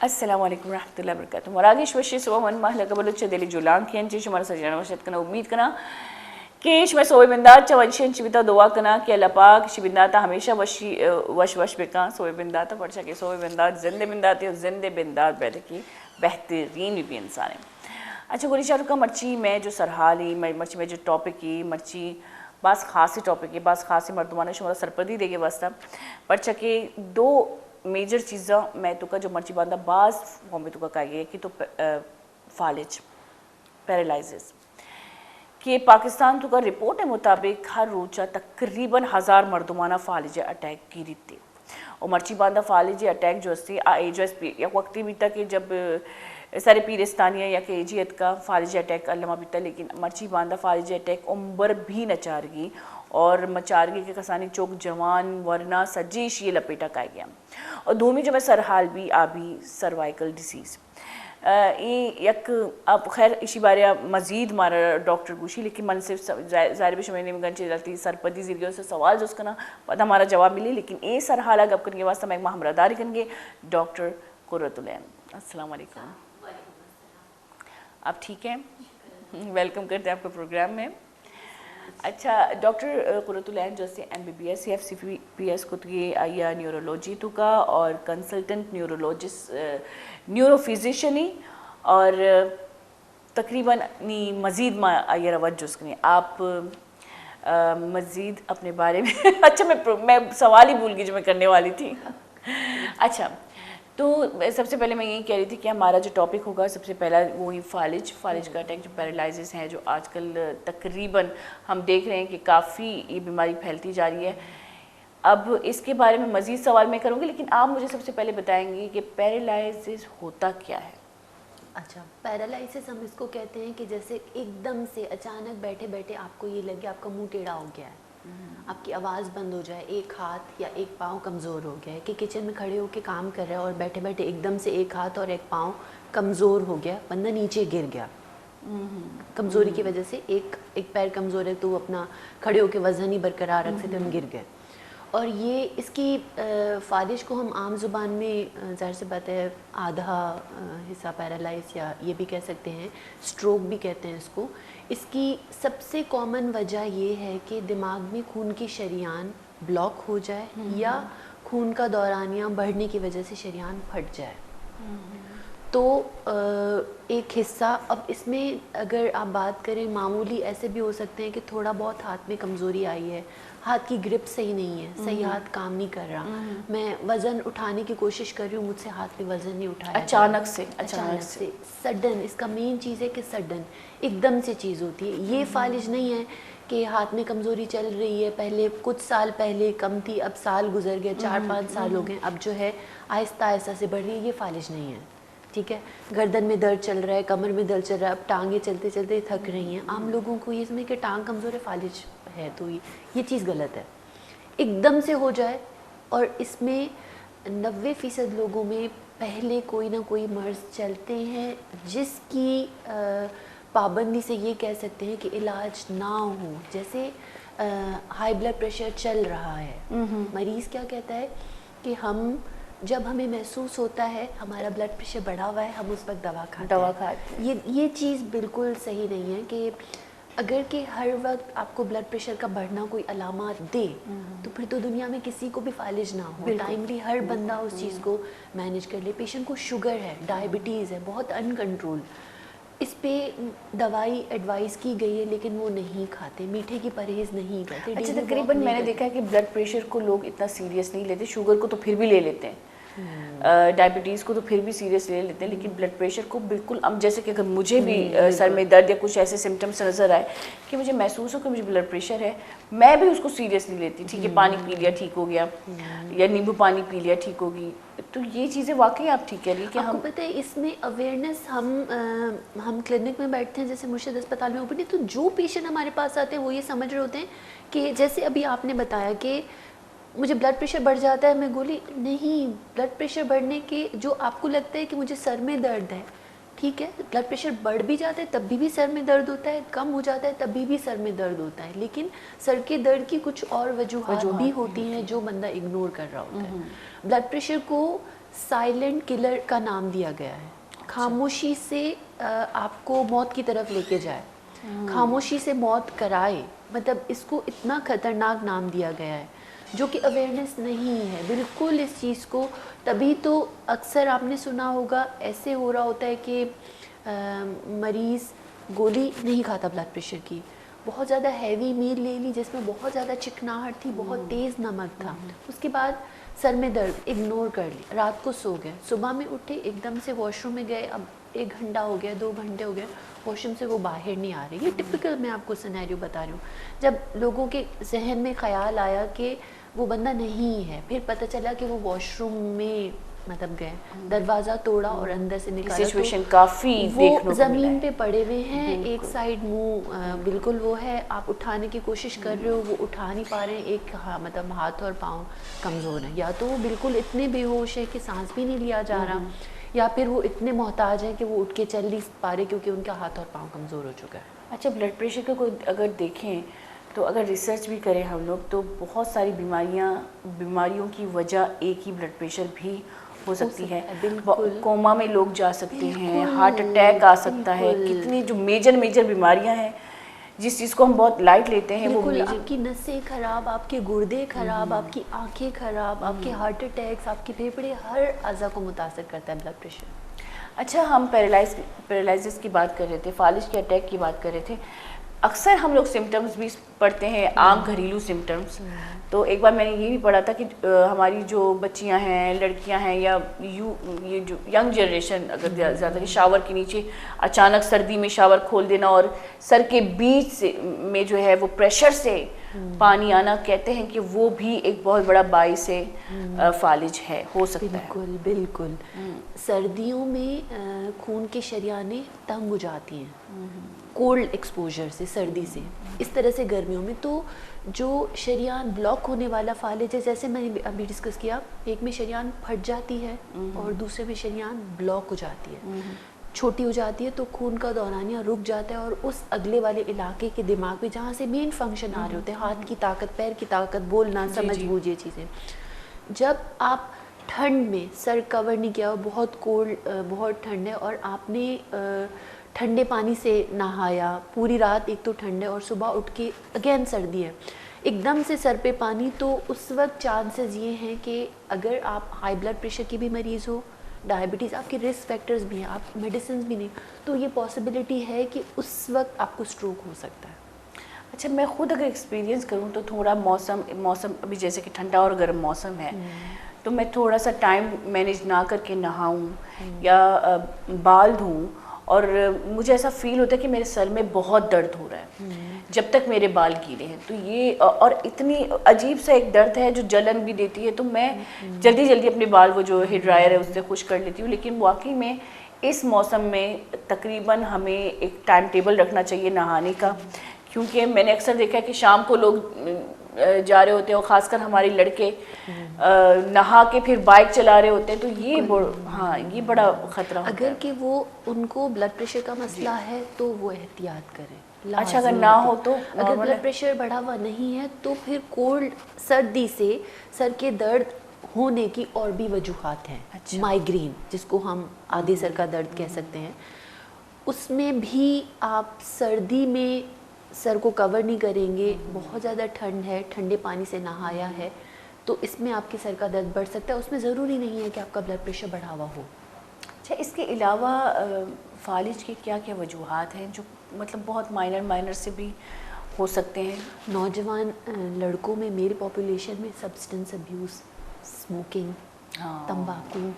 अस्सलाम वालेकुम रहमतुल्लाहि व बरकातुहू मरागिश वशी सुबह मन महल कबल चदेली जुलान खियन ची शुमार सजना वशत कना उम्मीद कना कि मैं सोए बिंदात चवंशन चिबिता दुआ कना कि अल्लाह पाक शिबिंदाता हमेशा वश बेका सोए बिंदाता पढ़ा कि सोए बिंदात जिंदे बिंदात बैठे की बेहतरीन भी इंसान है। अच्छा गोली शाहरुख का मर्ची में जो सरहाली मर्ची में जो टॉपिक की मर्ची बास खासी टॉपिक है बास खासी मर्दमाना शुमारा सरपदी देगे वास्ता पढ़ा कि दो मेजर चीज़ा मैं तुका जो मर्ची बांधा बास फॉर्म में तुका कही है कि तो फालिज पैरालाइसिस कि पाकिस्तान तुका रिपोर्ट है मुताबिक हर रोज़ा तकरीबन 1000 मर्दमाना फालिज अटैक की रीति और मर्ची बांधा फालिज अटैक जो अस्ती या वक्ती भी तक जब सारे पीरस्तानिया या कि एजियत का फालिज अटैक अल्लामा बीता लेकिन मर्ची बांधा फालिज अटैक उम्र भी नचारगी और मचारगी के कसानी चौक जवान वरना सजीश ये लपेटा का गया और धूमी जो मैं सरहाल भी आबी सर्वाइकल डिसीज़ ये यक अब खैर इसी बारे मज़ीद मारा डॉक्टर गुशी लेकिन मन से ज़ाहिर भी शुमानी में गंचे जाती सरपदी ज़रिए से सवाल जो उसका ना पता हमारा जवाब मिले लेकिन ये सरहाल गप करने के वास्ते मैं हमरादारी करेंगे डॉक्टर कुर्रतुल ऐन। अस्सलाम वालेकुम। आप ठीक हैं? वेलकम करते हैं आपके प्रोग्राम में। अच्छा डॉक्टर कुर्रतुल ऐन जैसे MBBS FCPS को तो ये आया न्यूरोलॉजी तो का और कंसल्टेंट न्यूरोलॉजिस्ट न्यूरोफिजिशियनी और तकरीबन नी मज़ीद मा आया रवज उसके आप मज़ीद अपने बारे में अच्छा मैं सवाल ही भूल गई जो मैं करने वाली थी। अच्छा तो सबसे पहले मैं यही कह रही थी कि हमारा जो टॉपिक होगा सबसे पहला वही फालिज का अटैक जो पैरालिसिस है जो आजकल तकरीबन हम देख रहे हैं कि काफ़ी ये बीमारी फैलती जा रही है। अब इसके बारे में मज़ीद सवाल मैं करूँगी लेकिन आप मुझे सबसे पहले बताएंगे कि पैरालिसिस होता क्या है। अच्छा पैरालिसिस हम इसको कहते हैं कि जैसे एकदम से अचानक बैठे बैठे आपको ये लगे आपका मुंह टेढ़ा हो गया है, आपकी आवाज़ बंद हो जाए, एक हाथ या एक पाँव कमज़ोर हो गया है कि किचन में खड़े होकर काम कर रहा है और बैठे बैठे एकदम से एक हाथ और एक पाँव कमज़ोर हो गया, बंदा नीचे गिर गया कमज़ोरी की वजह से एक पैर कमज़ोर है तो वो अपना खड़े होकर वज़न ही बरकरार रख सकते हम गिर गए। और ये इसकी फालिज को हम आम ज़ुबान में ज़ाहिर सी बात है आधा हिस्सा पैरालाइज या ये भी कह सकते हैं स्ट्रोक भी कहते हैं इसको। इसकी सबसे कॉमन वजह ये है कि दिमाग में खून की शरीयान ब्लॉक हो जाए या खून का दौरानिया बढ़ने की वजह से शरीयान फट जाए। तो एक हिस्सा अब इसमें अगर आप बात करें मामूली ऐसे भी हो सकते हैं कि थोड़ा बहुत हाथ में कमज़ोरी आई है, हाथ की ग्रिप सही नहीं है, सही हाथ काम नहीं कर रहा, मैं वज़न उठाने की कोशिश कर रही हूँ मुझसे हाथ में वज़न नहीं उठाया अचानक से सडन इसका मेन चीज़ है कि सडन एकदम से चीज़ होती है। ये फालिज नहीं है कि हाथ में कमज़ोरी चल रही है, पहले कुछ साल पहले कम थी अब साल गुजर गए 4-5 साल हो गए अब जो है आहिस्ता आहिस्ता से बढ़ रही है, ये फालिज नहीं है। ठीक है, गर्दन में दर्द चल रहा है, कमर में दर्द चल रहा है, अब टांगे चलते चलते थक रही हैं। आम लोगों को ये समझ कि टांग कमज़ोर है फालिज है तो ये चीज़ गलत है। एकदम से हो जाए और इसमें 90% लोगों में पहले कोई ना कोई मर्ज़ चलते हैं जिसकी पाबंदी से ये कह सकते हैं कि इलाज ना हो। जैसे हाई ब्लड प्रेशर चल रहा है, मरीज़ क्या कहता है कि हम जब हमें महसूस होता है हमारा ब्लड प्रेशर बढ़ा हुआ है हम उस वक्त दवा खाते हैं। ये चीज़ बिल्कुल सही नहीं है कि अगर कि हर वक्त आपको ब्लड प्रेशर का बढ़ना कोई अलामत दे तो फिर तो दुनिया में किसी को भी फालिज ना हो। टाइमली हर बंदा उस चीज़ को मैनेज कर ले। पेशेंट को शुगर है, डायबिटीज़ है, बहुत अनकंट्रोल, इस पे दवाई एडवाइस की गई है लेकिन वो नहीं खाते, मीठे की परहेज़ नहीं करते। अच्छा तकरीबन मैंने देखा है कि ब्लड प्रेशर को लोग इतना सीरियस नहीं लेते, शुगर को तो फिर भी ले लेते हैं, डायबिटीज़ को तो फिर भी सीरियस ले लेते हैं लेकिन ब्लड प्रेशर को बिल्कुल। अब जैसे कि अगर मुझे भी सर में दर्द या कुछ ऐसे सिम्टम्स नज़र आए कि मुझे महसूस हो कि मुझे ब्लड प्रेशर है, मैं भी उसको सीरियस नहीं लेती। ठीक है, पानी पी लिया ठीक हो गया या नींबू पानी पी लिया ठीक होगी, तो ये चीज़ें वाकई आप ठीक कह रही कि हम पता है इसमें अवेयरनेस हम क्लिनिक में बैठते हैं जैसे मुर्शिद अस्पताल में ओपीडी, तो जो पेशेंट हमारे पास आते हैं वो ये समझ रहे होते हैं कि जैसे अभी आपने बताया कि मुझे ब्लड प्रेशर बढ़ जाता है, मैं बोली नहीं, ब्लड प्रेशर बढ़ने के जो आपको लगता है कि मुझे सर में दर्द है, ठीक है, ब्लड प्रेशर बढ़ भी जाता है तब भी सर में दर्द होता है, कम हो जाता है तभी भी सर में दर्द होता है, लेकिन सर के दर्द की कुछ और वजूहात भी होती हैं जो बंदा इग्नोर कर रहा होता है। ब्लड प्रेशर को साइलेंट किलर का नाम दिया गया है। खामोशी से आपको मौत की तरफ लेके जाए, खामोशी से मौत कराए, मतलब इसको इतना खतरनाक नाम दिया गया है जो कि अवेयरनेस नहीं है बिल्कुल इस चीज़ को। तभी तो अक्सर आपने सुना होगा ऐसे हो रहा होता है कि मरीज़ गोली नहीं खाता ब्लड प्रेशर की, बहुत ज़्यादा हैवी मील ले ली जिसमें बहुत ज़्यादा चिकनाहट थी, बहुत तेज़ नमक था, उसके बाद सर में दर्द, इग्नोर कर ली, रात को सो गए, सुबह में उठे एकदम से वॉशरूम में गए, अब 1 घंटा हो गया, 2 घंटे हो गए, वॉशरूम से वो बाहर नहीं आ रही। ये टिपिकल मैं आपको सिनेरियो बता रही हूँ। जब लोगों के जहन में ख्याल आया कि वो बंदा नहीं है, फिर पता चला कि वो वॉशरूम में मतलब गए, दरवाज़ा तोड़ा और अंदर से निकाला, सिचुएशन काफ़ी देखने को ज़मीन मिला है। पे पड़े हुए हैं, एक साइड मुंह बिल्कुल वो है, आप उठाने की कोशिश कर रहे हो, वो उठा नहीं पा रहे हैं, एक मतलब हाथ और पाँव कमज़ोर है, या तो वो बिल्कुल इतने बेहोश है कि सांस भी नहीं लिया जा रहा, या फिर वो इतने मोहताज हैं कि वो उठ के चल नहीं पा रहे क्योंकि उनका हाथ और पाँव कमज़ोर हो चुका है। अच्छा, ब्लड प्रेशर का कोई अगर देखें तो अगर रिसर्च भी करें हम लोग तो बहुत सारी बीमारियों की वजह एक ही ब्लड प्रेशर भी हो सकती है। बिल्कुल। कोमा में लोग जा सकते हैं, हार्ट अटैक आ सकता है, कितनी जो मेजर बीमारियां हैं जिस चीज़ को हम बहुत लाइट लेते हैं वो बिल्कुल, मेजर। आपकी नसें खराब, आपके गुर्दे खराब, आपकी आंखें खराब, आपके हार्ट अटैक्स, आपके फेफड़े, हर अज़ा को मुतासर करता है ब्लड प्रेशर। अच्छा, हम पैरालिसिस की बात कर रहे थे, फालिज के अटैक की बात कर रहे थे। अक्सर हम लोग सिम्टम्स भी पढ़ते हैं, आम घरेलू सिम्टम्स। तो एक बार मैंने ये भी पढ़ा था कि हमारी जो बच्चियां हैं, लड़कियां हैं, या ये जो यंग जनरेशन अगर ज़्यादा कि शावर के नीचे अचानक सर्दी में शावर खोल देना और सर के बीच से में जो है वो प्रेशर से पानी आना, कहते हैं कि वो भी एक बहुत बड़ा बाइस है फालिज है, हो सकता है। बिल्कुल बिल्कुल। सर्दियों में खून की शरियानें तंग हो जाती हैं कोल्ड एक्सपोजर से, सर्दी से। इस तरह से गर्मियों में तो जो शरियान ब्लॉक होने वाला फालिज है, जैसे मैंने अभी डिस्कस किया, एक में शरियान फट जाती है और दूसरे में शरियान ब्लॉक हो जाती है, छोटी हो जाती है, तो खून का दौरानिया रुक जाता है और उस अगले वाले इलाके के दिमाग में जहाँ से मेन फंक्शन आ रहे होते हैं, हाथ की ताकत, पैर की ताकत, बोलना, समझ बूझ, ये चीज़ें, जब आप ठंड में सर कवर नहीं किया, बहुत कोल्ड, बहुत ठंड है और आपने ठंडे पानी से नहाया, पूरी रात एक तो ठंड है और सुबह उठ के अगेन सर्दी है, एकदम से सर पे पानी, तो उस वक्त चांसेस ये हैं कि अगर आप हाई ब्लड प्रेशर की भी मरीज़ हो, डायबिटीज़, आपके रिस्क फैक्टर्स भी हैं, आप मेडिसिन भी नहीं, तो ये पॉसिबिलिटी है कि उस वक्त आपको स्ट्रोक हो सकता है। अच्छा, मैं खुद अगर एक्सपीरियंस करूं तो थोड़ा मौसम अभी जैसे कि ठंडा और गर्म मौसम है, तो मैं थोड़ा सा टाइम मैनेज ना करके नहाऊं या बाल धोऊं, और मुझे ऐसा फील होता है कि मेरे सर में बहुत दर्द हो रहा है जब तक मेरे बाल गीले हैं। तो ये और इतनी अजीब सा एक दर्द है जो जलन भी देती है, तो मैं जल्दी अपने बाल वो जो हेयर ड्रायर है उससे खुश कर लेती हूँ। लेकिन वाकई में इस मौसम में तकरीबन हमें एक टाइम टेबल रखना चाहिए नहाने का, क्योंकि मैंने अक्सर देखा है कि शाम को लोग जा रहे होते हैं और ख़ासकर हमारे लड़के नहा के फिर बाइक चला रहे होते हैं, तो ये बड़ा ख़तरा होता है। अगर कि वो उनको ब्लड प्रेशर का मसला है तो वो एहतियात करें। अच्छा, अगर ना हो तो अगर ब्लड प्रेशर बढ़ा हुआ नहीं है तो फिर कोल्ड, सर्दी से सर के दर्द होने की और भी वजूहात हैं। अच्छा। माइग्रेन, जिसको हम आधे सर का दर्द कह सकते हैं, उसमें भी आप सर्दी में सर को कवर नहीं करेंगे, बहुत ज़्यादा ठंड है, ठंडे पानी से नहाया है, तो इसमें आपके सर का दर्द बढ़ सकता है। उसमें ज़रूरी नहीं है कि आपका ब्लड प्रेशर बढ़ा हुआ हो। अच्छा, इसके अलावा फालिज के क्या क्या वजूहात हैं जो मतलब बहुत माइनर से भी हो सकते हैं? नौजवान लड़कों में, मेल पॉपुलेशन में सब्सटेंस अब्यूज़, स्मोकिंग, तंबाकू,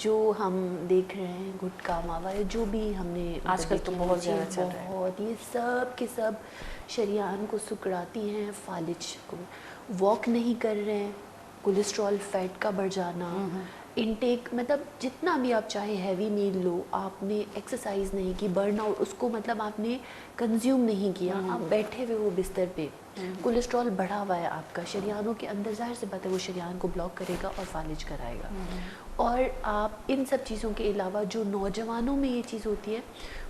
जो हम देख रहे हैं, गुटखा, मावा, जो भी हमने आजकल तो बहुत ज़्यादा चल रहा है, बहुत, ये सब के सब शरियान को सुकड़ाती हैं, फालिज को। वॉक नहीं कर रहे हैं, कोलेस्ट्रॉल, फैट का बढ़ जाना, इनटेक, मतलब जितना भी आप चाहे हैवी मील लो, आपने एक्सरसाइज नहीं की, बर्नआउट, उसको मतलब आपने कंज्यूम नहीं किया, आप बैठे हुए वो बिस्तर पे, कोलेस्ट्रॉल बढ़ा हुआ है आपका शरियानों के अंदर, जाहिर से बात है वो शरियान को ब्लॉक करेगा और फालिज कराएगा। और आप इन सब चीज़ों के अलावा जो नौजवानों में ये चीज़ होती है,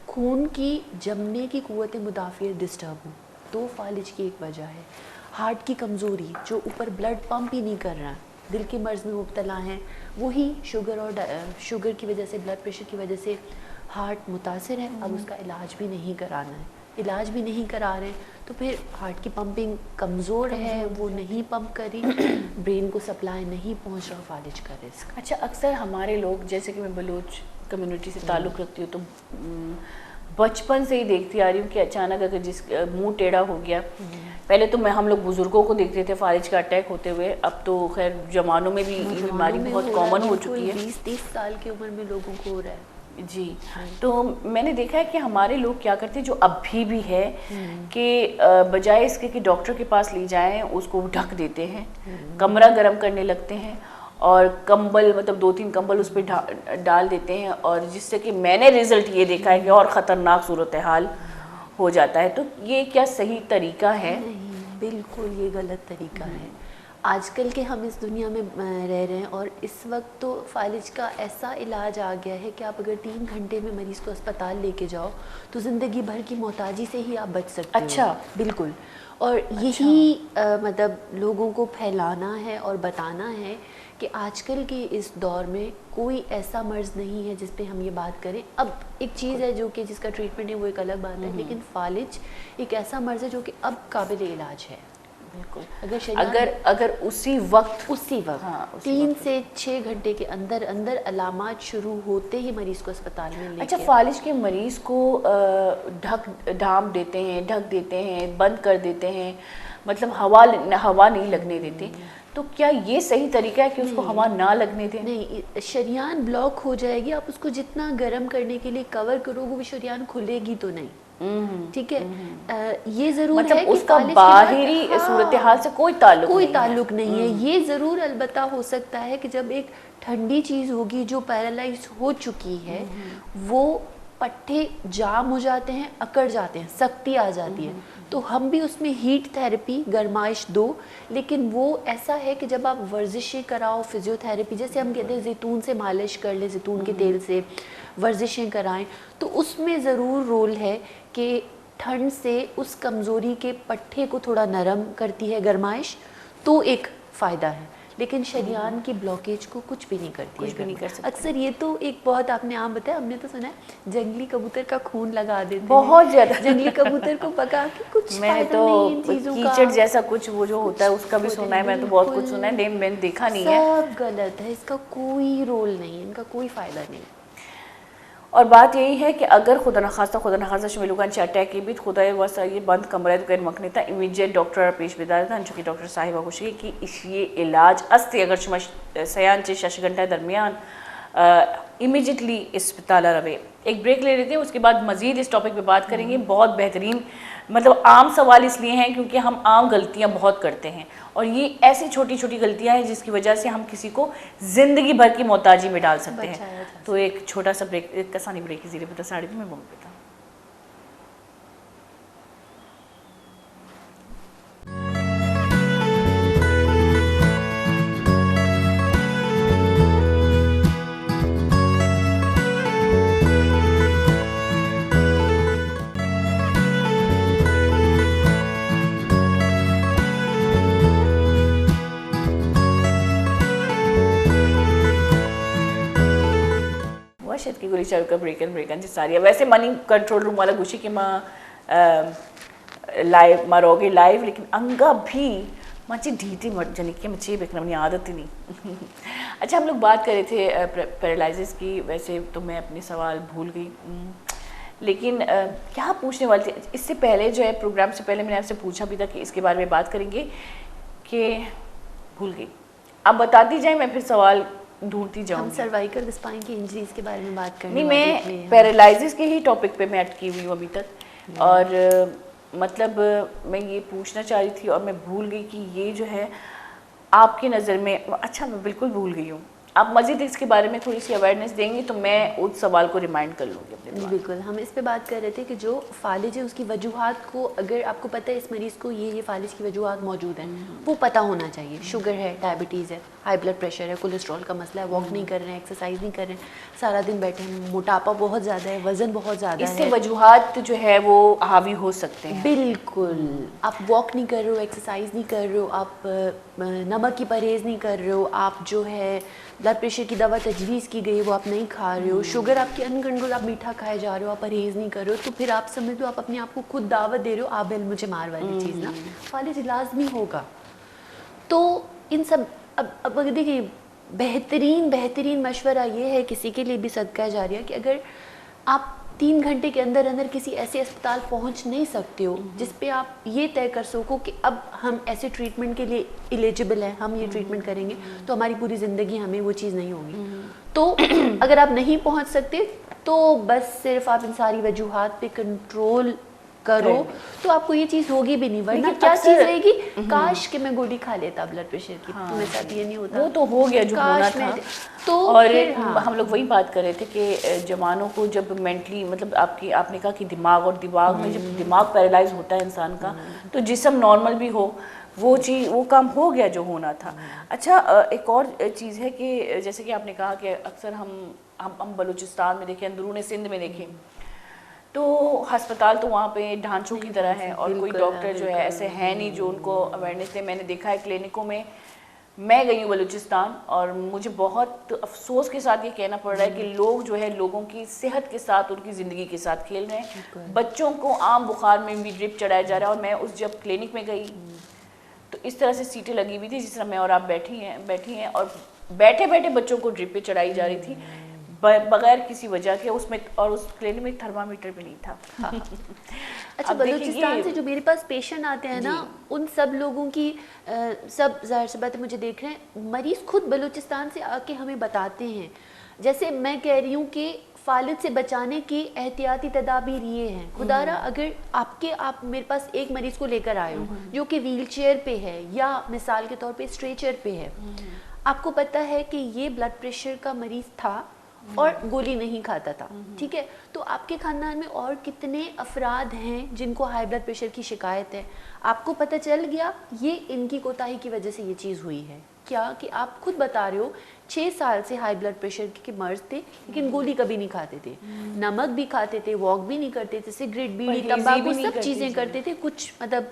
खून की जमने की क़ुव्वत मुदाफ़ियत डिस्टर्ब हो, तो फालिज की एक वजह है। हार्ट की कमज़ोरी, जो ऊपर ब्लड पंप ही नहीं कर रहा है, दिल के मर्ज़ में मुब्तला हैं, वही शुगर और शुगर की वजह से, ब्लड प्रेशर की वजह से हार्ट मुतासिर है, अब उसका इलाज भी नहीं कराना है, इलाज भी नहीं करा रहे, तो फिर हार्ट की पंपिंग कमज़ोर है, वो नहीं पंप करी, ब्रेन को सप्लाई नहीं पहुंच रहा, फालिज का रिस्क। अच्छा, अक्सर हमारे लोग, जैसे कि मैं बलूच कम्युनिटी से ताल्लुक़ रखती हूँ, तो बचपन से ही देखती आ रही हूँ कि अचानक अगर जिस मुंह टेढ़ा हो गया, पहले तो हम लोग बुजुर्गों को देखते थे फालिज का अटैक होते हुए, अब तो खैर जवानों में भी ये बीमारी बहुत कॉमन हो चुकी है, 20-30 साल की उम्र में लोगों को हो रहा है जी। तो मैंने देखा है कि हमारे लोग क्या करते हैं, जो अभी भी है कि बजाय इसके कि डॉक्टर के पास ले जाएं, उसको ढक देते हैं, कमरा गर्म करने लगते हैं और कंबल, मतलब 2-3 कंबल उस पर डाल देते हैं, और जिससे कि मैंने रिजल्ट ये देखा है कि और ख़तरनाक सूरत हाल हो जाता है। तो ये क्या सही तरीका है? नहीं, बिल्कुल ये गलत तरीका है। आजकल के हम इस दुनिया में रह रहे हैं और इस वक्त तो फालिज का ऐसा इलाज आ गया है कि आप अगर 3 घंटे में मरीज़ को अस्पताल लेके जाओ तो ज़िंदगी भर की मोहताजी से ही आप बच सकते हो। अच्छा, बिल्कुल। और यही मतलब लोगों को फैलाना है और बताना है कि आजकल के इस दौर में कोई ऐसा मर्ज़ नहीं है जिस पे हम ये बात करें। अब एक चीज़ है जो कि जिसका ट्रीटमेंट है वो एक अलग बात है, लेकिन फालिज एक ऐसा मर्ज़ है जो कि अब काबिल इलाज है। बिल्कुल। अगर उसी वक्त हाँ, 3 से 6 घंटे के अंदर अंदर अलामात शुरू होते ही मरीज़ को अस्पताल में लेके। अच्छा, फालिज के मरीज़ को ढांप देते हैं, ढक देते हैं, बंद कर देते हैं, मतलब हवा नहीं लगने देते, तो क्या ये सही तरीका है कि उसको हवा ना लगने दें? नहीं, शरीयान ब्लॉक हो जाएगी, आप उसको जितना गर्म करने के लिए कवर करोगे वो शरीयान खुलेगी तो नहीं। ठीक है, ये जरूर मतलब है कि उसका बाहरी सूरत हाल से कोई ताल्लुक नहीं है। ये जरूर अलबत्ता हो सकता है कि जब एक ठंडी चीज होगी जो पैरालाइज हो चुकी है, वो पट्टे जाम हो जाते हैं, अकड़ जाते हैं, सख्ती आ जाती है, तो हम भी उसमें हीट थेरेपी, गर्माइश दो, लेकिन वो ऐसा है कि जब आप वर्जिशें कराओ, फिजियोथेरेपी, जैसे हम कहते हैं जैतून से मालिश कर ले, जैतून के तेल से वर्जिशें कराएं, तो उसमें ज़रूर रोल है कि ठंड से उस कमज़ोरी के पट्टे को थोड़ा नरम करती है गर्माइश, तो एक फ़ायदा है, लेकिन शरीयान की ब्लॉकेज को कुछ भी नहीं करती, कुछ भी नहीं कर सकती। अक्सर ये तो एक बहुत आपने आम बताया, हमने तो सुना है जंगली कबूतर का खून लगा देते हैं, बहुत ज़्यादा जंगली कबूतर को पका के, कुछ मैंने तो कीचड़ जैसा कुछ वो जो होता है उसका भी सुना है, मैंने तो बहुत कुछ सुना है, लेकिन मैंने देखा नहीं है। सब गलत है, इसका कोई रोल नहीं है, इनका कोई फ़ायदा नहीं। और बात यही है कि अगर खुदा न खास्ता शमिलुगांची अटैक की भी खुदा वसा ये बंद कमरे तो मकनी था इमीडिएट डॉक्टर पेश बिदार था चूँकि डॉक्टर साहिबा खुशी कि ये इलाज अस्ते अगर शुमा सयान 6 घंटे दरमियान इमीडिएटली अस्पताल रवे। एक ब्रेक ले लेते हैं, उसके बाद मज़ीद इस टॉपिक पे बात करेंगे। बहुत बेहतरीन, मतलब आम सवाल इसलिए हैं क्योंकि हम आम गलतियां बहुत करते हैं और ये ऐसी छोटी छोटी गलतियां हैं जिसकी वजह से हम किसी को ज़िंदगी भर की मोहताजी में डाल सकते हैं। तो एक छोटा सा ब्रेक, एक कसानी ब्रेक की ज़रिए पता 3:30 में बम पे था। की गुली चालू का ब्रेकांची सारी वैसे मनी कंट्रोल रूम वाला गुशी के माँ लाइव मारोगे लाइव, लेकिन अंगा भी मची ढीटी जनी के मची बेखना अपनी आदत ही नहीं। अच्छा, हम लोग बात कर रहे थे पैरालिसिस की, वैसे तो मैं अपने सवाल भूल गई, लेकिन क्या पूछने वाली थी इससे पहले, जो है प्रोग्राम से पहले मैंने आपसे पूछा भी था कि इसके बारे में बात करेंगे, कि भूल गई। आप बताती जाए, मैं फिर सवाल ढूंढती जाऊँ। हम सर्वाइकल स्पाइन की इंजरीज के बारे में बात करने नहीं, मैं पैरालिसिस के ही टॉपिक पे मैं अटकी हुई हूँ अभी तक, और मतलब मैं ये पूछना चाह रही थी और मैं भूल गई कि ये जो है आपकी नज़र में, अच्छा मैं बिल्कुल भूल गई हूँ, आप मजीद इसके बारे में थोड़ी सी अवेयरनेस देंगी तो मैं उस सवाल को रिमाइंड कर लूँगी अपने जी दिमाग में। बिल्कुल, हम इस पे बात कर रहे थे कि जो फालिज है उसकी वजूहात को, अगर आपको पता है इस मरीज़ को ये फालिज की वजूहात मौजूद हैं, वो पता होना चाहिए। शुगर है, डायबिटीज़ है, हाई ब्लड प्रेशर है, कोलेस्ट्रॉल का मसला है, वॉक नहीं कर रहे हैं, एक्सरसाइज नहीं कर रहे हैं, सारा दिन बैठे हैं, मोटापा बहुत ज़्यादा है, वज़न बहुत ज़्यादा इससे है, वजूहात जो है वो हावी हो सकते हैं। बिल्कुल। आप वॉक नहीं कर रहे हो, एक्सरसाइज नहीं कर रहे हो, आप नमक की परहेज़ नहीं कर रहे हो, आप जो है ब्लड प्रेशर की दवा तजवीज़ की गई है वो आप नहीं खा रहे हो, शुगर आपकी अनकंट्रोल, आप मीठा खाए जा रहे हो, आप परहेज़ नहीं कर रहे हो, तो फिर आप समझ लो आप अपने आप को खुद दावत दे रहे हो, आप मुझे मार वाली चीज़ ना, फालिज लाजमी होगा। तो इन सब अब अगर देखिए, बेहतरीन मशवरा ये है किसी के लिए भी सदका जारिया कि अगर आप 3 घंटे के अंदर अंदर किसी ऐसे अस्पताल पहुंच नहीं सकते हो जिस पे आप ये तय कर सको कि अब हम ऐसे ट्रीटमेंट के लिए एलिजिबल हैं, हम ये ट्रीटमेंट करेंगे तो हमारी पूरी ज़िंदगी हमें वो चीज़ नहीं होगी। तो अगर आप नहीं पहुंच सकते तो बस सिर्फ आप इन सारी वजूहात पे कंट्रोल करो तो आपको ये चीज़ होगी भी नहीं, वरना क्या चीज़ रहेगी, काश कि मैं गोली खा लेता ब्लड प्रेशर की, तो मेरे साथ ये नहीं होता। वो तो हो गया जो होना था। तो और हाँ। हम लोग वही बात कर रहे थे कि जवानों को जब मेंटली, मतलब आपने कहा कि दिमाग में जब दिमाग पैरालाइज होता है इंसान का, तो जिस्म नॉर्मल भी हो, वो चीज़ वो काम हो गया जो होना था। अच्छा, एक और चीज़ है कि जैसे कि आपने कहा कि अक्सर हम बलूचिस्तान में देखें, अंदरूनी सिंध में देखें, तो अस्पताल तो वहाँ पे ढांचों की तरह है और कोई डॉक्टर जो है ऐसे है नहीं जो उनको अवेयरनेस दे। मैंने देखा है क्लिनिकों में, मैं गई हूँ बलूचिस्तान और मुझे बहुत अफसोस के साथ ये कहना पड़ रहा है कि लोग जो है लोगों की सेहत के साथ, उनकी ज़िंदगी के साथ खेल रहे हैं। बच्चों को आम बुखार में भी ड्रिप चढ़ाया जा रहा है। और मैं जब क्लिनिक में गई तो इस तरह से सीटें लगी हुई थी जिस तरह मैं और आप बैठी हैं और बैठे बैठे बच्चों को ड्रिप पे चढ़ाई जा रही थी बगैर किसी वजह के। उसमें और उस क्लिनिक में थर्मामीटर भी नहीं था। हाँ। अच्छा, बलूचिस्तान से जो मेरे पास पेशेंट आते हैं ना, उन सब लोगों की सब ज़ाहिर सी बात है मुझे देख रहे हैं, मरीज़ खुद बलूचिस्तान से आके हमें बताते हैं। जैसे मैं कह रही हूँ कि फालिज से बचाने की एहतियाती तदाबीर ये हैं, खुदारा अगर आप मेरे पास एक मरीज़ को लेकर आए हो जो कि व्हील चेयर पे है या मिसाल के तौर पे स्ट्रेचर पे है, आपको पता है कि ये ब्लड प्रेशर का मरीज़ था और गोली नहीं खाता था, ठीक है, तो आपके खानदान में और कितने अफराद हैं जिनको हाई ब्लड प्रेशर की शिकायत है, आपको पता चल गया ये इनकी कोताही की वजह से ये चीज़ हुई है। क्या कि आप खुद बता रहे हो 6 साल से हाई ब्लड प्रेशर के मर्ज थे लेकिन गोली कभी नहीं खाते थे, नमक भी खाते थे, वॉक भी नहीं करते थे, सिगरेट बीड़ी तंबाकू सब चीज़ें करते थे, कुछ मतलब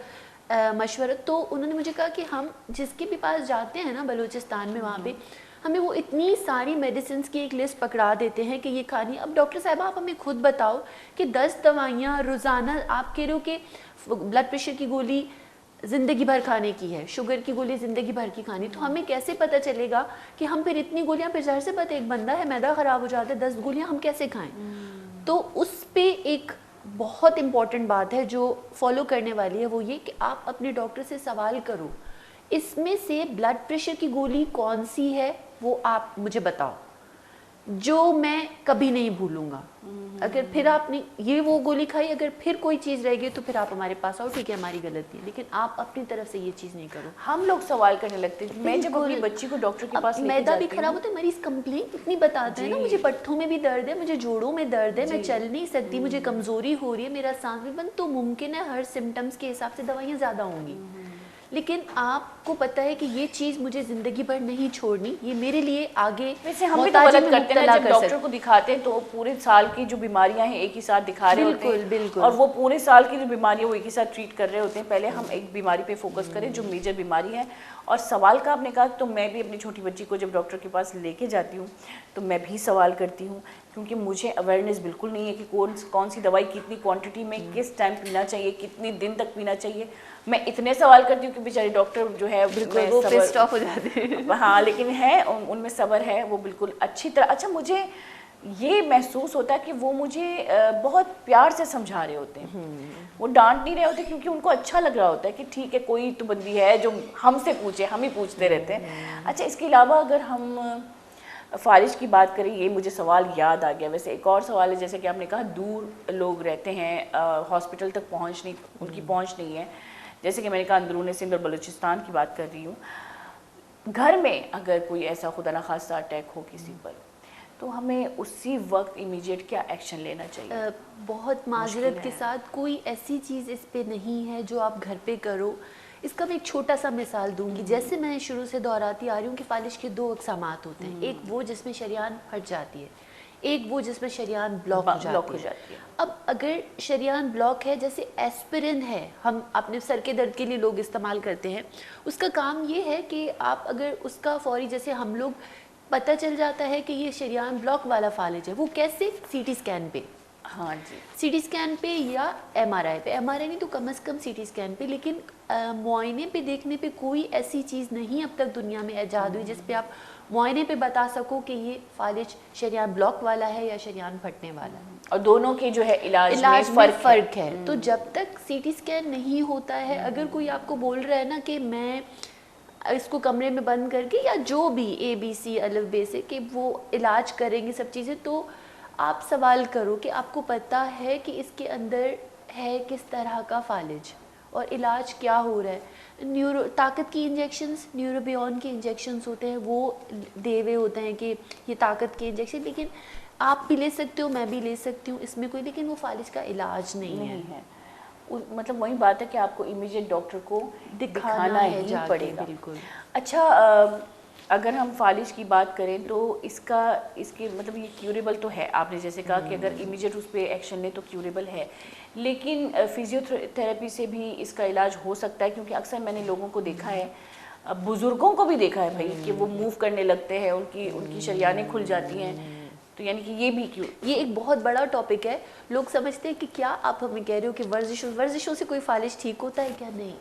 मशवरा। तो उन्होंने मुझे कहा कि हम जिसके भी पास जाते हैं ना बलूचिस्तान में, वहाँ पे हमें वो इतनी सारी मेडिसिन की एक लिस्ट पकड़ा देते हैं कि ये खानी। अब डॉक्टर साहब आप हमें खुद बताओ कि 10 दवाइयाँ रोज़ाना आप कह रहे हो कि ब्लड प्रेशर की गोली ज़िंदगी भर खाने की है, शुगर की गोली ज़िंदगी भर की खानी, तो हमें कैसे पता चलेगा कि हम फिर इतनी गोलियाँ, फिर ज़ाहिर से बात है एक बंदा है, मैदा ख़राब हो जाता है, 10 गोलियाँ हम कैसे खाएँ। तो उस पर एक बहुत इम्पॉर्टेंट बात है जो फॉलो करने वाली है, वो ये कि आप अपने डॉक्टर से सवाल करो इसमें से ब्लड प्रेशर की गोली कौन सी है वो आप मुझे बताओ, जो मैं कभी नहीं भूलूंगा। अगर फिर आपने ये वो गोली खाई, अगर फिर कोई चीज़ रहेगी तो फिर आप हमारे पास आओ, ठीक है हमारी गलती है, लेकिन आप अपनी तरफ से ये चीज़ नहीं करो। हम लोग सवाल करने लगते हैं। मैं जब अपनी बच्ची को डॉक्टर के पास लेके मैदा भी जाती खराब होता है, मरीज कंप्लेन इतनी बताते हैं ना, मुझे पट्ठों में भी दर्द है, मुझे जोड़ों में दर्द है, मैं चल नहीं सकती, मुझे कमजोरी हो रही है, मेरा सांस भी बंद, तो मुमकिन है हर सिम्टम्स के हिसाब से दवाइयाँ ज़्यादा होंगी, लेकिन आपको पता है कि ये चीज़ मुझे ज़िंदगी भर नहीं छोड़नी, ये मेरे लिए आगे। वैसे हम भी तो गलत करते हैं, जब डॉक्टर को दिखाते हैं तो पूरे साल की जो बीमारियां हैं एक ही साथ दिखा रहे होते हैं। बिल्कुल। और वो पूरे साल की जो बीमारियां वो एक ही साथ ट्रीट कर रहे होते हैं। पहले हम एक बीमारी पे फोकस करें जो मेजर बीमारी है। और सवाल का आपने कहा, तो मैं भी अपनी छोटी बच्ची को जब डॉक्टर के पास लेके जाती हूँ तो मैं भी सवाल करती हूँ, क्योंकि मुझे अवेयरनेस बिल्कुल नहीं है कि कौन सी दवाई कितनी क्वांटिटी में किस टाइम पीना चाहिए, कितनी दिन तक पीना चाहिए। मैं इतने सवाल करती हूँ कि बेचारे डॉक्टर जो है बिल्कुल वो पिस्ड ऑफ हो जाते हैं। हाँ, लेकिन है उनमें सब्र है, वो बिल्कुल अच्छी तरह। अच्छा, मुझे ये महसूस होता है कि वो मुझे बहुत प्यार से समझा रहे होते हैं, वो डांट नहीं रहे होते, क्योंकि उनको अच्छा लग रहा होता है कि ठीक है कोई तो बंदी है जो हमसे पूछे, हम ही पूछते रहते हैं। अच्छा, इसके अलावा अगर हम फारिज की बात करें, ये मुझे सवाल याद आ गया। वैसे एक और सवाल है, जैसे कि आपने कहा दूर लोग रहते हैं, हॉस्पिटल तक उनकी पहुँच नहीं है, जैसे कि मैंने कहा अंदरूनी सिंध और बलूचिस्तान की बात कर रही हूँ। तो क्या ये जो हॉस्पिटल की ज़रूरत है, क्या ये जो मेडिकल फैसिलिटीज़ हैं, क्या ये जो मेडिकल जो घर में अगर कोई ऐसा खुदा न खास्ता अटैक हो किसी पर, तो हमें उसी वक्त इमीडिएट क्या एक्शन लेना चाहिए? बहुत माजरत के साथ कोई ऐसी चीज़ इस पे नहीं है जो आप घर पे करो। इसका मैं एक छोटा सा मिसाल दूंगी। जैसे मैं शुरू से दोहराती आ रही हूँ कि फालिश के दो अक़सामात होते हैं, एक वो जिसमें शरीयान फट जाती है, एक वो जिसमें शरीयान ब्लॉक हो जाती है। अब अगर शरीयान ब्लॉक है, जैसे एस्पिरिन है, हम अपने सर के दर्द के लिए लोग इस्तेमाल करते हैं, उसका काम ये है कि आप अगर उसका फौरी, जैसे हम लोग पता चल जाता है कि ये शरीयान ब्लॉक वाला फालिज है, वो कैसे? सीटी स्कैन पे। हाँ जी, सीटी स्कैन पे या एमआरआई पे, एमआरआई नहीं तो कम से कम सीटी स्कैन पे। लेकिन मुआयने पे देखने पे कोई ऐसी चीज़ नहीं अब तक दुनिया में ईजाद हुई जिस पे आप मुआयने पे बता सको कि ये फालिज शरीयान ब्लॉक वाला है या शरीयान फटने वाला है। और दोनों के जो है इलाज में फ़र्क है। तो जब तक सीटी स्कैन नहीं होता है, अगर कोई आपको बोल रहा है ना कि मैं इसको कमरे में बंद करके या जो भी ABC अलफ बे से कि वो इलाज करेंगे सब चीज़ें, तो आप सवाल करो कि आपको पता है कि इसके अंदर है किस तरह का फालिज और इलाज क्या हो रहा है। न्यूरो ताकत की इंजेक्शंस, न्यूरोबियॉन के इंजेक्शंस होते हैं, वो देवे होते हैं कि ये ताकत के इंजेक्शन, लेकिन आप भी ले सकते हो, मैं भी ले सकती हूँ, इसमें कोई, लेकिन वो फालिज का इलाज नहीं है। मतलब वही बात है कि आपको इमीडिएट डॉक्टर को दिखाना ही पड़ेगा। बिल्कुल। अच्छा, अगर हम फालिज की बात करें तो इसके मतलब ये क्यूरेबल तो है, आपने जैसे कहा कि अगर इमीडिएट उस पर एक्शन ले तो क्यूरेबल है, लेकिन फिजियोथेरेपी से भी इसका इलाज हो सकता है, क्योंकि अक्सर मैंने लोगों को देखा है, बुजुर्गों को भी देखा है भाई, कि वो मूव करने लगते हैं, उनकी शरियानें खुल जाती हैं, तो यानी कि ये भी क्यों? ये एक बहुत बड़ा टॉपिक है। लोग समझते हैं कि क्या आप हमें कह रहे हो कि वर्जिशों से कोई फालिज ठीक होता है क्या? नहीं,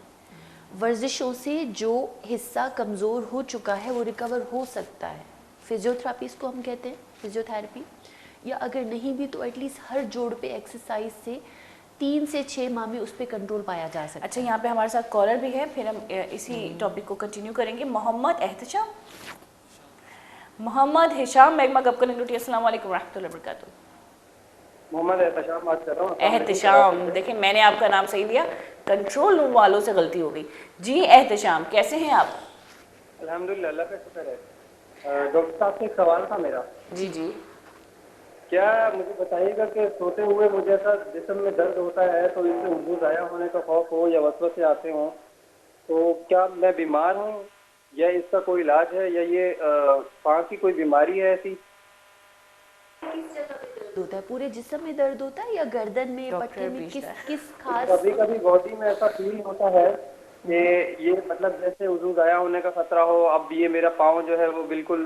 वर्जिशों से जो हिस्सा कमज़ोर हो चुका है वो रिकवर हो सकता है। फिजियोथेरेपी इसको हम कहते हैं, फिजियोथेरेपी। या अगर नहीं भी तो एटलीस्ट हर जोड़ पे एक्सरसाइज से 3 से 6 माह में उस पर कंट्रोल पाया जा सकता है। अच्छा, यहाँ पे हमारे साथ कॉलर भी है, फिर हम इसी टॉपिक को कंटिन्यू करेंगे। मोहम्मद हिशाम मैगमा गप कनेक्टिविटी, अस्सलाम वालेकुम रहमतुल्लाहि व बरकातहू। मोहम्मद एहतशाम बात कर रहा हूँ। एहतशाम, देखिए मैंने आपका नाम सही दिया, कंट्रोल रूम वालों से गलती हो गई जी। एहतशाम, कैसे हैं आप? अल्हम्दुलिल्लाह, अल्लाह का शुक्र है। डॉक्टर साहब से एक सवाल था मेरा। जी जी। क्या मुझे बताइएगा कि सोते हुए मुझे ऐसा जिस्म में दर्द होता है, तो इससे वुज़ू ज़ाया होने का खौफ हो या वसवसे आते हों, तो क्या मैं बीमार हूँ या इसका कोई इलाज है, या ये पाँव की कोई बीमारी है ऐसी? किस जगह पे दर्द होता है? पूरे जिस्म में दर्द होता है या गर्दन में, पट्टे में, किस खास? कभी कभी बॉडी में ऐसा फील होता है कि ये मतलब जैसे वुज़ू ज़ाया होने का खतरा हो, अब ये मेरा पाँव जो है वो बिल्कुल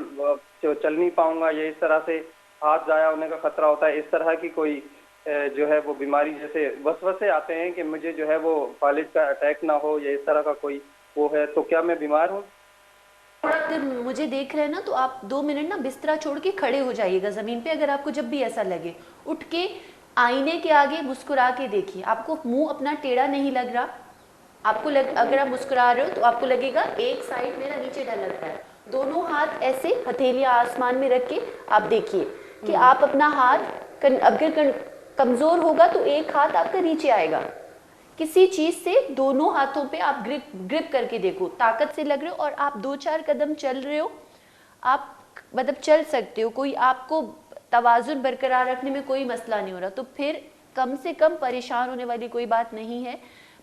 चल नहीं पाऊंगा, या इस तरह से हाथ ज़ाया होने का खतरा होता है, इस तरह की कोई जो है वो बीमारी, जैसे वसवसे आते हैं कि मुझे जो है वो फालिज का अटैक ना हो, या इस तरह का कोई वो है, तो क्या मैं बीमार हूँ? अगर मुझे देख रहे हैं ना, तो आप 2 मिनट ना बिस्तरा छोड़ के खड़े हो जाइएगा ज़मीन पे। अगर आपको जब भी ऐसा लगे, उठ के आईने के आगे मुस्कुरा के देखिए, आपको मुंह अपना टेढ़ा नहीं लग रहा, अगर आप मुस्कुरा रहे हो तो आपको लगेगा एक साइड मेरा नीचे ढलक रहा है। दोनों हाथ ऐसे हथेलियां आसमान में रख के आप देखिए कि आप अपना हाथ अगर कमज़ोर होगा तो एक हाथ आपका नीचे आएगा। किसी चीज़ से दोनों हाथों पे आप ग्रिप करके देखो, ताकत से लग रहे हो और आप 2-4 कदम चल रहे हो, आप मतलब चल सकते हो, कोई आपको तवाज़ुन बरकरार रखने में कोई मसला नहीं हो रहा, तो फिर कम से कम परेशान होने वाली कोई बात नहीं है।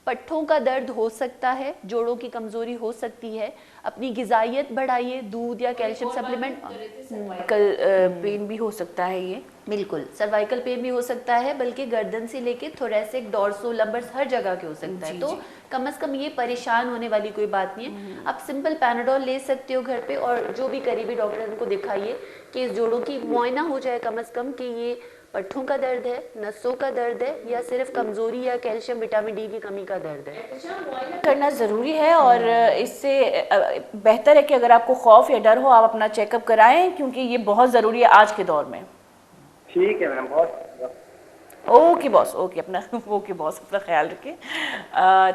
पट्ठों का दर्द हो सकता है, जोड़ों की कमज़ोरी हो सकती है, अपनी गिज़ाइयत बढ़ाइए, दूध या कैल्शियम सप्लीमेंट। सर्वाइकल पेन भी हो सकता है ये? बिल्कुल, सर्वाइकल पेन भी हो सकता है, बल्कि गर्दन से लेके थोरेसिक, डोर्सो, लंबर्स हर जगह के हो सकता है। तो कम से कम ये परेशान होने वाली कोई बात नहीं है। आप सिंपल पैनाडोल ले सकते हो घर पे, और जो भी करीबी डॉक्टर उनको दिखाइए कि इस जोड़ों की मुआयना हो जाए कम से कम, कि ये पट्ठों का दर्द है, नसों का दर्द है, या सिर्फ कमज़ोरी या कैल्शियम विटामिन डी की कमी का दर्द है। करना ज़रूरी है, और इससे बेहतर है कि अगर आपको खौफ या डर हो, आप अपना चेकअप कराएं, क्योंकि ये बहुत ज़रूरी है आज के दौर में। ठीक है मैम, बहुत ओके बॉस, ओके अपना ख्याल रखें।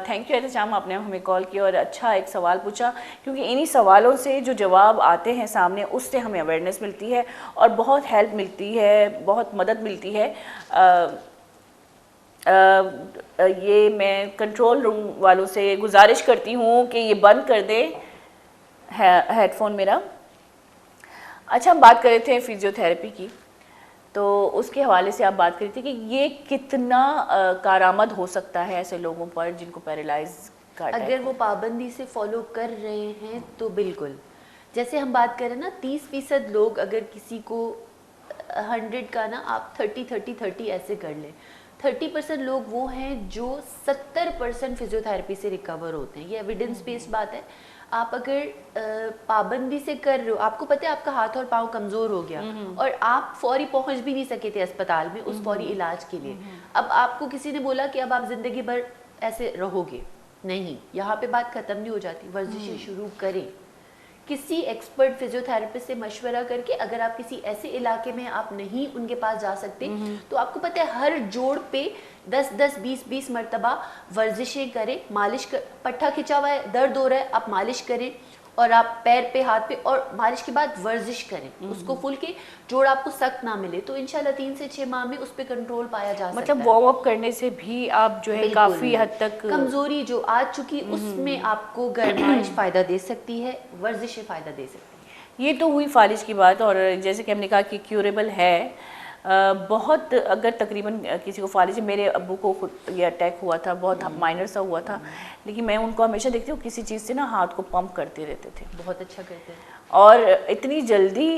थैंक यू एहतशाम, आपने हमें कॉल किया और अच्छा एक सवाल पूछा, क्योंकि इन्हीं सवालों से जो जवाब आते हैं सामने, उससे हमें अवेयरनेस मिलती है और बहुत हेल्प मिलती है, बहुत मदद मिलती है। ये मैं कंट्रोल रूम वालों से गुजारिश करती हूँ कि ये बंद कर दें हेडफोन मेरा। अच्छा, हम बात कर रहे थे फिजियोथेरेपी की, तो उसके हवाले से आप बात करी थी कि ये कितना कारआमद हो सकता है ऐसे लोगों पर जिनको पैरालाइज का अटैक अगर वो पाबंदी से फॉलो कर रहे हैं तो बिल्कुल। जैसे हम बात करें ना 30% लोग, अगर किसी को 100 का ना आप 30-30-30 ऐसे कर लें, 30% लोग वो हैं जो 70% फिजियोथेरेपी से रिकवर होते हैं। ये एविडेंस बेस्ड बात है। आप अगर पाबंदी से कर रहे हो, आपको पता है आपका हाथ और पाँव कमज़ोर हो गया और आप फौरी पहुंच भी नहीं सके थे अस्पताल में उस फौरी इलाज के लिए, अब आपको किसी ने बोला कि अब आप ज़िंदगी भर ऐसे रहोगे, नहीं, यहाँ पे बात ख़त्म नहीं हो जाती। वर्जिशें शुरू करें, किसी एक्सपर्ट फिजियोथेरेपिस्ट से मशवरा करके। अगर आप किसी ऐसे इलाके में आप नहीं उनके पास जा सकते, तो आपको पता है हर जोड़ पे 10-10, 20-20 मरतबा वर्जिशें करें, मालिश कर, पट्टा खिंचा हुआ है, दर्द हो रहा है, आप मालिश करें, और आप पैर पे, हाथ पे, और मालिश के बाद वर्जिश करें उसको फुल के, जोड़ आपको सख्त ना मिले तो इंशाल्लाह 3 से 6 माह में उस पे कंट्रोल पाया जा सकता है। मतलब वार्म अप करने से भी आप जो है काफ़ी हद तक कमज़ोरी जो आ चुकी उसमें आपको गर्माइश फ़ायदा दे सकती है, वर्जिशें फ़ायदा दे सकती है। ये तो हुई फालिज की बात, और जैसे कि हमने कहा कि क्यूरेबल है। बहुत अगर तकरीबन किसी को फालिज, मेरे अब्बू को खुद ये अटैक हुआ था, बहुत माइनर सा हुआ था, लेकिन मैं उनको हमेशा देखती हूँ किसी चीज़ से ना हाथ को पंप करते रहते थे, बहुत अच्छा करते हैं, और इतनी जल्दी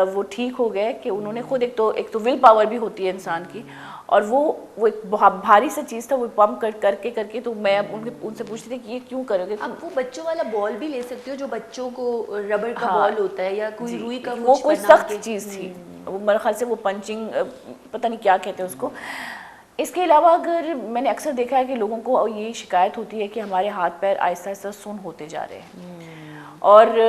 वो ठीक हो गए कि उन्होंने खुद, एक तो विल पावर भी होती है इंसान की, और वो एक बहुत भारी सा चीज़ था, वो पंप करके तो मैं उनसे पूछती थी कि ये क्यों करोगे। अब वो बच्चों वाला बॉल भी ले सकते हो जो बच्चों को रबर का बॉल होता है, या कोई रुई का, वो कोई सख्त चीज़ थी, वो मेरे ख्याल से वो पंचिंग, पता नहीं क्या कहते हैं उसको। इसके अलावा अगर मैंने अक्सर देखा है कि लोगों को ये शिकायत होती है कि हमारे हाथ पैर आहिस्ता आहिस्ता सुन्न होते जा रहे हैं, और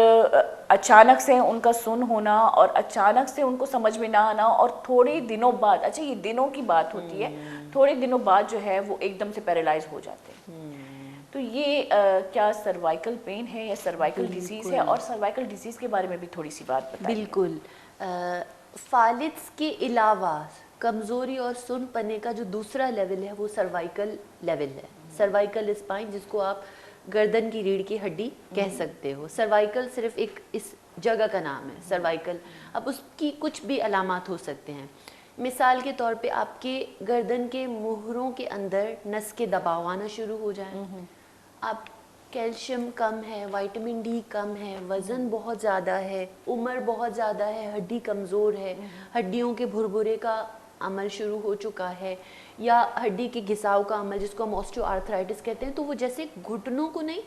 अचानक से उनका सुन्न होना, और अचानक से उनको समझ में ना आना, और थोड़े दिनों बाद, अच्छा ये दिनों की बात होती है, थोड़े दिनों बाद जो है वो एकदम से पैरालाइज हो जाते हैं। तो ये क्या सर्वाइकल पेन है या सर्वाइकल डिजीज़ है, और सर्वाइकल डिजीज़ के बारे में भी थोड़ी सी बात बताइए। बिल्कुल। फालिज के अलावा कमज़ोरी और सुन्न पने का जो दूसरा लेवल है वो सर्वाइकल लेवल है, सर्वाइकल स्पाइन, जिसको आप गर्दन की रीढ़ की हड्डी कह सकते हो। सर्वाइकल सिर्फ एक इस जगह का नाम है, सर्वाइकल। अब उसकी कुछ भी अलामात हो सकते हैं, मिसाल के तौर पे आपके गर्दन के मुहरों के अंदर नस के दबाव आना शुरू हो जाए, आप कैल्शियम कम है, विटामिन डी कम है, वज़न बहुत ज़्यादा है, उम्र बहुत ज़्यादा है, हड्डी कमज़ोर है, हड्डियों के भुरभुरे का अमल शुरू हो चुका है, या हड्डी के घिसाव का अमल जिसको हम ऑस्टियोआर्थराइटिस कहते हैं, तो वो जैसे घुटनों को नहीं,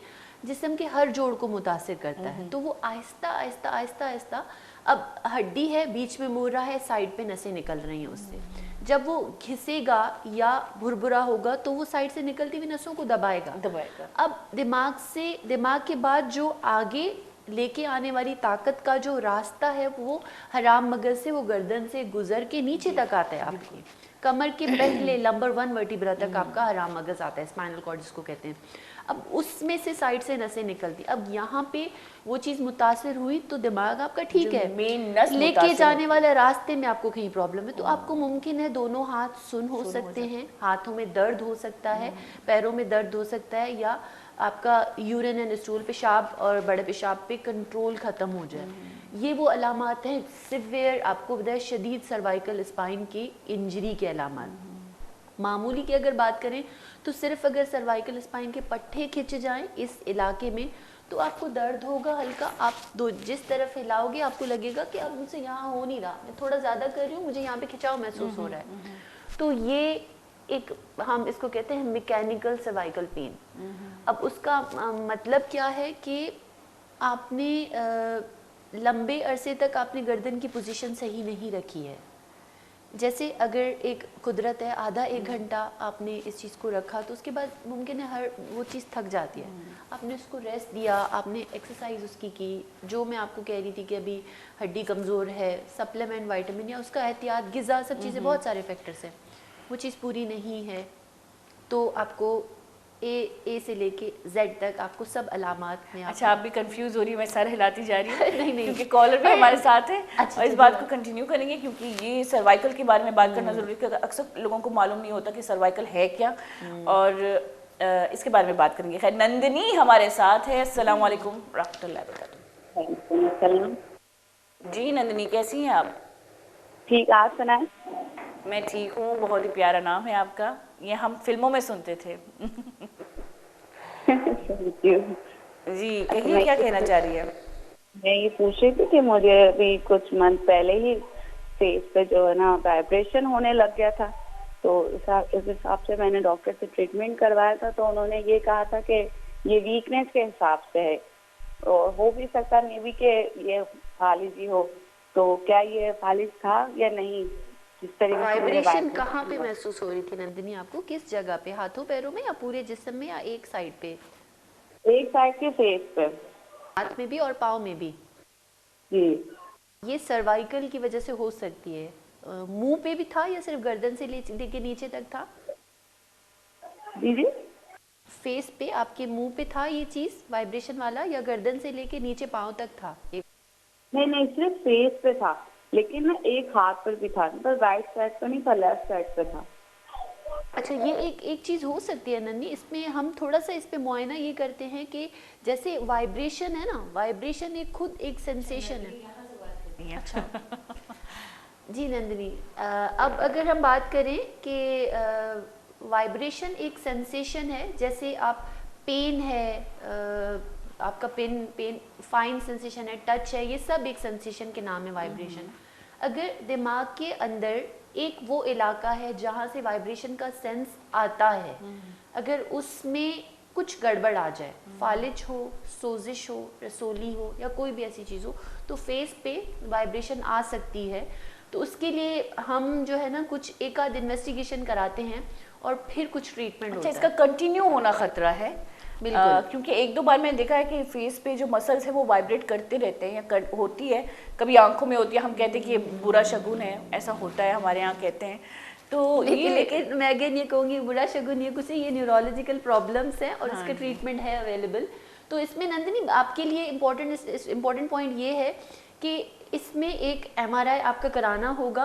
जिस्म के हर जोड़ को मुतासिर करता है। तो वो आहिस्ता आहिस्ता आहिस्ता आहिस्ता, अब हड्डी है, बीच में मुर्रा है, साइड पे नसें निकल रही हैं उससे, जब वो घिसेगा या भुरभुरा होगा तो वो साइड से निकलती हुई नसों को दबाएगा। अब दिमाग के बाद जो आगे लेके आने वाली ताकत का जो रास्ता है वो हराम मगज से, वो गर्दन से गुजर के नीचे तक आता है, आपकी कमर के पहले नंबर 1 वर्टिब्रा तक आपका हराम मगज आता है, स्पाइनल कॉर्ड जिसको कहते हैं। अब उसमें से साइड से नसें निकलती, अब यहाँ पे वो चीज़ मुतासिर हुई तो दिमाग आपका ठीक है, मेन नस लेके जाने वाले रास्ते में आपको कहीं प्रॉब्लम है, तो आपको मुमकिन है दोनों हाथ सुन्न हो सकते हैं, हाथों में दर्द हो सकता है, पैरों में दर्द हो सकता है, या आपका यूरिन एंड स्टूल, पेशाब और बड़े पेशाब पे कंट्रोल ख़त्म हो जाए। ये वो अलामात हैं सिवियर, आपको बताया शदीद सर्वाइकल स्पाइन की इंजरी के अलामात। मामूली की अगर बात करें तो सिर्फ अगर सर्वाइकल स्पाइन के पट्टे खिंच जाएं इस इलाके में तो आपको दर्द होगा हल्का, आप जिस तरफ हिलाओगे आपको लगेगा कि अब मुझसे यहाँ हो नहीं रहा, मैं थोड़ा ज़्यादा कर रही हूँ, मुझे यहाँ पे खिंचाव महसूस हो रहा है। तो ये एक, हम इसको कहते हैं मैकेनिकल सर्वाइकल पेन। अब उसका मतलब क्या है कि आपने लंबे अरसे तक आपने गर्दन की पोजीशन सही नहीं रखी है। जैसे अगर एक कुदरत है, आधा 1 घंटा आपने इस चीज़ को रखा तो उसके बाद मुमकिन है हर वो चीज़ थक जाती है, आपने उसको रेस्ट दिया, आपने एक्सरसाइज उसकी की, जो मैं आपको कह रही थी कि अभी हड्डी कमज़ोर है, सप्लीमेंट विटामिन या उसका एहतियात, गिज़ा, सब चीज़ें, बहुत सारे फैक्टर्स हैं, वो चीज़ पूरी नहीं है तो आपको ए से लेके जेड तक आपको सब अलामात में। अच्छा, आप भी कंफ्यूज हो रही है, मैं सर हिलाती जा रही हूँ नहीं क्योंकि कॉलर भी हमारे साथ है। और इस बात को कंटिन्यू करेंगे क्योंकि ये सर्वाइकल के बारे में बात करना ज़रूरी है, अक्सर लोगों को मालूम नहीं होता कि सर्वाइकल है क्या, और इसके बारे में बात करेंगे। खैर, नंदिनी हमारे साथ है। अस्सलाम वालेकुम रहमतुल्लाहि व बरकातुहू। वालेकुम अस्सलाम। जी नंदिनी, कैसी हैं आप? ठीक, आप सुनाएं। मैं ठीक हूँ, बहुत ही प्यारा नाम है आपका, ये हम फिल्मों में सुनते थे। Thank you। जी अच्छा, कहिए, क्या कहना चाह रही है? मैं ये पूछ रही थी कि मुझे अभी कुछ मंथ पहले ही फेस पे जो है ना वाइब्रेशन होने लग गया था, तो इस हिसाब से मैंने डॉक्टर से ट्रीटमेंट करवाया था, तो उन्होंने ये कहा था कि ये वीकनेस के हिसाब से है और हो भी सकता मे भी कि ये फालिज ही हो। तो क्या ये फालिज था या नहीं? जिस तरीके से मुझे वाइब्रेशन कहाँ पे वाइब्रेशन महसूस हो रही थी नंदिनी आपको? किस जगह पे? हाथों पैरों में या पूरे जिस्म में या एक साइड पे? एक साइड के फेस पे। हाथ में भी और पाँव में भी? जी ये सर्वाइकल की वजह से हो सकती है। मुंह पे भी था या सिर्फ गर्दन से लेके नीचे तक था? जी जी। फेस पे, आपके मुंह पे था ये चीज वाइब्रेशन वाला, या गर्दन से लेके नीचे पाँव तक था? नहीं नहीं, सिर्फ फेस पे था, लेकिन ना एक हाथ पर भी था, मतलब राइट साइड पे नहीं था, लेफ्ट साइड पे था। अच्छा, ये एक चीज़ हो सकती है नन्नी, इसमें हम थोड़ा सा इस पे मुआयना ये करते हैं कि जैसे वाइब्रेशन है ना, वाइब्रेशन एक खुद एक सेंसेशन है। अच्छा जी नंदिनी, अब अगर हम बात करें कि वाइब्रेशन एक सेंसेशन है, जैसे आप पेन है, आपका पेन फाइन सेंसेशन है, टच है, ये सब एक सेंसेशन के नाम है वाइब्रेशन। अगर दिमाग के अंदर एक वो इलाका है जहाँ से वाइब्रेशन का सेंस आता है, अगर उसमें कुछ गड़बड़ आ जाए, फालिज हो, सोजिश हो, रसोली हो या कोई भी ऐसी चीज़ हो, तो फेस पे वाइब्रेशन आ सकती है। तो उसके लिए हम जो है ना कुछ एक आध इन्वेस्टिगेशन कराते हैं और फिर कुछ ट्रीटमेंट अच्छा, होता इसका है। कंटिन्यू होना खतरा है? बिल्कुल। क्योंकि एक दो बार मैंने देखा है कि फेस पे जो मसल्स है वो वाइब्रेट करते रहते हैं या होती है, कभी आंखों में होती है, हम कहते हैं कि ये बुरा शगुन है, ऐसा होता है हमारे यहाँ कहते हैं। तो लेकिन मैं अगेन ये कहूँगी, बुरा शगुन ये कुछ, ये न्यूरोलॉजिकल प्रॉब्लम्स हैं और इसका ट्रीटमेंट है अवेलेबल। तो इसमें नंदिनी आपके लिए इम्पोर्टेंट पॉइंट ये है कि इसमें एक MRI आपका कराना होगा,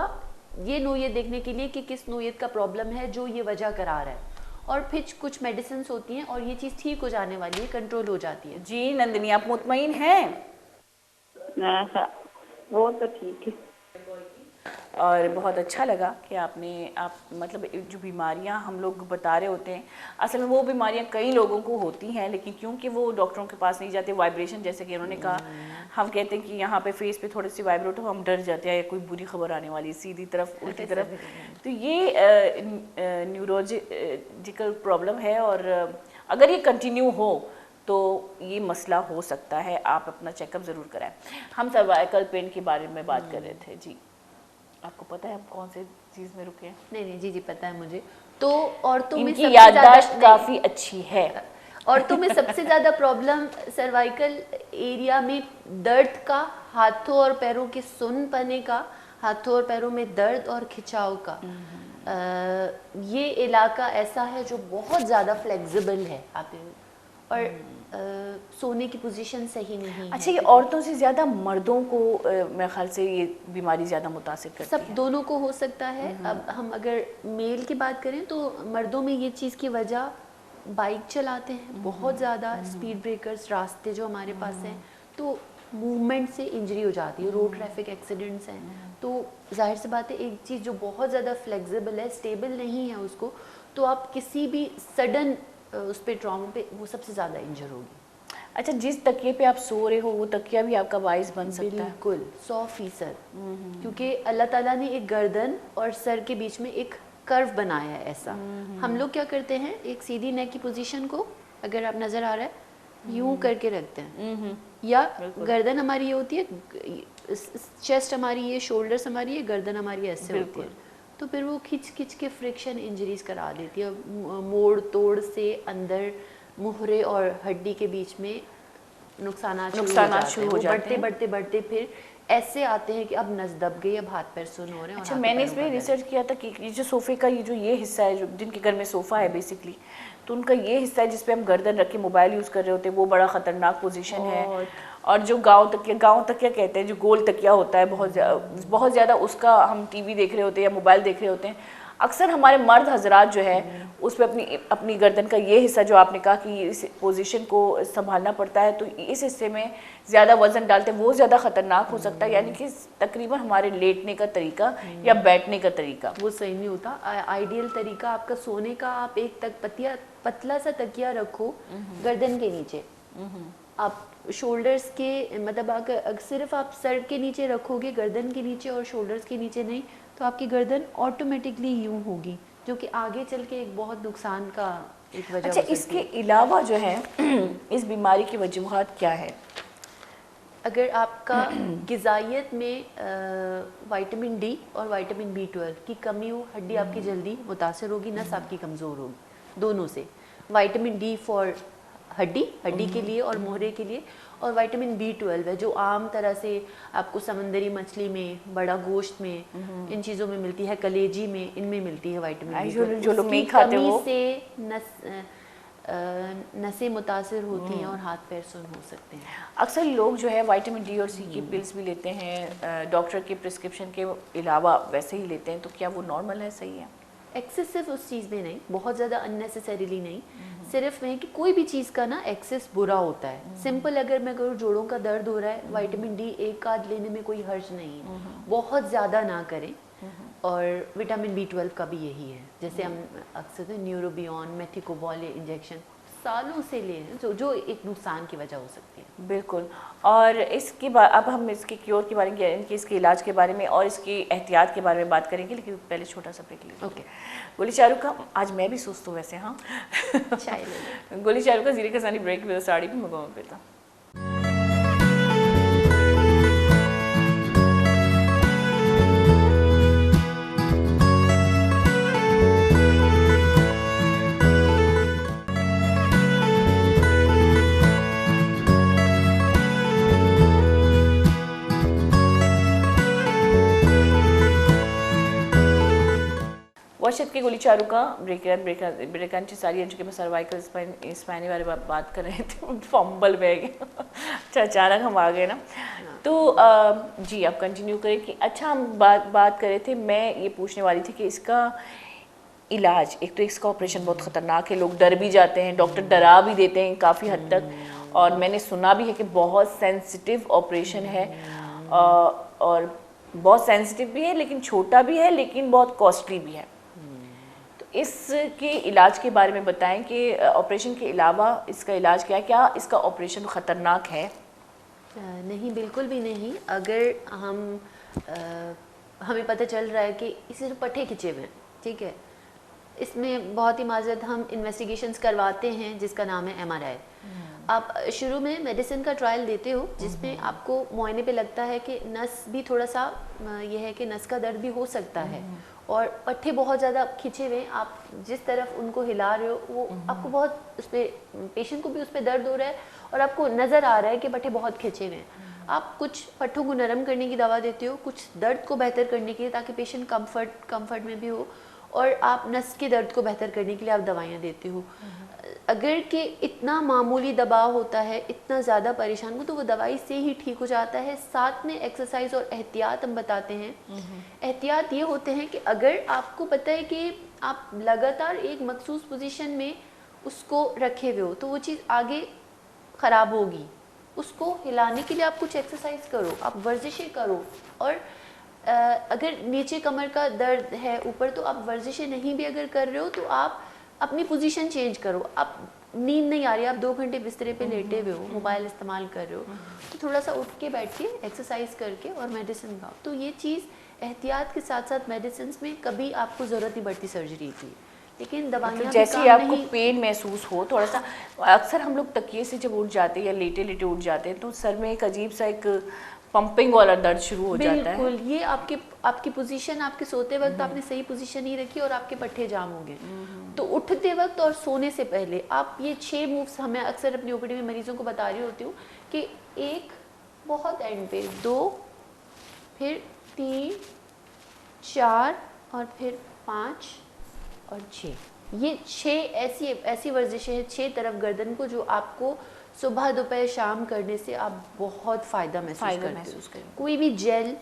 ये नोयत देखने के लिए कि किस नोयत का प्रॉब्लम है जो ये वजह करा रहा है, और फिर कुछ मेडिसिन होती हैं और ये चीज़ ठीक हो जाने वाली है, कंट्रोल हो जाती है। जी नंदिनी, आप मुतमईन हैं? वो तो ठीक है। और बहुत अच्छा लगा कि आप मतलब जो बीमारियां हम लोग बता रहे होते हैं, असल में वो बीमारियां कई लोगों को होती हैं, लेकिन क्योंकि वो डॉक्टरों के पास नहीं जाते, वाइब्रेशन जैसे कि उन्होंने कहा, हम कहते हैं कि यहाँ पे फेस पे थोड़ी सी वाइब्रेट हो, हम डर जाते हैं, कोई बुरी खबर आने वाली सीधी तरफ उल्टी तरफ। तो ये न्यूरोलॉजिकल प्रॉब्लम है, और अगर ये कंटिन्यू हो तो ये मसला हो सकता है, आप अपना चेकअप ज़रूर कराएं। हम सर्वाइकल पेन के बारे में बात कर रहे थे। जी, आपको पता है हम कौन से चीज़ में रुके हैं? नहीं जी पता है मुझे। तो औरतों में इनकी याददाश्त ज़्यादा काफ़ी अच्छी है। औरतों में सबसे ज़्यादा प्रॉब्लम सर्वाइकल एरिया में दर्द का, हाथों और पैरों के सुनपने का, हाथों और पैरों में दर्द और खिंचाव का। ये इलाका ऐसा है जो बहुत ज़्यादा फ्लेक्सिबल है आप, और सोने की पोजीशन सही नहीं है। अच्छा, ये औरतों से ज़्यादा मर्दों को मेरे ख्याल से ये बीमारी ज़्यादा मुतासिर करती सब है। दोनों को हो सकता है। अब हम अगर मेल की बात करें तो मर्दों में ये चीज़ की वजह, बाइक चलाते हैं बहुत ज़्यादा, स्पीड ब्रेकर्स, रास्ते जो हमारे पास हैं, तो मूवमेंट से इंजरी हो जाती है, रोड ट्रैफिक एक्सीडेंट्स हैं। तो जाहिर सी बात है, एक चीज़ जो बहुत ज़्यादा फ्लेक्सिबल है, स्टेबल नहीं है उसको, तो आप किसी भी सडन उस पर ट्रॉमा पे वो सबसे ज़्यादा इंजर होगी। अच्छा, जिस तकिए पे आप सो रहे हो वो तकिया भी आपका बाइस बन सकता है? बिल्कुल 100%, क्योंकि अल्लाह ताला ने एक गर्दन और सर के बीच में एक कर्व बनाया है ऐसा। हम लोग क्या करते हैं, एक सीधी नेक की पोजीशन को, अगर आप नज़र आ रहा है, यूं करके रखते हैं, या गर्दन हमारी ये होती है, चेस्ट हमारी ये, शोल्डर्स हमारी ये, गर्दन हमारी ऐसे होती है, तो फिर वो खिंच खिंच के फ्रिक्शन इंजरीज करा देती है। मोड़ तोड़ से अंदर मुहरे और हड्डी के बीच में नुकसान शुरू हो जाते हैं। बढ़ते बढ़ते फिर ऐसे आते हैं कि अब नस दब गई, अब हाथ पैर सुन हो रहे हैं। अच्छा, मैंने इस पर रिसर्च किया था कि ये जो सोफे का ये हिस्सा है, जो जिनके घर में सोफ़ा है बेसिकली, तो उनका ये हिस्सा है जिस पे हम गर्दन रख के मोबाइल यूज़ कर रहे होते हैं, वो बड़ा ख़तरनाक पोजीशन है। और जो गांव तकिया कहते हैं, जो गोल तकिया होता है, बहुत ज़्यादा उसका हम टीवी देख रहे होते हैं या मोबाइल देख रहे होते हैं, अक्सर हमारे मर्द हजरात जो है उस पर अपनी गर्दन का ये हिस्सा जो आपने कहा कि इस पोजीशन को संभालना पड़ता है, तो इस हिस्से में ज़्यादा वजन डालते हैं वो ज़्यादा ख़तरनाक हो सकता है, यानी कि तकरीबन हमारे लेटने का तरीका या बैठने का तरीका वो सही नहीं होता। आइडियल तरीका आपका सोने का, आप एक पतला सा तकिया रखो गर्दन के नीचे, आप शोल्डर्स के मतलब अगर सिर्फ आप सर के नीचे रखोगे, गर्दन के नीचे और शोल्डर्स के नीचे नहीं, तो आपकी गर्दन ऑटोमेटिकली यूं होगी, जो कि आगे चल के एक बहुत नुकसान का एक वजह अच्छा, हो सकती इसके है। अलावा जो है इस बीमारी की वजूहात क्या है? अगर आपका ग़िज़ाइयत में विटामिन डी और विटामिन B12 की कमी हो, हड्डी आपकी जल्दी मुतासर होगी, नस आपकी कमज़ोर होगी, दोनों से। विटामिन डी फॉर हड्डी के लिए और मोहरे के लिए, और विटामिन B12 है जो आम तरह से आपको समंदरी मछली में, बड़ा गोश्त में, इन चीज़ों में मिलती है, कलेजी में, इनमें मिलती है विटामिन B12। जो लोग नहीं उसकी खाते कमी वो से नसें मुतासर होती हैं और हाथ पैर सुन्न हो सकते हैं। अक्सर लोग जो है विटामिन डी और सी की पिल्स भी लेते हैं, डॉक्टर के प्रिस्क्रिप्शन के अलावा वैसे ही लेते हैं, तो क्या वो नॉर्मल है, सही है? एक्सेसिव उस चीज़ में नहीं, बहुत ज़्यादा अननेसेसरीली नहीं, सिर्फ में कि कोई भी चीज़ का ना एक्सेस बुरा होता है। सिंपल अगर मैं करूँ, जोड़ों का दर्द हो रहा है, विटामिन डी एक आध लेने में कोई हर्ज नहीं है, बहुत ज़्यादा ना करें। और विटामिन B12 का भी यही है, जैसे हम अक्सर तो न्यूरोबियन, मेथिकोबॉल इंजेक्शन सालों से ले रहे हैं, जो एक नुकसान की वजह हो सकती है। बिल्कुल। और इसके बाद अब हम इसके क्योर के बारे में, इनके इसके इलाज के बारे में और इसकी एहतियात के बारे में बात करेंगे, लेकिन पहले छोटा सा ब्रेक लेंगे। ओके। गोली चारू का आज मैं भी सुस्त हूँ वैसे, हाँ चाय ले गोली चारू का जीरे कसानी ब्रेक में साड़ी भी मंगवा पेता। वर्षद के गोली चारू का ब्रेकांची सारी अंचु के मैं सर्वाइकल स्पाइनी बारे बात कर रहे थे, फंबल बह गए अच्छा अचानक हम आ गए ना, तो जी आप कंटिन्यू करें कि अच्छा हम बात कर रहे थे, मैं ये पूछने वाली थी कि इसका इलाज, एक तो इसका ऑपरेशन बहुत ख़तरनाक है, लोग डर भी जाते हैं, डॉक्टर डरा भी देते हैं काफ़ी हद तक, और मैंने सुना भी है कि बहुत सेंसिटिव ऑपरेशन है, और बहुत सेंसिटिव भी है, लेकिन छोटा भी है, लेकिन बहुत कॉस्टली भी है। इसके इलाज के बारे में बताएं कि ऑपरेशन के अलावा इसका इलाज क्या है, क्या इसका ऑपरेशन ख़तरनाक है? नहीं, बिल्कुल भी नहीं। अगर हमें पता चल रहा है कि इसे जो पट्टे खिंचे हुए हैं, ठीक है, इसमें बहुत ही माजरत हम इन्वेस्टिगेशंस करवाते हैं जिसका नाम है MRI। आप शुरू में मेडिसिन का ट्रायल देते हो जिसमें आपको मुआयने पे लगता है कि नस भी थोड़ा सा यह है कि नस का दर्द भी हो सकता है, और पट्टे बहुत ज़्यादा खिंचे हुए, आप जिस तरफ उनको हिला रहे हो वो आपको बहुत उस पर, पेशेंट को भी उस पर दर्द हो रहा है और आपको नज़र आ रहा है कि पट्टे बहुत खिंचे हुए हैं। आप कुछ पट्टों को नरम करने की दवा देते हो, कुछ दर्द को बेहतर करने के लिए ताकि पेशेंट कंफर्ट में भी हो, और आप नस के दर्द को बेहतर करने के लिए आप दवाइयाँ देते हो। अगर कि इतना मामूली दबाव होता है, इतना ज़्यादा परेशान हो, तो वो दवाई से ही ठीक हो जाता है। साथ में एक्सरसाइज और एहतियात हम बताते हैं। एहतियात ये होते हैं कि अगर आपको पता है कि आप लगातार एक मखसूस पोजीशन में उसको रखे हुए हो तो वो चीज़ आगे ख़राब होगी, उसको हिलाने के लिए आप कुछ एक्सरसाइज करो, आप वर्जिशें करो, और अगर नीचे कमर का दर्द है ऊपर, तो आप वर्जिशें नहीं भी अगर कर रहे हो तो आप अपनी पोजीशन चेंज करो। आप नींद नहीं आ रही, आप 2 घंटे बिस्तरे पे लेटे हुए हो, मोबाइल इस्तेमाल कर रहे हो, तो थोड़ा सा उठ के बैठिए, एक्सरसाइज करके और मेडिसिन खाओ। तो ये चीज़ एहतियात के साथ साथ मेडिसिन में कभी आपको ज़रूरत नहीं पड़ती सर्जरी की, लेकिन दवाइयाँ जैसे ही आपको पेन महसूस हो थोड़ा सा, अक्सर हम लोग तकिए से जब उठ जाते हैं या लेटे लेटे उठ जाते हैं तो सर में एक अजीब सा एक पंपिंग वाला दर्द शुरू हो जाता है। बिल्कुल, ये आपकी पोजीशन, आपके सोते वक्त आपने सही पोजीशन नहीं रखी और आपके पट्टे जाम हो गए। तो उठते वक्त और सोने से पहले आप ये 6 मूव्स, हमें अक्सर अपनी ओपीडी में मरीजों को बता रही होती हूँ कि 1 बहुत एंड पे, 2 फिर 3 4 और फिर 5 और 6, ये 6 ऐसी वर्जिशें हैं 6 तरफ गर्दन को, जो आपको सुबह दोपहर शाम करने से आप बहुत फ़ायदा महसूस करते हो। कोई भी जेल,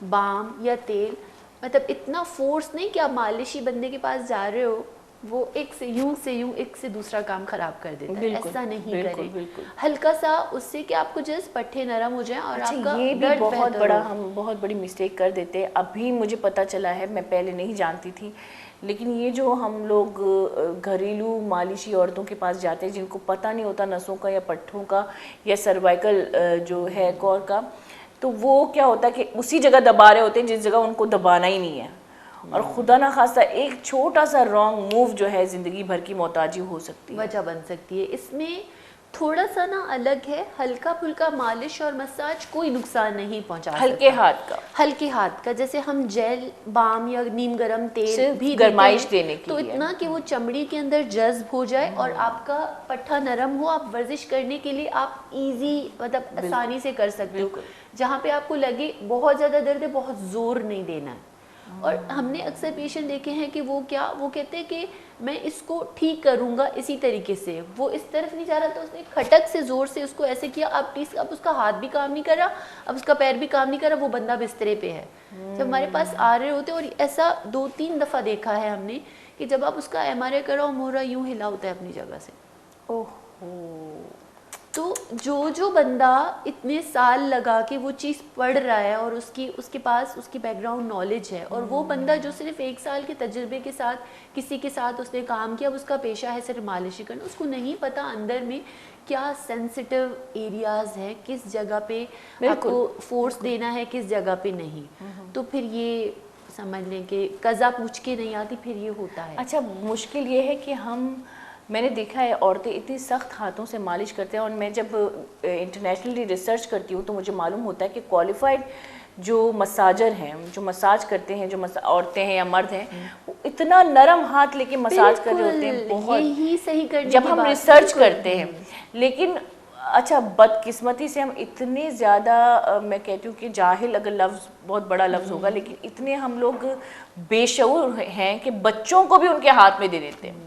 बाम या तेल मतलब इतना फोर्स नहीं कि आप मालिशी बंदे के पास जा रहे हो वो एक से यूं एक से दूसरा काम खराब कर देता है, बिल्कुल, ऐसा नहीं बिल्कुल, करें। बिल्कुल। हल्का सा उससे कि आपको जस्ट पट्टे नरम हो जाएं और अच्छा, आपका ये भी ब्लड बहुत बेहतर बड़ा हो। हम बहुत बड़ी मिस्टेक कर देते हैं। अभी मुझे पता चला है, मैं पहले नहीं जानती थी, लेकिन ये जो हम लोग घरेलू मालिशी औरतों के पास जाते हैं जिनको पता नहीं होता नसों का या पट्ठों का या सर्वाइकल जो है कॉर का, तो वो क्या होता है कि उसी जगह दबा रहे होते हैं जिस जगह उनको दबाना ही नहीं है, और खुदा ना खास्ता एक छोटा सा रॉन्ग मूव जो है ज़िंदगी भर की मोहताजी हो सकती है। वजह बन सकती है। इसमें थोड़ा सा ना अलग है, हल्का फुल्का मालिश और मसाज कोई नुकसान नहीं पहुंचा हल्के सकता। हाथ का, हल्के हाथ का, जैसे हम जेल बाम या नीम गरम तेल सिर्फ भी गरमाइश देते हैं, देने के तो लिए। इतना कि वो चमड़ी के अंदर जज्ब हो जाए और आपका पट्ठा नरम हो, आप वर्जिश करने के लिए आप इजी मतलब आसानी से कर सकते हो। जहाँ पे आपको लगे बहुत ज़्यादा दर्द है, बहुत जोर नहीं देना है। और हमने अक्सर पेशेंट देखे हैं कि वो कहते हैं कि मैं इसको ठीक करूंगा इसी तरीके से, वो इस तरफ नहीं जा रहा तो उसने खटक से जोर से उसको ऐसे किया, अब उसका हाथ भी काम नहीं कर रहा, अब उसका पैर भी काम नहीं कर रहा, वो बंदा बिस्तरे पे है। जब हमारे पास आ रहे होते, और ऐसा 2-3 दफ़ा देखा है हमने कि जब आप उसका MRI कराओ, मोहरा यूं हिला होता है अपनी जगह से। तो जो बंदा इतने साल लगा के वो चीज़ पढ़ रहा है और उसके पास उसकी बैकग्राउंड नॉलेज है, और वो बंदा जो सिर्फ 1 साल के तजुर्बे के साथ किसी के साथ उसने काम किया, उसका पेशा है सिर्फ मालिश करना, उसको नहीं पता अंदर में क्या सेंसिटिव एरियाज़ हैं, किस जगह पे आपको फोर्स देना है, किस जगह पे नहीं। तो फिर ये समझ लें कि कज़ा पूछ के नहीं आती, फिर ये होता है। अच्छा, मुश्किल ये है कि मैंने देखा है औरतें इतनी सख्त हाथों से मालिश करते हैं, और मैं जब इंटरनेशनली रिसर्च करती हूँ तो मुझे मालूम होता है कि क्वालिफाइड जो मसाजर हैं, जो मसाज करते हैं, जो औरतें हैं या मर्द हैं, वो इतना नरम हाथ लेके मसाज कर रहे होते हैं, बहुत यही सही करने जब की हम बात, रिसर्च करते हैं। लेकिन अच्छा, बदकिस्मती से हम इतने ज़्यादा, मैं कहती हूँ कि जाहिल अगर लफ्ज़ बहुत बड़ा लफ्ज़ होगा, लेकिन इतने हम लोग बेशऊर हैं कि बच्चों को भी उनके हाथ में दे देते हैं।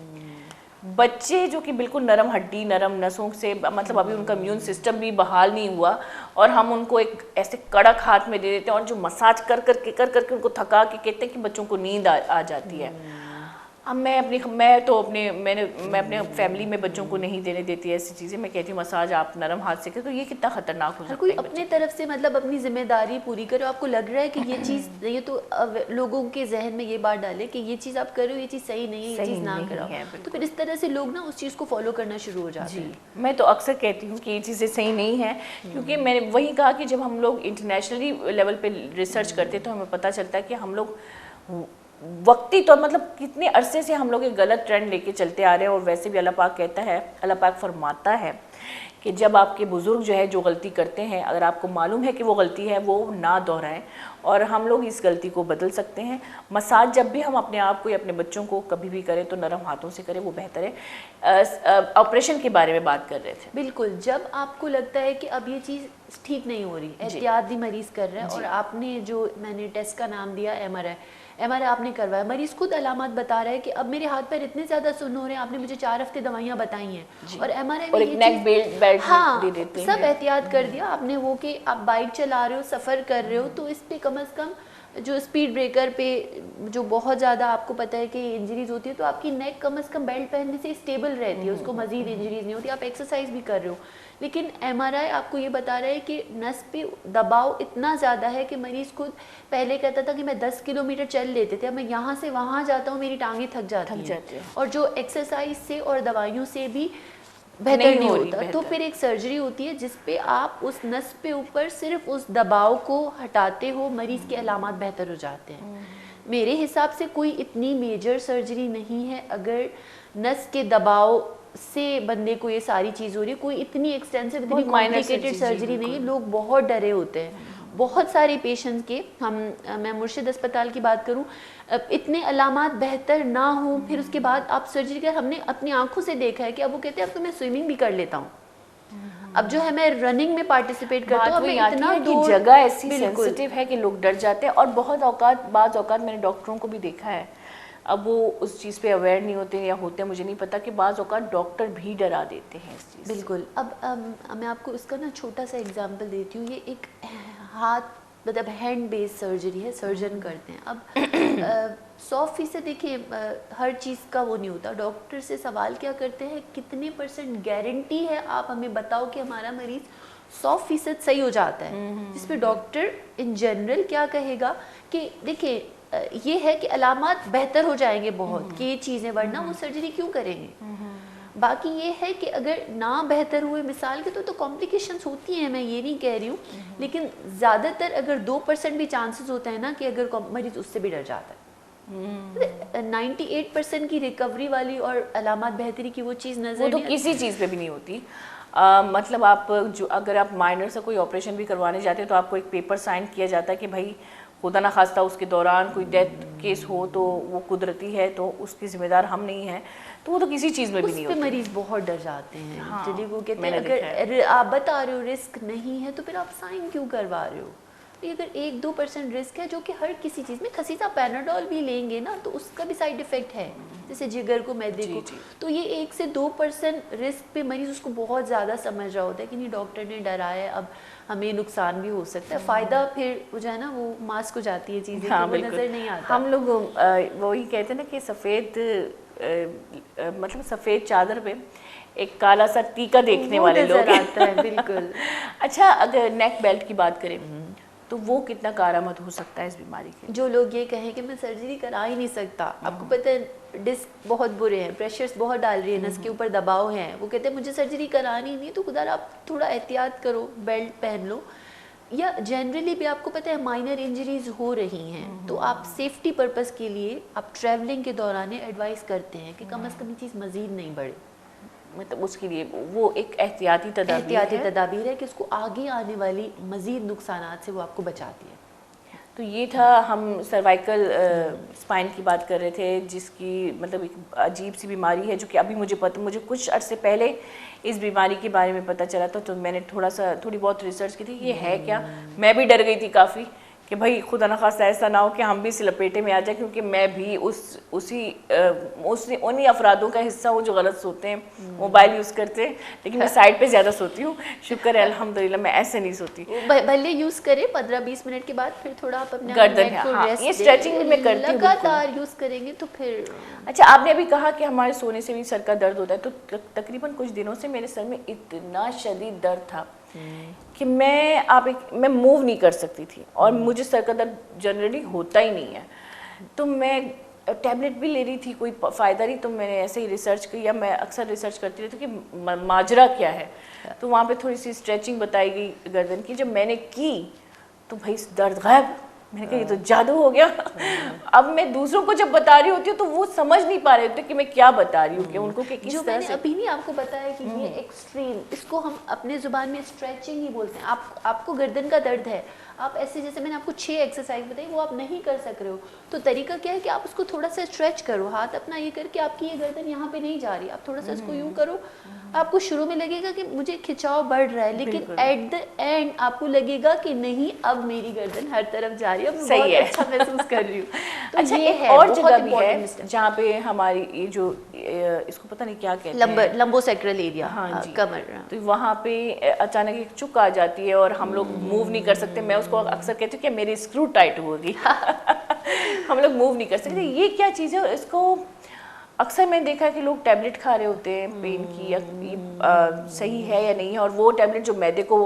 बच्चे जो कि बिल्कुल नरम हड्डी, नरम नसों से, मतलब अभी उनका इम्यून सिस्टम भी बहाल नहीं हुआ, और हम उनको एक ऐसे कड़क हाथ में दे देते हैं, और जो मसाज कर करके उनको थका के कहते हैं कि बच्चों को नींद आ जाती है। अब मैं अपने फैमिली में बच्चों को नहीं देने देती ऐसी चीज़ें। मैं कहती हूँ मसाज आप नरम हाथ से करें, तो ये कितना खतरनाक हो सकता है। कोई अपने तरफ से मतलब अपनी जिम्मेदारी पूरी करे, आपको लग रहा है कि ये चीज़, ये तो लोगों के जहन में ये बात डाले कि ये चीज़ आप कर रहे हो, ये चीज़ सही नहीं है, ये चीज़ ना करो, तो फिर इस तरह से लोग ना उस चीज़ को फॉलो करना शुरू हो जाते हैं। मैं तो अक्सर कहती हूँ कि ये चीज़ें सही नहीं है, क्योंकि मैंने वही कहा कि जब हम लोग इंटरनेशनली लेवल पे रिसर्च करते हैं तो हमें पता चलता है कि हम लोग वक्ती तो मतलब कितने अरसे से हम लोग एक गलत ट्रेंड लेके चलते आ रहे हैं। और वैसे भी अल्लाह पाक कहता है, अल्लाह पाक फरमाता है कि जब आपके बुज़ुर्ग जो है जो गलती करते हैं, अगर आपको मालूम है कि वो गलती है, वो ना दोहराएं, और हम लोग इस गलती को बदल सकते हैं। मसाज जब भी हम अपने आप को या अपने बच्चों को कभी भी करें तो नरम हाथों से करें, वो बेहतर है। ऑपरेशन के बारे में बात कर रहे थे। बिल्कुल, जब आपको लगता है कि अब ये चीज़ ठीक नहीं हो रही, एहतियात भी मरीज़ कर रहा है, और आपने जो मैंने टेस्ट का नाम दिया MRI आपने करवाया, मरीज़ खुद अलामत बता रहा है कि अब मेरे हाथ पैर इतने ज़्यादा सुन्न हो रहे हैं, आपने मुझे 4 हफ्ते दवाइयाँ बताई हैं, और MRI में एक नेक बेल्ट हाँ, दे देते हैं। सब एहतियात कर दिया आपने, वो कि आप बाइक चला रहे हो, सफ़र कर रहे हो, तो इस पे कम से कम जो स्पीड ब्रेकर पे जो बहुत ज़्यादा आपको पता है कि इंजरीज होती है, तो आपकी नेक कम से कम बेल्ट पहनने से स्टेबल रहती है, उसको मज़ीद इंजरीज नहीं होती, आप एक्सरसाइज भी कर रहे हो। लेकिन MRI आपको ये बता रहा है कि नस पे दबाव इतना ज़्यादा है कि मरीज़ खुद पहले कहता था कि मैं 10 किलोमीटर चल लेते थे, अब मैं यहाँ से वहाँ जाता हूँ, मेरी टांगें थक जाती हैं, और जो एक्सरसाइज से और दवाइयों से भी बेहतर नहीं होता। तो फिर एक सर्जरी होती है जिस पे आप उस नस पे ऊपर सिर्फ उस दबाव को हटाते हो, मरीज़ के अलामात बेहतर हो जाते हैं। मेरे हिसाब से कोई इतनी मेजर सर्जरी नहीं है, अगर नस के दबाव से बंदे को ये सारी चीज़ हो रही है, कोई इतनी एक्सटेंसिव, इतनी कॉम्प्लिकेटेड सर्जरी नहीं है। लोग बहुत डरे होते हैं, बहुत सारे पेशेंट्स के, मैं मुर्शिद अस्पताल की बात करूं, इतने अलामात बेहतर ना हो, फिर उसके बाद आप सर्जरी कर, हमने अपनी आंखों से देखा है कि अब वो कहते हैं अब तो मैं स्विमिंग भी कर लेता हूँ, अब जो है मैं रनिंग में पार्टिसिपेट करता हूँ, अब मैं इतना दूर, जगह ऐसी सेंसिटिव है कि लोग डर जाते हैं। और बाज़ औकात मैंने डॉक्टरों को भी देखा है, अब वो उस चीज़ पे अवेयर नहीं होते या होते हैं मुझे नहीं पता, कि बाज़ औकात डॉक्टर भी डरा देते हैं इस चीज़। बिल्कुल। अब मैं आपको इसका ना छोटा सा एग्जांपल देती हूँ। ये एक हाथ मतलब हैंड बेस्ड सर्जरी है, सर्जन करते हैं। अब 100% देखिए हर चीज़ का वो नहीं होता। डॉक्टर से सवाल क्या करते हैं, कितने % गारंटी है आप हमें बताओ कि हमारा मरीज 100% सही हो जाता है। जिस पे डॉक्टर इन जनरल क्या कहेगा कि देखिए ये है कि अलामात बेहतर हो जाएंगे बहुत कि ये चीज़ें, वरना वो सर्जरी क्यों करेंगे। बाकी ये है कि अगर ना बेहतर हुए मिसाल के तो कॉम्प्लिकेशंस होती हैं, मैं ये नहीं कह रही हूँ, लेकिन ज़्यादातर अगर 2% भी चांसेस होते हैं ना कि अगर मरीज उससे भी डर जाता है। 98% की रिकवरी वाली और अलामात बेहतरी की वो चीज़ नजर वो तो नहीं किसी चीज़ पे भी नहीं होती। मतलब आप जो अगर आप माइनर से कोई ऑपरेशन भी करवाने जाते हैं तो आपको एक पेपर साइन किया जाता है कि भाई खुदा ना खास्ता उसके दौरान कोई डेथ केस हो तो वो कुदरती है तो उसकी जिम्मेदार हम नहीं हैं, तो वो तो किसी चीज़ में भी नहीं उस पे होती। मरीज बहुत डर जाते हैं। हाँ, चलिए वो कहते हैं मैंने देखा अगर आप बता रहे हो रिस्क नहीं है तो फिर आप साइन क्यों करवा रहे हो। तो ये अगर 1-2% रिस्क है, जो कि हर किसी चीज़ में, खसीसा पैनाडोल भी लेंगे ना तो उसका भी साइड इफेक्ट है, जैसे जिगर को, मैदे को। तो ये 1 से 2% रिस्क पे मरीज उसको बहुत ज़्यादा समझ रहा होता है कि नहीं डॉक्टर ने डराया है, अब हमें नुकसान भी हो सकता है। फ़ायदा फिर वो जो है ना वो मास्क हो जाती है चीज़ें, हाँ, तो वो नज़र नहीं आता। हम लोग वही कहते हैं ना कि सफ़ेद मतलब सफ़ेद चादर पे एक काला सा टीका देखने वो वाले नज़र लोग आता है, बिल्कुल। अच्छा, अगर नेक बेल्ट की बात करें तो वो कितना कारामद हो सकता है इस बीमारी के? जो लोग ये कहें कि मैं सर्जरी करा ही नहीं सकता, आपको पता है डिस्क बहुत बुरे हैं, प्रेशर्स बहुत डाल रही है, नस के ऊपर दबाव है, वो कहते हैं मुझे सर्जरी करानी नहीं, तो खुदा आप थोड़ा एहतियात करो, बेल्ट पहन लो। या जनरली भी आपको पता है माइनर इंजरीज हो रही हैं तो आप सेफ्टी पर्पस के लिए आप ट्रैवलिंग के दौरान एडवाइस करते हैं कि कम से कम ये चीज़ मजीद नहीं बढ़े। मतलब उसके लिए वो एक एहतियाती तदाबीर है कि उसको आगे आने वाली मजीद नुकसानात से वो आपको बचाती है। तो ये था, हम सर्वाइकल स्पाइन की बात कर रहे थे, जिसकी मतलब एक अजीब सी बीमारी है जो कि अभी मुझे कुछ अर्से पहले इस बीमारी के बारे में पता चला था, तो मैंने थोड़ी बहुत रिसर्च की थी कि ये है क्या। मैं भी डर गई थी काफ़ी कि भाई खुदा न खास्ता ऐसा ना हो कि हम भी इस लपेटे में आ जाए, क्योंकि मैं भी उन्हीं अफरादों का हिस्सा हूँ जो गलत सोते हैं, मोबाइल यूज़ करते हैं, लेकिन मैं साइड पे ज़्यादा सोती हूँ। शुक्र है अल्हम्दुलिल्लाह मैं ऐसे नहीं सोती। भले यूज़ करें 15-20 मिनट के बाद, फिर थोड़ा आप अपने गर्दन नेक को हाँ, रेस्ट ये स्ट्रेचिंग भी मैं करती हूँ लगातार यूज़ करेंगे तो फिर। अच्छा, आपने अभी कहा कि हमारे सोने से भी सर का दर्द होता है, तो तकरीबन कुछ दिनों से मेरे सर में इतना शदीद दर्द था कि मैं मूव नहीं कर सकती थी, और मुझे सर का दर्द जनरली होता ही नहीं है, तो मैं टैबलेट भी ले रही थी, कोई फ़ायदा नहीं। तो मैंने ऐसे ही रिसर्च किया, मैं अक्सर रिसर्च करती रहती हूँ कि माजरा क्या है, तो वहाँ पे थोड़ी सी स्ट्रेचिंग बताई गई गर्दन की, जब मैंने की तो भाई दर्द गायब। मैंने कहा ये तो जादू हो गया। अब मैं दूसरों को जब बता रही होती हूँ तो वो समझ नहीं पा रहे होते कि मैं क्या बता रही हूँ, कि उनको कि किस जो तरह मैंने से। अभी नहीं आपको बताया कि ये एक्सट्रीम, इसको हम अपने जुबान में स्ट्रेचिंग ही बोलते हैं। आपको गर्दन का दर्द है, आप ऐसे जैसे मैंने आपको 6 एक्सरसाइज बताई वो आप नहीं कर सक रहे हो, तो तरीका क्या है कि आप उसको थोड़ा सा स्ट्रेच करो, हाथ अपना ये करके आपकी ये गर्दन यहाँ पे नहीं जा रही, आप थोड़ा सा इसको यूँ करो। आपको शुरू में लगेगा कि मुझे खिंचाव बढ़ रहा है, लेकिन एट द एंड आपको लगेगा कि नहीं अब मेरी गर्दन हर तरफ जा रही है, अब सही है। अच्छा महसूस कर रही हूँ। तो अच्छा, ये एक है और बहुत जगह भी important है step। जहाँ पे हमारी ये जो इसको पता नहीं क्या कहते हैं, लंबोसेक्रल एरिया, हाँ जी, कमर, तो वहाँ पे अचानक एक चुक आ जाती है और हम लोग मूव नहीं कर सकते। मैं उसको अक्सर कहती हूँ कि मेरी स्क्रू टाइट होगी। हम लोग मूव नहीं कर सकते। ये क्या चीज़ है? इसको अक्सर मैंने देखा है कि लोग टैबलेट खा रहे होते हैं पेन की, या ये सही है या नहीं है, और वो टैबलेट जो मैदे को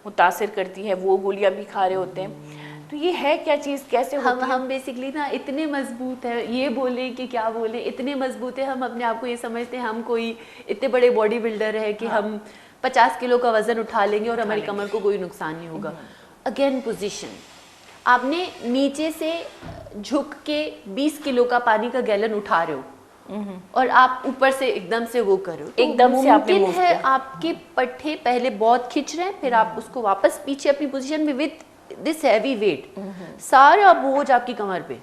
मुतासिर करती है वो गोलियां भी खा रहे होते हैं। तो ये है क्या चीज़, कैसे होती है? हम बेसिकली ना इतने मजबूत है, ये बोले कि क्या बोले, इतने मजबूत है, हम अपने आप को ये समझते हैं हम कोई इतने बड़े बॉडी बिल्डर है कि हम 50 किलो का वजन उठा लेंगे और हमारी कमर को कोई नुकसान नहीं होगा। अगेन पोजीशन, आपने नीचे से झुक के 20 किलो का पानी का गैलन उठा रहे हो और आप ऊपर से एकदम से वो करो, तो एकदम से आपने मुमकिन मूव है किया। आपके पट्टे पहले बहुत खिंच रहे हैं, फिर आप उसको वापस पीछे अपनी पोजीशन में विद दिस हैवी वेट सारा बोझ आपकी कमर पे,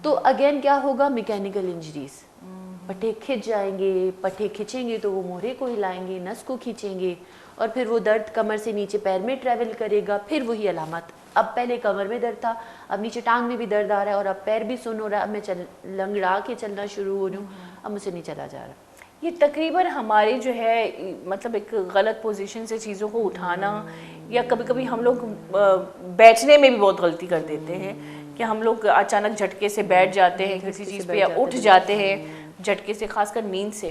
तो अगेन क्या होगा, मैकेनिकल इंजरीज, पट्टे खिंच जाएंगे, पट्टे खिंचेंगे तो वो मोहरे को हिलाएंगे, नस को खींचेंगे, और फिर वो दर्द कमर से नीचे पैर में ट्रेवल करेगा, फिर वही अलामत। अब पहले कमर में दर्द था, अब नीचे टांग में भी दर्द आ रहा है, और अब पैर भी सुन हो रहा है, अब मैं लंगड़ा के चलना शुरू हो रही हूँ, अब मुझसे नहीं चला जा रहा। ये तकरीबन हमारे जो है मतलब एक गलत पोजीशन से चीज़ों को उठाना, या कभी कभी हम लोग बैठने में भी बहुत गलती कर देते हैं कि हम लोग अचानक झटके से बैठ जाते हैं किसी चीज़ पे या उठ जाते हैं झटके से, खासकर नींद से।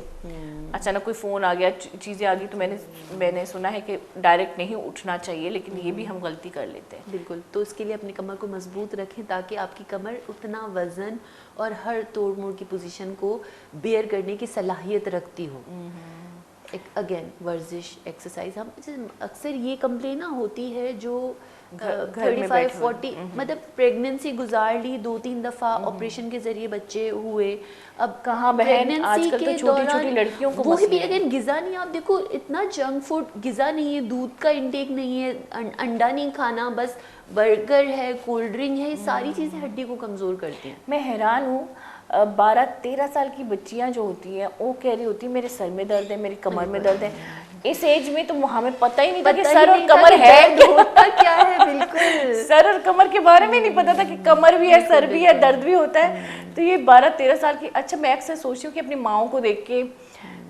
अचानक कोई फ़ोन आ गया, चीज़ें आ गई, तो मैंने सुना है कि डायरेक्ट नहीं उठना चाहिए, लेकिन ये भी हम गलती कर लेते हैं। बिल्कुल, तो उसके लिए अपनी कमर को मजबूत रखें ताकि आपकी कमर उतना वज़न और हर तोड़ मोड़ की पोजीशन को बेयर करने की सलाहियत रखती हो। एक अगेन वर्जिश, एक्सरसाइज, हम अक्सर ये कंप्लेन होती है जो घर में 35-40 मतलब प्रेगनेंसी गुजार ली, 2-3 दफ़ा ऑपरेशन के जरिए बच्चे हुए, अब कहाँ बहन, आजकल तो छोटी-छोटी लड़कियों को वो भी मसले हैं। अगेन गिज़ा नहीं, आप देखो इतना जंक फूड, गिज़ा नहीं है, दूध का इंटेक नहीं है, अंडा नहीं खाना, बस बर्गर है, कोल्ड ड्रिंक है, ये सारी चीज़ें हड्डी को कमज़ोर करती हैं। मैं हैरान हूँ, 12-13 साल की बच्चियां जो होती हैं वो कह रही होती है मेरे सर में दर्द है, मेरी कमर में दर्द है। इस एज में तो हमें पता ही नहीं था कि सर और कमर है क्या है। बिल्कुल सर और कमर के बारे में नहीं पता था कि कमर भी है, सर भी है, दर्द भी होता है। तो ये 12-13 साल की, अच्छा मैं अक्सर सोचती हूँ कि अपनी माओं को देख के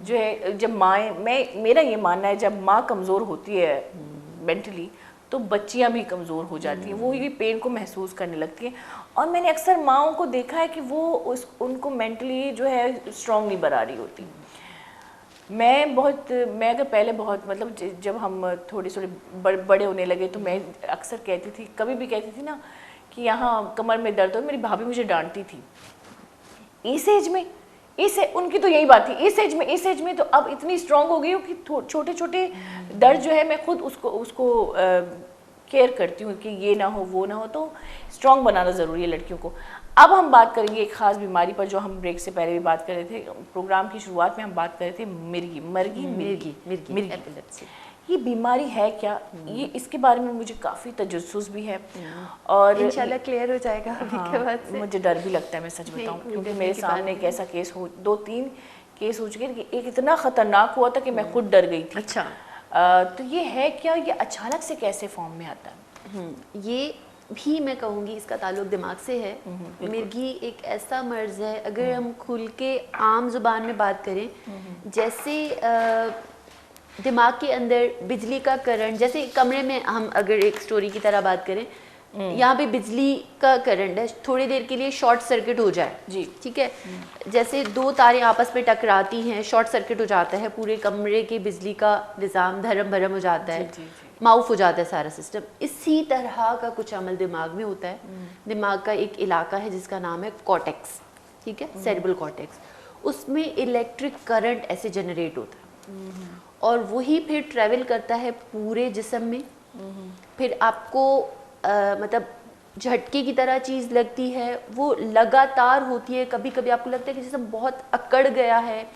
जो है, जब माएँ, मेरा ये मानना है जब माँ कमज़ोर होती है मेंटली तो बच्चियां भी कमज़ोर हो जाती हैं, वो ये पेन को महसूस करने लगती हैं। और मैंने अक्सर माओं को देखा है कि वो उनको मेंटली जो है स्ट्रॉन्ग नहीं बना रही होती। मैं अगर पहले बहुत मतलब जब हम थोड़े बड़े होने लगे तो मैं अक्सर कहती थी, कभी भी कहती थी ना कि यहाँ कमर में दर्द हो, मेरी भाभी मुझे डांटती थी। इस एज में, उनकी तो यही बात थी, इस एज में तो अब इतनी स्ट्रांग हो गई हो कि छोटे छोटे दर्द जो है मैं खुद उसको केयर करती हूँ कि ये ना हो वो ना हो। तो स्ट्रांग बनाना ज़रूरी है लड़कियों को। अब हम बात करेंगे एक ख़ास बीमारी पर जो हम ब्रेक से पहले भी बात कर रहे थे, प्रोग्राम की शुरुआत में हम बात कर रहे थे मिर्गी। ये बीमारी है क्या, ये इसके बारे में मुझे काफ़ी तजस्सुस भी है और इंशाल्लाह क्लियर हो जाएगा अभी के बाद से। मुझे डर भी लगता है, मैं सच बताऊं, क्योंकि मेरे सामने एक ऐसा केस हो, 2-3 केस हो चुके हैं कि एक इतना ख़तरनाक हुआ था कि मैं खुद डर गई थी। अच्छा, तो ये है क्या, ये अचानक से कैसे फॉर्म में आता है? ये भी मैं कहूँगी इसका ताल्लुक दिमाग से है। मिर्गी एक ऐसा मर्ज़ है, अगर हम खुल के आम जुबान में बात करें, जैसे दिमाग के अंदर बिजली का करंट, जैसे कमरे में हम अगर एक स्टोरी की तरह बात करें, यहाँ पे बिजली का करंट है, थोड़ी देर के लिए शॉर्ट सर्किट हो जाए जी, ठीक है, जैसे 2 तारें आपस में टकराती हैं, शॉर्ट सर्किट हो जाता है, पूरे कमरे के बिजली का निज़ाम धर्म भरम हो जाता है, माउफ हो जाता है सारा सिस्टम। इसी तरह का कुछ अमल दिमाग में होता है। दिमाग का एक इलाका है जिसका नाम है कॉर्टेक्स, ठीक है, सेरेब्रल कॉर्टेक्स, उसमें इलेक्ट्रिक करंट ऐसे जनरेट होता है और वही फिर ट्रैवल करता है पूरे जिस्म में। फिर आपको मतलब झटके की तरह चीज़ लगती है, वो लगातार होती है, कभी कभी आपको लगता है कि जिस्म बहुत अकड़ गया है,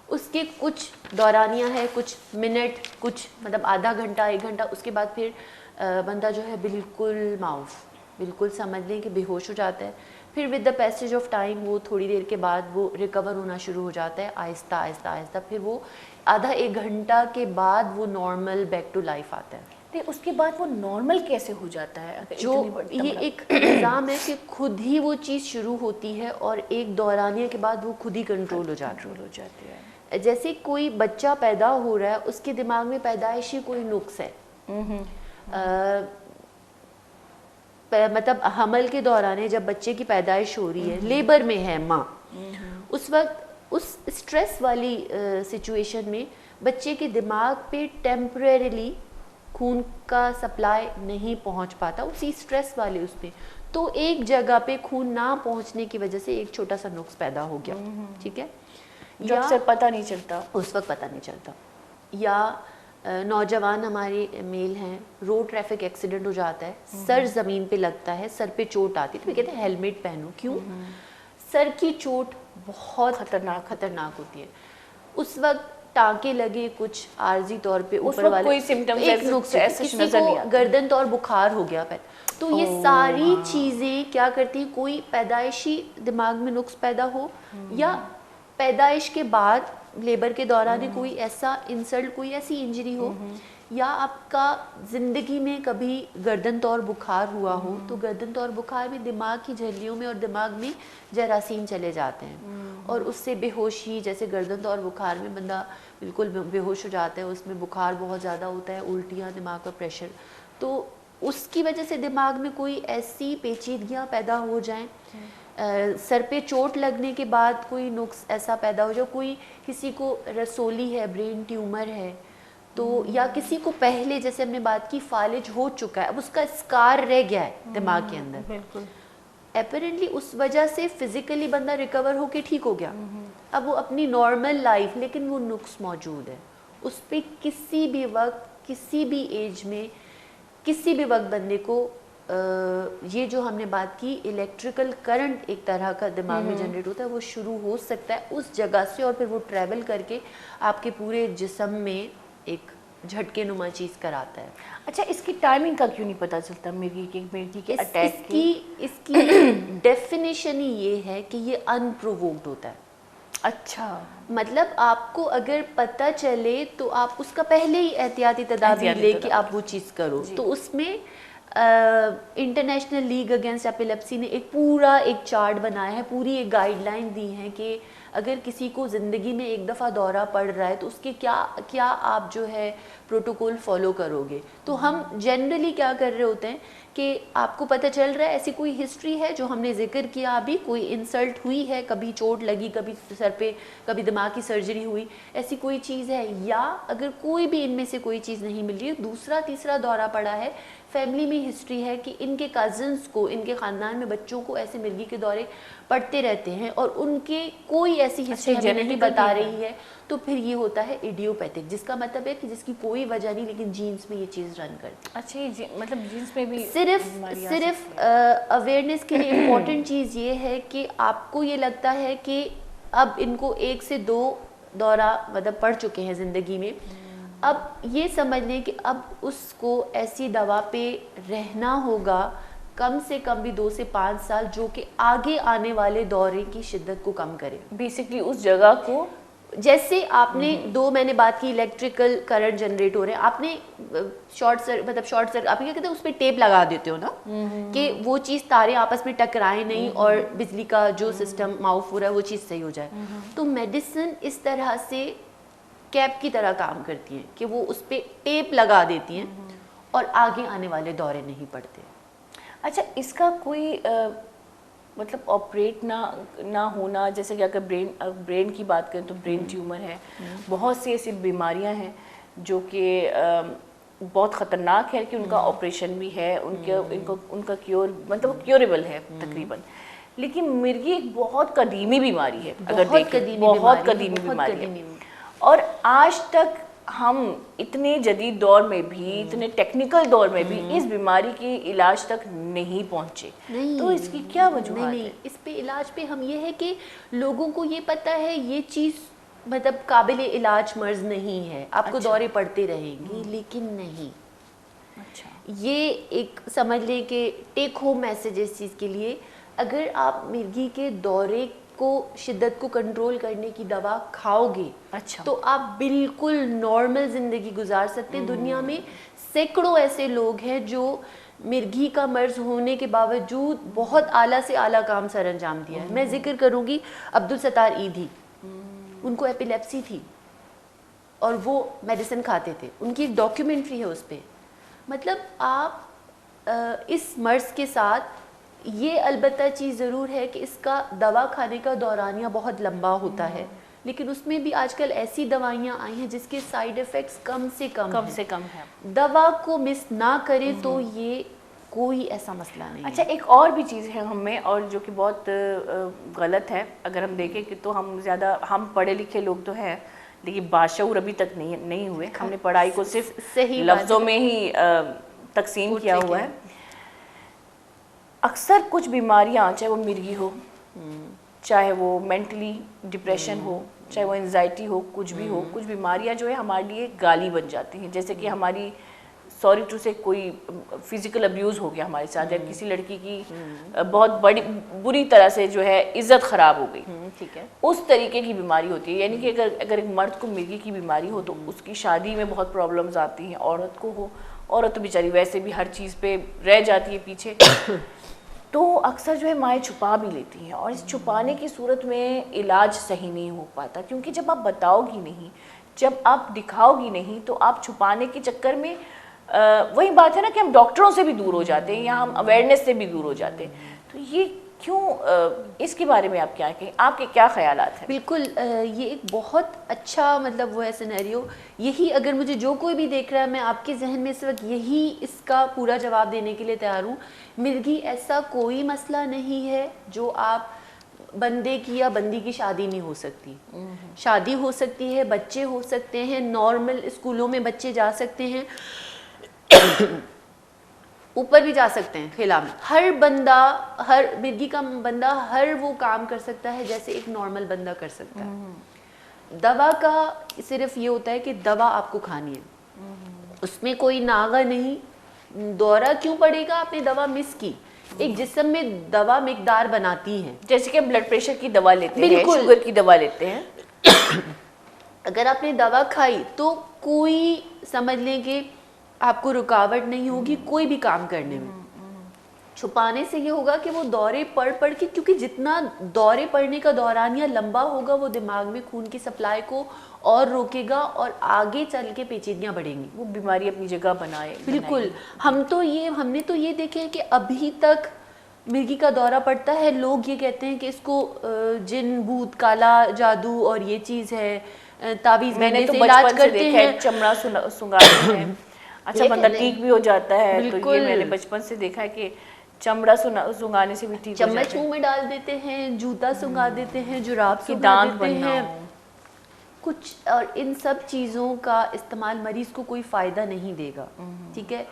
उसके कुछ दौरानियाँ है, कुछ मिनट, कुछ मतलब आधा घंटा 1 घंटा, उसके बाद फिर बंदा जो है बिल्कुल माउफ, बिल्कुल समझ लें कि बेहोश हो जाता है। फिर with the passage of time वो थोड़ी देर के बाद वो रिकवर होना शुरू हो जाता है, आहिस्ता आहिस्ता आहिस्ता, फिर वो आधा 1 घंटा के बाद वो नॉर्मल बैक टू लाइफ आता है। उसके बाद वो नॉर्मल कैसे हो जाता है? जो ये एक निज़ाम है कि खुद ही वो चीज़ शुरू होती है और एक दौरानिया के बाद वो खुद ही कंट्रोल हो जाती है। जैसे कोई बच्चा पैदा हो रहा है, उसके दिमाग में पैदाइशी कोई नुक्स है, मतलब हमल के दौरान है, जब बच्चे की पैदाइश हो रही है, लेबर में है माँ, उस वक्त उस स्ट्रेस वाली सिचुएशन में बच्चे के दिमाग पे टेम्परेरीली खून का सप्लाई नहीं पहुंच पाता, उसी स्ट्रेस वाले उस पे, तो एक जगह पे खून ना पहुंचने की वजह से एक छोटा सा नुक्स पैदा हो गया, ठीक है, जो अक्सर पता नहीं चलता, उस वक्त पता नहीं चलता। या नौजवान हमारे मेल हैं, रोड ट्रैफिक एक्सीडेंट हो जाता है, सर ज़मीन पे लगता है, सर पे चोट आती है, तो कहते हैं हेलमेट पहनो। क्यों? सर की चोट बहुत खतरनाक होती है। उस वक्त टाँके लगे कुछ आर्जी तौर पे ऊपर वाले, कोई सिम्टम्स एक नुक्स, किसी को गर्दन तौर बुखार हो गया पैर, तो ये सारी चीज़ें क्या करती हैं, कोई पैदाइशी दिमाग में नुक्स पैदा हो या पैदाइश के बाद लेबर के दौरान कोई ऐसा इंसल्ट, कोई ऐसी इंजरी हो, या आपका ज़िंदगी में कभी गर्दन तौर बुखार हुआ हो, तो गर्दन तौर बुखार में दिमाग की झिल्लियों में और दिमाग में जरासीम चले जाते हैं और उससे बेहोशी, जैसे गर्दन तौर बुखार में बंदा बिल्कुल बेहोश हो जाता है, उसमें बुखार बहुत ज़्यादा होता है, उल्टियाँ, दिमाग का प्रेशर, तो उसकी वजह से दिमाग में कोई ऐसी पेचीदगियाँ पैदा हो जाएं, सर पे चोट लगने के बाद कोई नुक्स ऐसा पैदा हो जाए, कोई किसी को रसोली है, ब्रेन ट्यूमर है, तो या किसी को पहले जैसे हमने बात की फालिज हो चुका है, अब उसका स्कार रह गया है दिमाग के अंदर, बिल्कुल अपेरेंटली उस वजह से फिजिकली बंदा रिकवर होके ठीक हो गया, अब वो अपनी नॉर्मल लाइफ, लेकिन वो नुक्स मौजूद है उस पर, किसी भी वक्त, किसी भी एज में, किसी भी वक्त बंदे को ये जो हमने बात की इलेक्ट्रिकल करंट एक तरह का दिमाग में जनरेट होता है, वो शुरू हो सकता है उस जगह से और फिर वो ट्रैवल करके आपके पूरे जिस्म में एक झटके नुमा चीज़ कराता है। अच्छा, इसकी टाइमिंग का क्यों नहीं पता चलता मिर्गी के अटैक की? इसकी डेफिनेशन ही ये है कि ये अनप्रोवोक्ड होता है। अच्छा, मतलब आपको अगर पता चले तो आप उसका पहले ही एहतियाती तदाबीर लेके आप वो चीज़ करो। तो उसमें इंटरनेशनल लीग अगेंस्ट एपिलेप्सी ने एक पूरा एक चार्ट बनाया है, पूरी एक गाइडलाइन दी है कि अगर किसी को ज़िंदगी में एक दफ़ा दौरा पड़ रहा है तो उसके क्या क्या आप जो है प्रोटोकॉल फॉलो करोगे। तो हम जनरली क्या कर रहे होते हैं कि आपको पता चल रहा है ऐसी कोई हिस्ट्री है जो हमने जिक्र किया अभी, कोई इंसल्ट हुई है, कभी चोट लगी, कभी सर पे, कभी दिमाग की सर्जरी हुई, ऐसी कोई चीज़ है, या अगर कोई भी इनमें से कोई चीज़ नहीं मिल रही है, दूसरा तीसरा दौरा पड़ा है, फैमिली में हिस्ट्री है कि इनके कज़न्स को, इनके ख़ानदान में बच्चों को ऐसे मिर्गी के दौरे पड़ते रहते हैं और उनके कोई ऐसी हिस्ट्री हमें नहीं बता रही है, तो फिर ये होता है इडियोपैथिक, जिसका मतलब है कि जिसकी कोई वजह नहीं लेकिन जीन्स में ये चीज़ रन करती है। अच्छा, ये मतलब जीन्स में भी सिर्फ अवेयरनेस के लिए इम्पोर्टेंट चीज़ ये है कि आपको ये लगता है कि अब इनको 1 से 2 दौरा मतलब पड़ चुके हैं ज़िंदगी में, अब ये समझ लें कि अब उसको ऐसी दवा पे रहना होगा कम से कम भी 2 से 5 साल, जो कि आगे आने वाले दौरे की शिद्दत को कम करे। बेसिकली उस जगह को, जैसे आपने 2 महीने बाद की इलेक्ट्रिकल करंट जनरेट हो रहे हैं, आपने शॉर्ट आप क्या कहते हैं उस पर टेप लगा देते हो ना कि वो चीज़ तारे आपस में टकराए नहीं और बिजली का जो सिस्टम माउफ हो रहा है वो चीज़ सही हो जाए। तो मेडिसिन इस तरह से कैप की तरह काम करती हैं कि वो उस पर टेप लगा देती हैं और आगे आने वाले दौरे नहीं पड़ते। अच्छा, इसका कोई मतलब ऑपरेट ना होना, जैसे कि अगर ब्रेन की बात करें तो ब्रेन ट्यूमर है, बहुत सी ऐसी बीमारियां हैं जो कि बहुत ख़तरनाक है कि उनका ऑपरेशन भी है, उनका क्योर मतलब क्योरेबल है तकरीबन, लेकिन मिर्गी एक बहुत कदीमी बीमारी है, अगर देखें बहुत कदीमी बीमारी है, और आज तक हम इतने जदीद दौर में भी, इतने टेक्निकल दौर में भी इस बीमारी के इलाज तक नहीं पहुंचे। तो इसकी क्या वजह है? इस पे इलाज पे हम ये है कि लोगों को ये पता है ये चीज़ मतलब काबिल इलाज मर्ज नहीं है, आपको दौरे पड़ते रहेंगे, लेकिन नहीं। अच्छा, ये एक समझ लें कि टेक होम मैसेज इस चीज़ के लिए, अगर आप मिर्गी के दौरे को शिद्दत को कंट्रोल करने की दवा खाओगे, अच्छा, तो आप बिल्कुल नॉर्मल ज़िंदगी गुजार सकते हैं। दुनिया में सैकड़ों ऐसे लोग हैं जो मिर्गी का मर्ज होने के बावजूद बहुत आला से आला काम सर अंजाम दिया है। मैं जिक्र करूँगी अब्दुल सत्तार ईदी, उनको एपिलेप्सी थी और वो मेडिसिन खाते थे, उनकी एक डॉक्यूमेंट्री है उस पर। मतलब आप इस मर्ज के साथ ये अलबत्ता चीज़ ज़रूर है कि इसका दवा खाने का दौरानिया बहुत लंबा होता है, लेकिन उसमें भी आजकल ऐसी दवाइयाँ आई हैं जिसके साइड इफ़ेक्ट्स कम से कम है। दवा को मिस ना करें तो ये कोई ऐसा मसला नहीं। अच्छा, एक और भी चीज़ है हमें, और जो कि बहुत गलत है, अगर हम देखें कि तो हम पढ़े लिखे लोग तो हैं लेकिन बाशऊर अभी तक नहीं हुए। हमने पढ़ाई को सिर्फ सही लफ्ज़ों में ही तकसीम किया हुआ है। अक्सर कुछ बीमारियां, चाहे वो मिर्गी हो, चाहे वो मेंटली डिप्रेशन हो, चाहे वो एंजाइटी हो, कुछ भी हो, कुछ बीमारियां जो है हमारे लिए गाली बन जाती हैं। जैसे कि हमारी सॉरी टू से कोई फिजिकल अब्यूज़ हो गया हमारे साथ, या किसी लड़की की बहुत बड़ी बुरी तरह से जो है इज्जत ख़राब हो गई, ठीक है, उस तरीके की बीमारी होती है। यानी कि अगर एक मर्द को मिर्गी की बीमारी हो तो उसकी शादी में बहुत प्रॉब्लम्स आती हैं, औरत को हो, औरत तो बेचारी वैसे भी हर चीज़ पे रह जाती है पीछे तो अक्सर जो है माएँ छुपा भी लेती हैं, और इस छुपाने की सूरत में इलाज सही नहीं हो पाता, क्योंकि जब आप बताओगी नहीं, जब आप दिखाओगी नहीं, तो आप छुपाने के चक्कर में वही बात है ना कि हम डॉक्टरों से भी दूर हो जाते हैं या हम अवेयरनेस से भी दूर हो जाते हैं। तो ये क्यों, इसके बारे में आप क्या कहें, आपके क्या ख्यालात हैं? बिल्कुल ये एक बहुत अच्छा मतलब वो है सिनेरियो। यही अगर मुझे जो कोई भी देख रहा है, मैं आपके जहन में इस वक्त यही इसका पूरा जवाब देने के लिए तैयार हूँ। मिर्गी ऐसा कोई मसला नहीं है जो आप बंदे की या बंदी की शादी नहीं हो सकती। शादी हो सकती है, बच्चे हो सकते हैं, नॉर्मल स्कूलों में बच्चे जा सकते हैं, ऊपर भी जा सकते हैं खेला में। हर बंदा, हर मिर्गी का बंदा हर वो काम कर सकता है जैसे एक नॉर्मल बंदा कर सकता है। दवा का सिर्फ ये होता है कि दवा आपको खानी है, उसमें कोई नागा नहीं। दौरा क्यों पड़ेगा, आपने दवा मिस की। एक जिस्म में दवा मिकदार बनाती है, जैसे कि ब्लड प्रेशर की दवा लेते हैं, बिल्कुल। शुगर की दवा लेते हैं। अगर आपने दवा खाई तो कोई समझ लें कि आपको रुकावट नहीं होगी कोई भी काम करने में। छुपाने से ये होगा कि वो दौरे पड़ के, क्योंकि जितना दौरे पड़ने का दौरानिया लंबा होगा वो दिमाग में खून की सप्लाई को और रोकेगा और आगे चल के पेचीदगियाँ बढ़ेंगी, वो बीमारी अपनी जगह बनाए। बिल्कुल। हमने तो ये देखे हैं कि अभी तक मिर्गी का दौरा पड़ता है, लोग ये कहते हैं कि इसको जिन भूत काला जादू और ये चीज़ है, तावीज़ मैंने तो से इलाज बचपन से करते देखा हैं, है, चमड़ा सुंघाते हैं। अच्छा, बंदा ठीक भी हो जाता है। तो बिल्कुल। ये मैंने बचपन से देखा है कि चमड़ा सुंघाने से भी ठीक हो चम्मच जाता है। मुंह में डाल देते हैं, जूता सुंघा देते हैं, जुराब कि सुंघा दांत देते बनना हैं हो। कुछ। और इन सब चीज़ों का इस्तेमाल मरीज को कोई फ़ायदा नहीं देगा, ठीक है।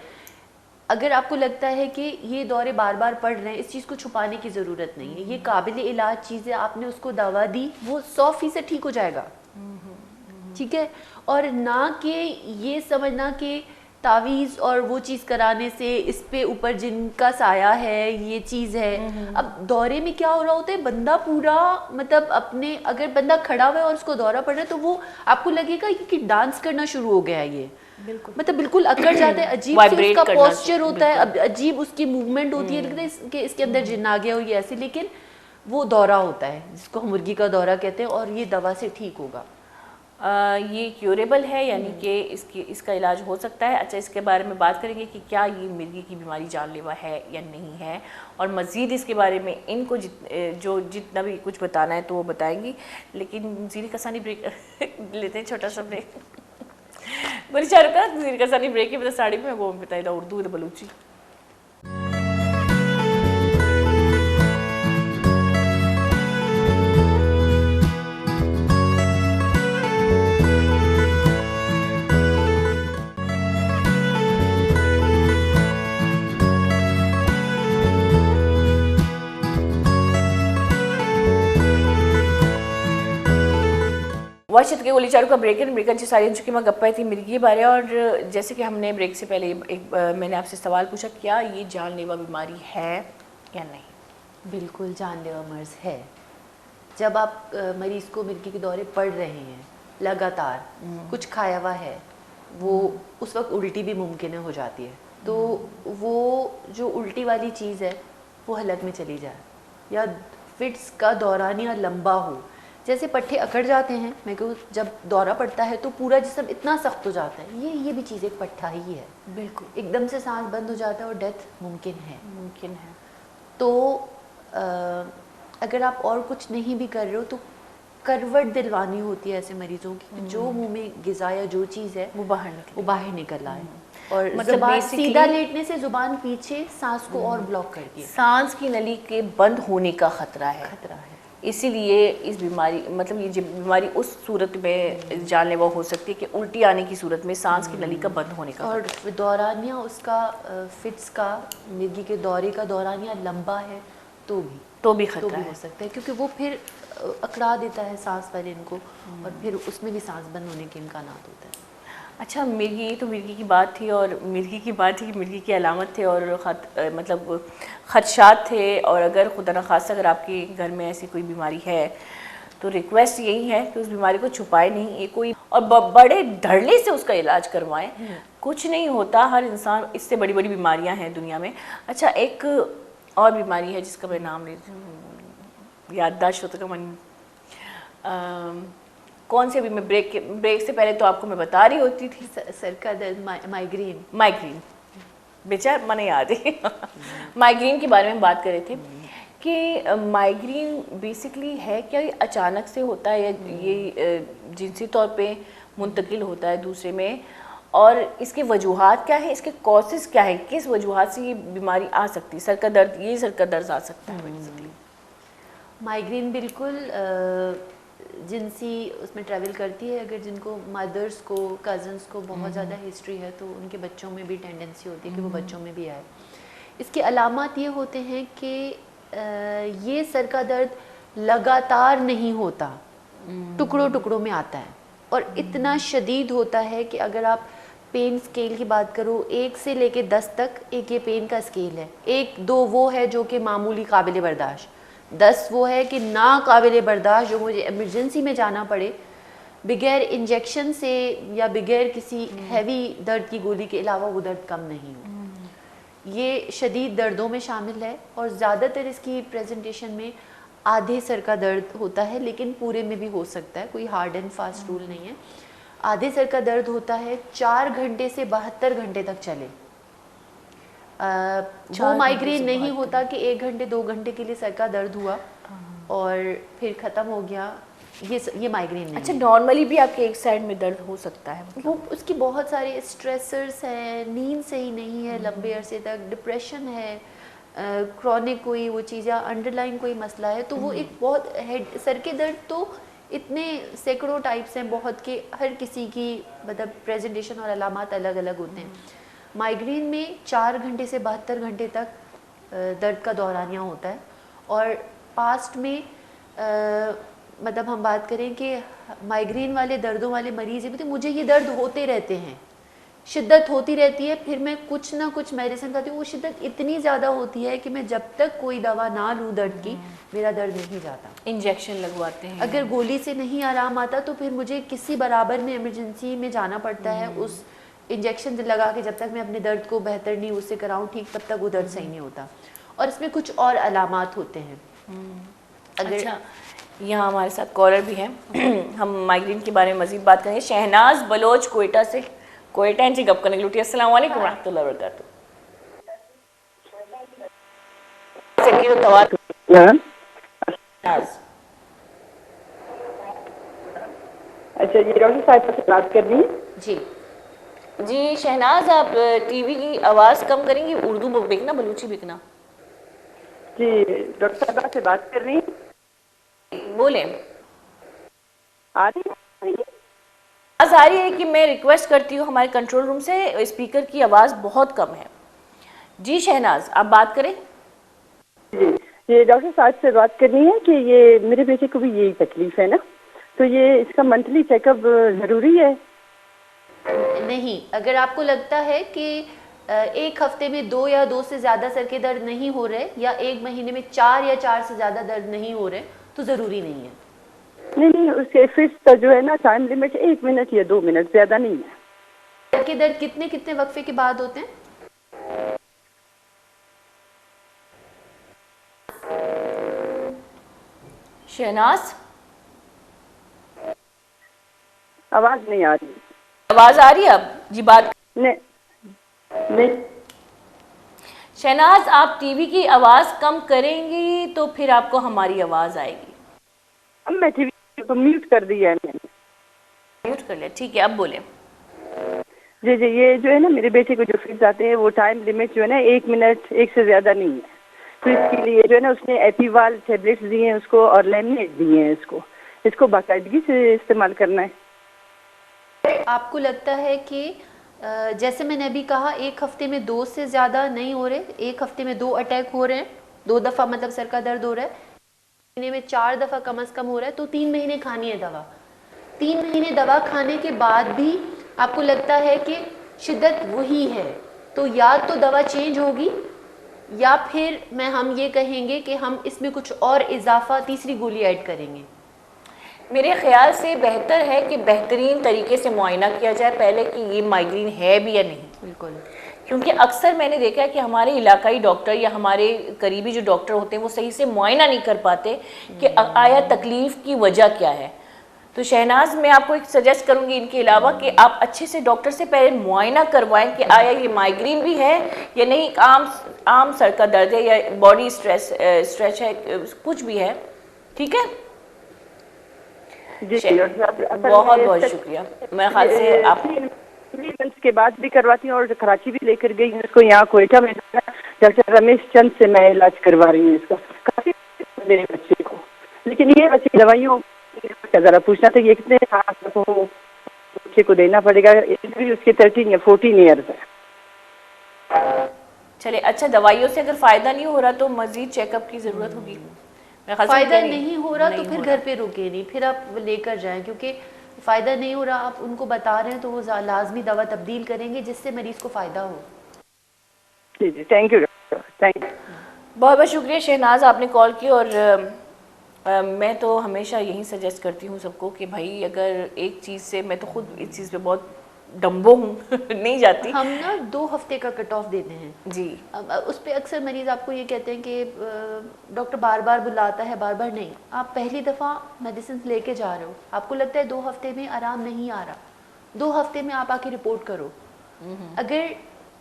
अगर आपको लगता है कि ये दौरे बार बार पड़ रहे हैं, इस चीज़ को छुपाने की ज़रूरत नहीं है। ये काबिल इलाज चीज़ है, आपने उसको दवा दी, वो 100% ठीक हो जाएगा, ठीक है। और ना कि ये समझना कि तावीज़ और वो चीज़ कराने से इस पे ऊपर जिनका साया है, ये चीज़ है। अब दौरे में क्या हो रहा होता है, बंदा पूरा मतलब अपने, अगर बंदा खड़ा हुआ है और उसको दौरा पड़ रहा है तो वो आपको लगेगा कि डांस करना शुरू हो गया है, ये बिल्कुल, मतलब बिल्कुल अकड़ जाता है, अजीब से उसका पोस्चर होता है, अब अजीब उसकी मूवमेंट होती है, लगता है कि इसके अंदर जिन्न आ गया हो ये ऐसे। लेकिन वो दौरा होता है जिसको हम मुर्गी का दौरा कहते हैं, और ये दवा से ठीक होगा। ये क्यूरेबल है, यानी कि इसका इलाज हो सकता है। अच्छा, इसके बारे में बात करेंगे कि क्या ये मिर्गी की बीमारी जानलेवा है या नहीं है, और मज़ीद इसके बारे में इनको जितना भी कुछ बताना है तो वो बताएंगी। लेकिन ज़ीरी कसानी ब्रेक लेते हैं, छोटा सा ब्रेक। बोली चारुका ज़ीरी कसानी ब्रेक की मतलब साड़ी में वो बताई था उर्दू बलूची। वाशत के गोली चारू का ब्रेक सारी चुकी मैं गप्पा थी मिर्गी बारे। और जैसे कि हमने ब्रेक से पहले मैंने आपसे सवाल पूछा, क्या ये जानलेवा बीमारी है या नहीं? बिल्कुल जानलेवा मर्ज है। जब आप मरीज को मिर्गी के दौरे पड़ रहे हैं लगातार, कुछ खाया हुआ है, वो उस वक्त उल्टी भी मुमकिन हो जाती है, तो वो जो उल्टी वाली चीज़ है वो हलक में चली जाए, या फिट्स का दौरानिया लंबा हो, जैसे पट्टे अकड़ जाते हैं, मैं कहूँ जब दौरा पड़ता है तो पूरा जिस्म इतना सख्त हो जाता है, ये भी चीज़ एक पट्टा ही है। बिल्कुल, एकदम से सांस बंद हो जाता है और डेथ मुमकिन है। तो अगर आप और कुछ नहीं भी कर रहे हो तो करवट दिलवानी होती है ऐसे मरीजों की, जो मुंह में ग़िज़ा या जो चीज़ है वो बाहर निकल आए। और मतलब ज़ुबान सीधा लेटने से ज़ुबान पीछे सांस को और ब्लॉक करती है, सांस की नली के बंद होने का खतरा है। इसीलिए इस बीमारी, मतलब ये बीमारी उस सूरत में जानलेवा हो सकती है कि उल्टी आने की सूरत में सांस की नली का बंद होने का। और दौरानिया उसका फिट्स का, मिर्गी के दौरे का दौरानिया लंबा है तो भी खतरा हो सकता है, क्योंकि वो फिर अकड़ा देता है सांस वाले इनको, और फिर उसमें भी सांस बंद होने के इम्कानात होते हैं। अच्छा, मिर्गी की बात थी, और मिर्गी की बात थी कि मिर्गी की अलामत थे और मतलब खदशात थे, और अगर खुदा न खास्ता अगर आपके घर में ऐसी कोई बीमारी है तो रिक्वेस्ट यही है कि उस बीमारी को छुपाए नहीं, ये कोई और बड़े धड़ल्ले से उसका इलाज करवाएं। कुछ नहीं होता, हर इंसान, इससे बड़ी बड़ी बीमारियां हैं दुनिया में। अच्छा, एक और बीमारी है जिसका मैं नाम नहीं, याददाश्त होता का मन, कौन सी, अभी मैं ब्रेक से पहले तो आपको मैं बता रही होती थी, सर का दर्द, माइग्रेन, बेचार मन याद है माइग्रेन के बारे में बात कर रहे थे कि माइग्रेन बेसिकली है क्या, ये अचानक से होता है या ये जिनसी तौर पे मुंतकिल होता है दूसरे में, और इसके वजूहात क्या है, इसके कॉजेस क्या है, किस वजूहात से ये बीमारी आ सकती है, सर का दर्द आ सकता है बेसिकली। माइग्रेन बिल्कुल जिनसी उसमें ट्रैवल करती है। अगर जिनको मदर्स को, कज़न्स को बहुत ज़्यादा हिस्ट्री है तो उनके बच्चों में भी टेंडेंसी होती है कि वो बच्चों में भी आए। इसके अलामात ये होते हैं कि ये सर का दर्द लगातार नहीं होता, टुकड़ों टुकड़ों में आता है, और इतना शदीद होता है कि अगर आप पेन स्केल की बात करो 1 से लेके 10 तक, एक ये पेन का स्केल है। 1, 2 वो है जो कि मामूली काबिल बर्दाश्त, 10 वो है कि ना काबिल बर्दाश्त, जो मुझे इमरजेंसी में जाना पड़े बगैर इंजेक्शन से या बगैर किसी हैवी दर्द की गोली के अलावा वो दर्द कम नहीं हो। ये शदीद दर्दों में शामिल है और ज़्यादातर इसकी प्रेजेंटेशन में आधे सर का दर्द होता है, लेकिन पूरे में भी हो सकता है, कोई हार्ड एंड फास्ट रूल नहीं है। आधे सर का दर्द होता है 4 घंटे से 72 घंटे तक चले। वो माइग्रेन नहीं होता कि 1 घंटे 2 घंटे के लिए सर का दर्द हुआ और फिर ख़त्म हो गया, ये माइग्रेन नहीं। अच्छा, नॉर्मली भी आपके एक साइड में दर्द हो सकता है? वो उसकी बहुत सारे स्ट्रेसर्स हैं, नींद सही नहीं है लंबे अरसे तक, डिप्रेशन है, क्रॉनिक कोई वो चीज़ या अंडरलाइन कोई मसला है, तो वो एक बहुत हेड सर के दर्द तो इतने सैकड़ों टाइप्स हैं बहुत के, हर किसी की मतलब प्रेजेंटेशन और अलामात अलग अलग होते हैं। माइग्रेन में 4 घंटे से 72 घंटे तक दर्द का दौरानिया होता है, और पास्ट में मतलब हम बात करें कि माइग्रेन वाले दर्दों वाले मरीज़ हैं तो मुझे ये दर्द होते रहते हैं, शिद्दत होती रहती है, फिर मैं कुछ ना कुछ मेडिसिन खाती हूँ, वो शिद्दत इतनी ज़्यादा होती है कि मैं जब तक कोई दवा ना लूँ दर्द की, मेरा दर्द नहीं जाता। इंजेक्शन लगवाते हैं? अगर गोली से नहीं आराम आता तो फिर मुझे किसी बराबर में इमरजेंसी में जाना पड़ता है, उस इंजेक्शन लगा के जब तक मैं अपने दर्द को बेहतर नहीं उससे कराऊँ ठीक, तब तक वो दर्द सही नहीं होता। और इसमें कुछ और अलामात होते हैं। अगर अच्छा, यहाँ हमारे साथ कॉलर भी हैं हम माइग्रेन के बारे में मजीद बात करेंगे। शहनाज बलोच कोयटा से, कोयटा जी गप करने लुटी। अस्सलाम वालेकुम रहमतुल्लाहि व बरकातहू। अच्छा, ये डॉक्टर साहब से बात कर रही हैं? जी शहनाज, आप टीवी की आवाज़ कम करेंगी, उर्दू बिकना बलूची बिकना। जी डॉक्टर साहब से बात कर रही हैं? बोले। आ रही है? आवाज़ आ रही है कि मैं रिक्वेस्ट करती हूँ हमारे कंट्रोल रूम से, स्पीकर की आवाज़ बहुत कम है। जी शहनाज, आप बात करें। जी, ये डॉक्टर साहब से बात करनी है कि ये मेरे बेटे को भी यही तकलीफ है ना, तो ये इसका मंथली चेकअप ज़रूरी है? नहीं, अगर आपको लगता है कि 1 हफ्ते में 2 या 2 से ज़्यादा सर के दर्द नहीं हो रहे, या 1 महीने में 4 या 4 से ज़्यादा दर्द नहीं हो रहे, तो ज़रूरी नहीं है। नहीं, उसके फिक्स का जो है ना टाइम लिमिट 1 मिनट या 2 मिनट, ज़्यादा नहीं है। सर के दर्द कितने कितने वक्फे के बाद होते हैं? शहनाज, आवाज़ नहीं आ रही। आवाज़ आ रही है अब? जी बात नहीं। शहनाज, आप टीवी की आवाज़ कम करेंगी तो फिर आपको हमारी आवाज़ आएगी। अब मैं टीवी को म्यूट कर दिया है मैंने। म्यूट कर लिया, ठीक है, अब बोले। जी, ये जो है ना मेरे बेटे को जो फिक्स आते हैं वो टाइम लिमिट जो है ना 1 मिनट, 1 से ज़्यादा नहीं है, तो इसके लिए जो है ना उसने एपीवाल टेबलेट्स दिए हैं उसको और लेमिनेट दिए हैं इसको बाकायदगी से इस्तेमाल करना है। आपको लगता है कि जैसे मैंने अभी कहा 1 हफ्ते में 2 से ज़्यादा नहीं हो रहे, 1 हफ्ते में 2 अटैक हो रहे हैं, 2 दफ़ा मतलब सर का दर्द हो रहा है, महीने में 4 दफ़ा कम से कम हो रहा है, तो 3 महीने खानी है दवा। 3 महीने दवा खाने के बाद भी आपको लगता है कि शिद्दत वही है, तो या तो दवा चेंज होगी या फिर हम ये कहेंगे कि हम इसमें कुछ और इजाफा तीसरी गोली ऐड करेंगे। मेरे ख्याल से बेहतर है कि बेहतरीन तरीके से मुआयना किया जाए पहले कि ये माइग्रेन है भी या नहीं। बिल्कुल, क्योंकि अक्सर मैंने देखा है कि हमारे इलाकाई डॉक्टर या हमारे करीबी जो डॉक्टर होते हैं वो सही से मुआयना नहीं कर पाते कि आया तकलीफ़ की वजह क्या है। तो शहनाज, मैं आपको एक सजेस्ट करूंगी इनके अलावा कि आप अच्छे से डॉक्टर से पहले मुआयना करवाएं कि आया ये माइग्रेन भी है या नहीं, आम सर का दर्द है या बॉडी स्ट्रेच है, कुछ भी है। ठीक है, जी बहुत बहुत शुक्रिया। मेरे ख्याल से आप 3 मंथ्स के बाद भी करवाती हूँ और कराची भी लेकर गई हूँ इसको, यहाँ कोयटा में डॉक्टर रमेश चंद से मैं इलाज करवा रही हूँ इसका, काफी मेरे बच्चे को। लेकिन ये बच्चे की दवाइयों का जरा पूछना था, ये कितने खास को बच्चे को देना पड़ेगा? भी उसके 13 या 14 ईयर्स है। चले, अच्छा, दवाइयों से अगर फ़ायदा नहीं हो रहा तो मज़ीद चेकअप की ज़रूरत होगी। मेरे ख्याल से फ़ायदा नहीं- नहीं हो रहा तो नहीं फिर हो घर पे रुके नहीं, फिर आप लेकर जाएं, क्योंकि फ़ायदा नहीं हो रहा, आप उनको बता रहे हैं तो वो लाजमी दवा तब्दील करेंगे जिससे मरीज़ को फ़ायदा हो। जी जी, thank you doctor, thank you. बहुत बहुत शुक्रिया शहनाज, आपने कॉल की। और मैं तो हमेशा यही सजेस्ट करती हूँ सबको कि भाई अगर एक चीज़ से, मैं तो खुद इस चीज़ पे बहुत डम्बो हूँ नहीं जाती। हम ना 2 हफ्ते का कट ऑफ देते हैं जी, अब उस पर अक्सर मरीज़ आपको ये कहते हैं कि डॉक्टर बार बार बुलाता है, बार बार नहीं। आप पहली दफ़ा मेडिसिन लेके जा रहे हो, आपको लगता है 2 हफ्ते में आराम नहीं आ रहा, 2 हफ्ते में आप आके रिपोर्ट करो। अगर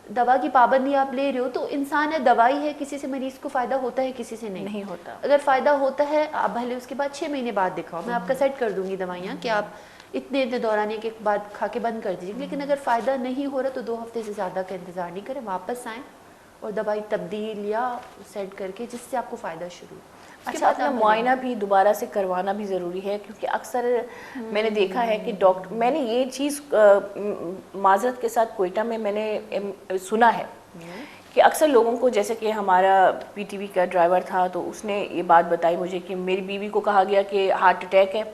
दवा की पाबंदी आप ले रहे हो तो इंसान है, दवाई है, किसी से मरीज़ को फ़ायदा होता है, किसी से नहीं होता। अगर फ़ायदा होता है आप भले उसके बाद 6 महीने बाद दिखाओ, मैं आपका सेट कर दूंगी दवाइयाँ कि आप इतने दौराने के बाद खा के बंद कर दीजिए। लेकिन अगर फ़ायदा नहीं हो रहा तो 2 हफ्ते से ज़्यादा का इंतज़ार नहीं करें, वापस आएँ और दवाई तब्दील या सेट करके जिससे आपको फ़ायदा शुरू। अच्छा, अपना मुआयना भी दोबारा से करवाना भी ज़रूरी है, क्योंकि अक्सर मैंने देखा है कि डॉक्टर, मैंने ये चीज़ माजरत के साथ कोयटा में मैंने सुना है कि अक्सर लोगों को, जैसे कि हमारा पीटीवी का ड्राइवर था तो उसने ये बात बताई मुझे कि मेरी बीवी को कहा गया कि हार्ट अटैक है,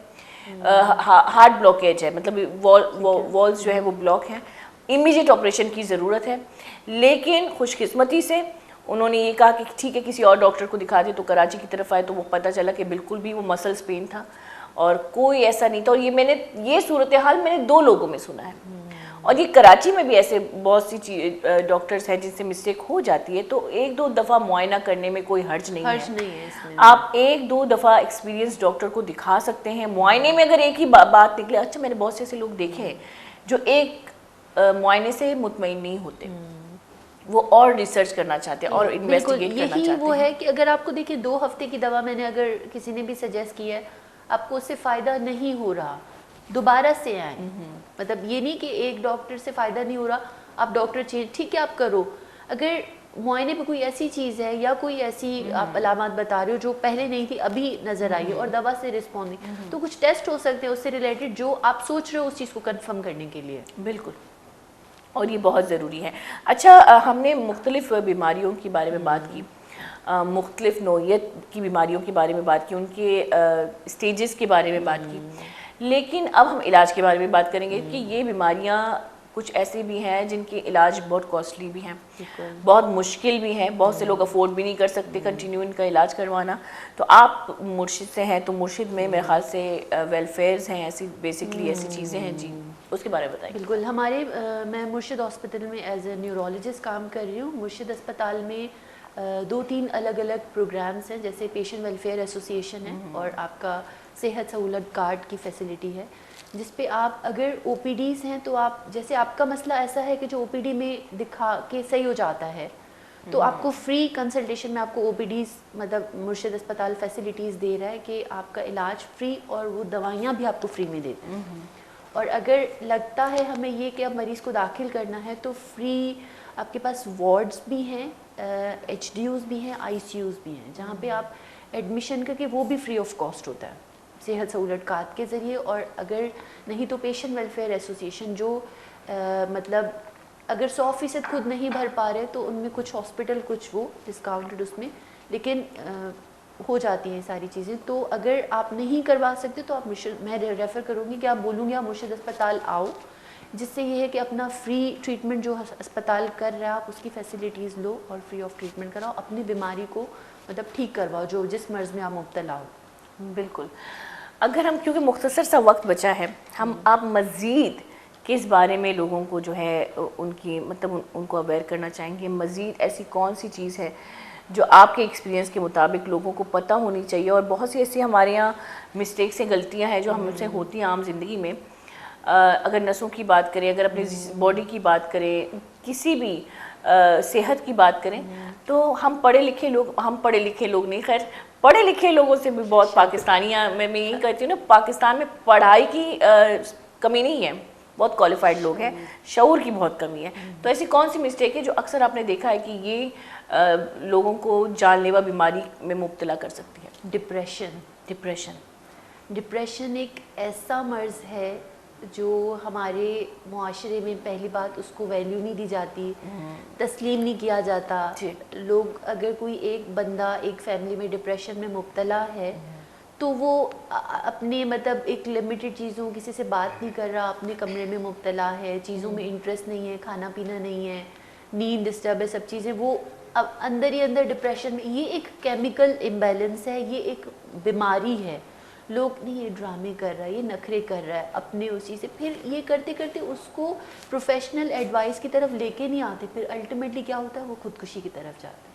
हार्ट ब्लॉकेज है, मतलब वॉल्स जो है वो ब्लॉक हैं, इमीडिएट ऑपरेशन की ज़रूरत है। लेकिन खुशकिस्मती से उन्होंने ये कहा कि ठीक है किसी और डॉक्टर को दिखा दे, तो कराची की तरफ आए तो वो पता चला कि बिल्कुल भी वो मसल्स पेन था और कोई ऐसा नहीं था। और ये सूरत हाल मैंने 2 लोगों में सुना है, और ये कराची में भी ऐसे बहुत सी डॉक्टर्स हैं जिनसे मिस्टेक हो जाती है। तो 1-2 दफ़ा मुआयना करने में कोई हर्ज नहीं है इसमें। आप 1-2 दफ़ा एक्सपीरियंस डॉक्टर को दिखा सकते हैं। मुआयने में अगर एक ही बात निकले, अच्छा मैंने बहुत से ऐसे लोग देखे हैं जो एक मुआयने से मुतमईन नहीं होते, वो और रिसर्च करना चाहते हैं और इन्वेस्टिगेट करना चाहते हैं। वो है कि अगर आपको देखिए 2 हफ्ते की दवा मैंने अगर किसी ने भी सजेस्ट की है, आपको उससे फ़ायदा नहीं हो रहा, दोबारा से आए। मतलब ये नहीं कि एक डॉक्टर से फ़ायदा नहीं हो रहा आप डॉक्टर चेंज, ठीक है आप करो। अगर मुआयने पे कोई ऐसी चीज़ है या कोई ऐसी आप अलामत बता रहे हो जो पहले नहीं थी अभी नज़र आई है और दवा से रिस्पॉन्ड नहीं, तो कुछ टेस्ट हो सकते हैं उससे रिलेटेड जो आप सोच रहे हो उस चीज़ को कंफर्म करने के लिए। बिल्कुल, और ये बहुत ज़रूरी है। अच्छा, हमने मुख्तलिफ़ बीमारियों के बारे में बात की, मुख्तलिफ़ नौइयत की बीमारियों के बारे में बात की, उनके स्टेजेस के बारे में बात की, लेकिन अब हम इलाज के बारे में बात करेंगे कि ये बीमारियाँ कुछ ऐसे भी हैं जिनके इलाज बहुत कॉस्टली भी हैं, बहुत मुश्किल भी हैं, बहुत से लोग अफोर्ड भी नहीं कर सकते कंटिन्यू इनका इलाज करवाना। तो आप मुर्शिद से हैं, तो मुर्शिद में मेरे ख्याल से वेलफेयर्स हैं, ऐसी बेसिकली ऐसी चीज़ें हैं, जी उसके बारे में बताइए। बिल्कुल, हमारे मैं मुर्शिद हॉस्पिटल में एज ए न्यूरोलॉजिस्ट काम कर रही हूँ। मुर्शिद अस्पताल में 2-3 अलग अलग प्रोग्राम्स हैं, जैसे पेशेंट वेलफेयर एसोसिएशन है और आपका सेहत सहूलत कार्ड की फैसिलिटी है, जिस पे आप अगर OPDs हैं तो आप, जैसे आपका मसला ऐसा है कि जो OPD में दिखा के सही हो जाता है तो आपको फ्री कंसल्टेशन में आपको OPDs मतलब मुर्शिद अस्पताल फैसिलिटीज़ दे रहा है कि आपका इलाज फ्री और वो दवाइयाँ भी आपको फ्री में देते हैं। और अगर लगता है हमें ये कि अब मरीज़ को दाखिल करना है तो फ्री आपके पास वार्ड्स भी हैं, HDUs भी हैं, ICUs भी हैं, जहाँ पे आप एडमिशन करके वो भी फ्री ऑफ कॉस्ट होता है सेहत सहूलत कार्ड के ज़रिए। और अगर नहीं तो पेशेंट वेलफेयर एसोसिएशन जो मतलब अगर 100% खुद नहीं भर पा रहे तो उनमें कुछ हॉस्पिटल कुछ वो डिस्काउंटेड उसमें, लेकिन हो जाती हैं सारी चीज़ें। तो अगर आप नहीं करवा सकते तो आप मैं रेफ़र करूँगी कि आप बोलूँगी आप मुर्शिद अस्पताल आओ, जिससे ये है कि अपना फ्री ट्रीटमेंट जो अस्पताल कर रहा है आप उसकी फैसिलिटीज़ लो और फ्री ऑफ ट्रीटमेंट कराओ, अपनी बीमारी को मतलब ठीक करवाओ जो जिस मर्ज़ में आप मुब्तला हो। बिल्कुल। अगर हम, क्योंकि मुख्तसर सा वक्त बचा है, हम आप मज़ीद किस बारे में लोगों को जो है उनकी मतलब उनको अवेयर करना चाहेंगे? मज़ीद ऐसी कौन सी चीज़ है जो आपके एक्सपीरियंस के मुताबिक लोगों को पता होनी चाहिए? और बहुत सी ऐसी हमारे यहाँ मिस्टेक्स हैं, गलतियाँ हैं जो हमसे होती हैं आम ज़िंदगी में। अगर नसों की बात करें, अगर अपनी बॉडी की बात करें, किसी भी सेहत की बात करें, तो हम पढ़े लिखे लोग नहीं, खैर पढ़े लिखे लोगों से भी बहुत, पाकिस्तानियाँ मैं यही कहती हूँ ना, पाकिस्तान में पढ़ाई की कमी नहीं है, बहुत क्वालिफाइड लोग हैं, शऊर की बहुत कमी है। तो ऐसी कौन सी मिस्टेक है जो अक्सर आपने देखा है कि ये लोगों को जानलेवा बीमारी में मुब्तला कर सकती है? डिप्रेशन एक ऐसा मर्ज़ है जो हमारे मुआशरे में पहली बात उसको वैल्यू नहीं दी जाती, तस्लीम नहीं किया जाता। लोग, अगर कोई एक बंदा एक फैमिली में डिप्रेशन में मुब्तला है तो वो अपने मतलब एक लिमिटेड चीज़ों, किसी से बात नहीं कर रहा, अपने कमरे में मुब्तला है, चीज़ों में इंटरेस्ट नहीं है, खाना पीना नहीं है, नींद डिस्टर्ब है, सब चीज़ें, वो अब अंदर ही अंदर डिप्रेशन में। ये एक केमिकल इम्बैलेंस है, ये एक बीमारी है। लोग नहीं, ये ड्रामे कर रहा है, ये नखरे कर रहा है अपने उसी से, फिर ये करते करते उसको प्रोफेशनल एडवाइस की तरफ लेके नहीं आते, फिर अल्टीमेटली क्या होता है, वो खुदकुशी की तरफ जाते हैं।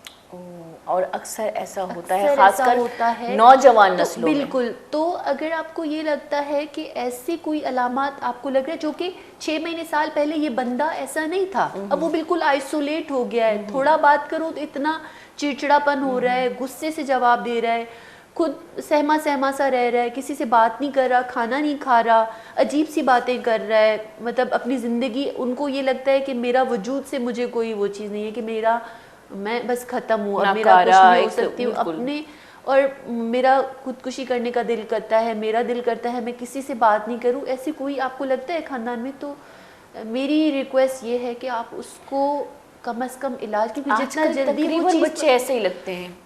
और अक्सर ऐसा होता है, अक्सर खासकर ऐसा होता है नौजवान नस्लों में। बिल्कुल। तो अगर आपको ये लगता है कि ऐसे कोई अलामात आपको लग रहा है जो कि 6 महीने साल पहले ये बंदा ऐसा नहीं था, अब वो बिल्कुल आइसोलेट हो गया है, थोड़ा बात करो तो इतना चिड़चिड़ापन हो रहा है, गुस्से से जवाब दे रहा है, खुद सहमा सहमा सा रह रहा है, किसी से बात नहीं कर रहा, खाना नहीं खा रहा, अजीब सी बातें कर रहा है, मतलब अपनी ज़िंदगी, उनको ये लगता है कि मेरा वजूद से मुझे कोई वो चीज़ नहीं है, कि मैं बस ख़त्म हूँ, अब मेरा कुछ नहीं हो सकती हूँ अपने, और मेरा खुदकुशी करने का दिल करता है, मेरा दिल करता है मैं किसी से बात नहीं करूँ। ऐसे कोई आपको लगता है ख़ानदान में, तो मेरी रिक्वेस्ट ये है कि आप उसको कम से कम इलाज, क्योंकि जितना जल्दी वो बच्चे ऐसे ही लगते हैं,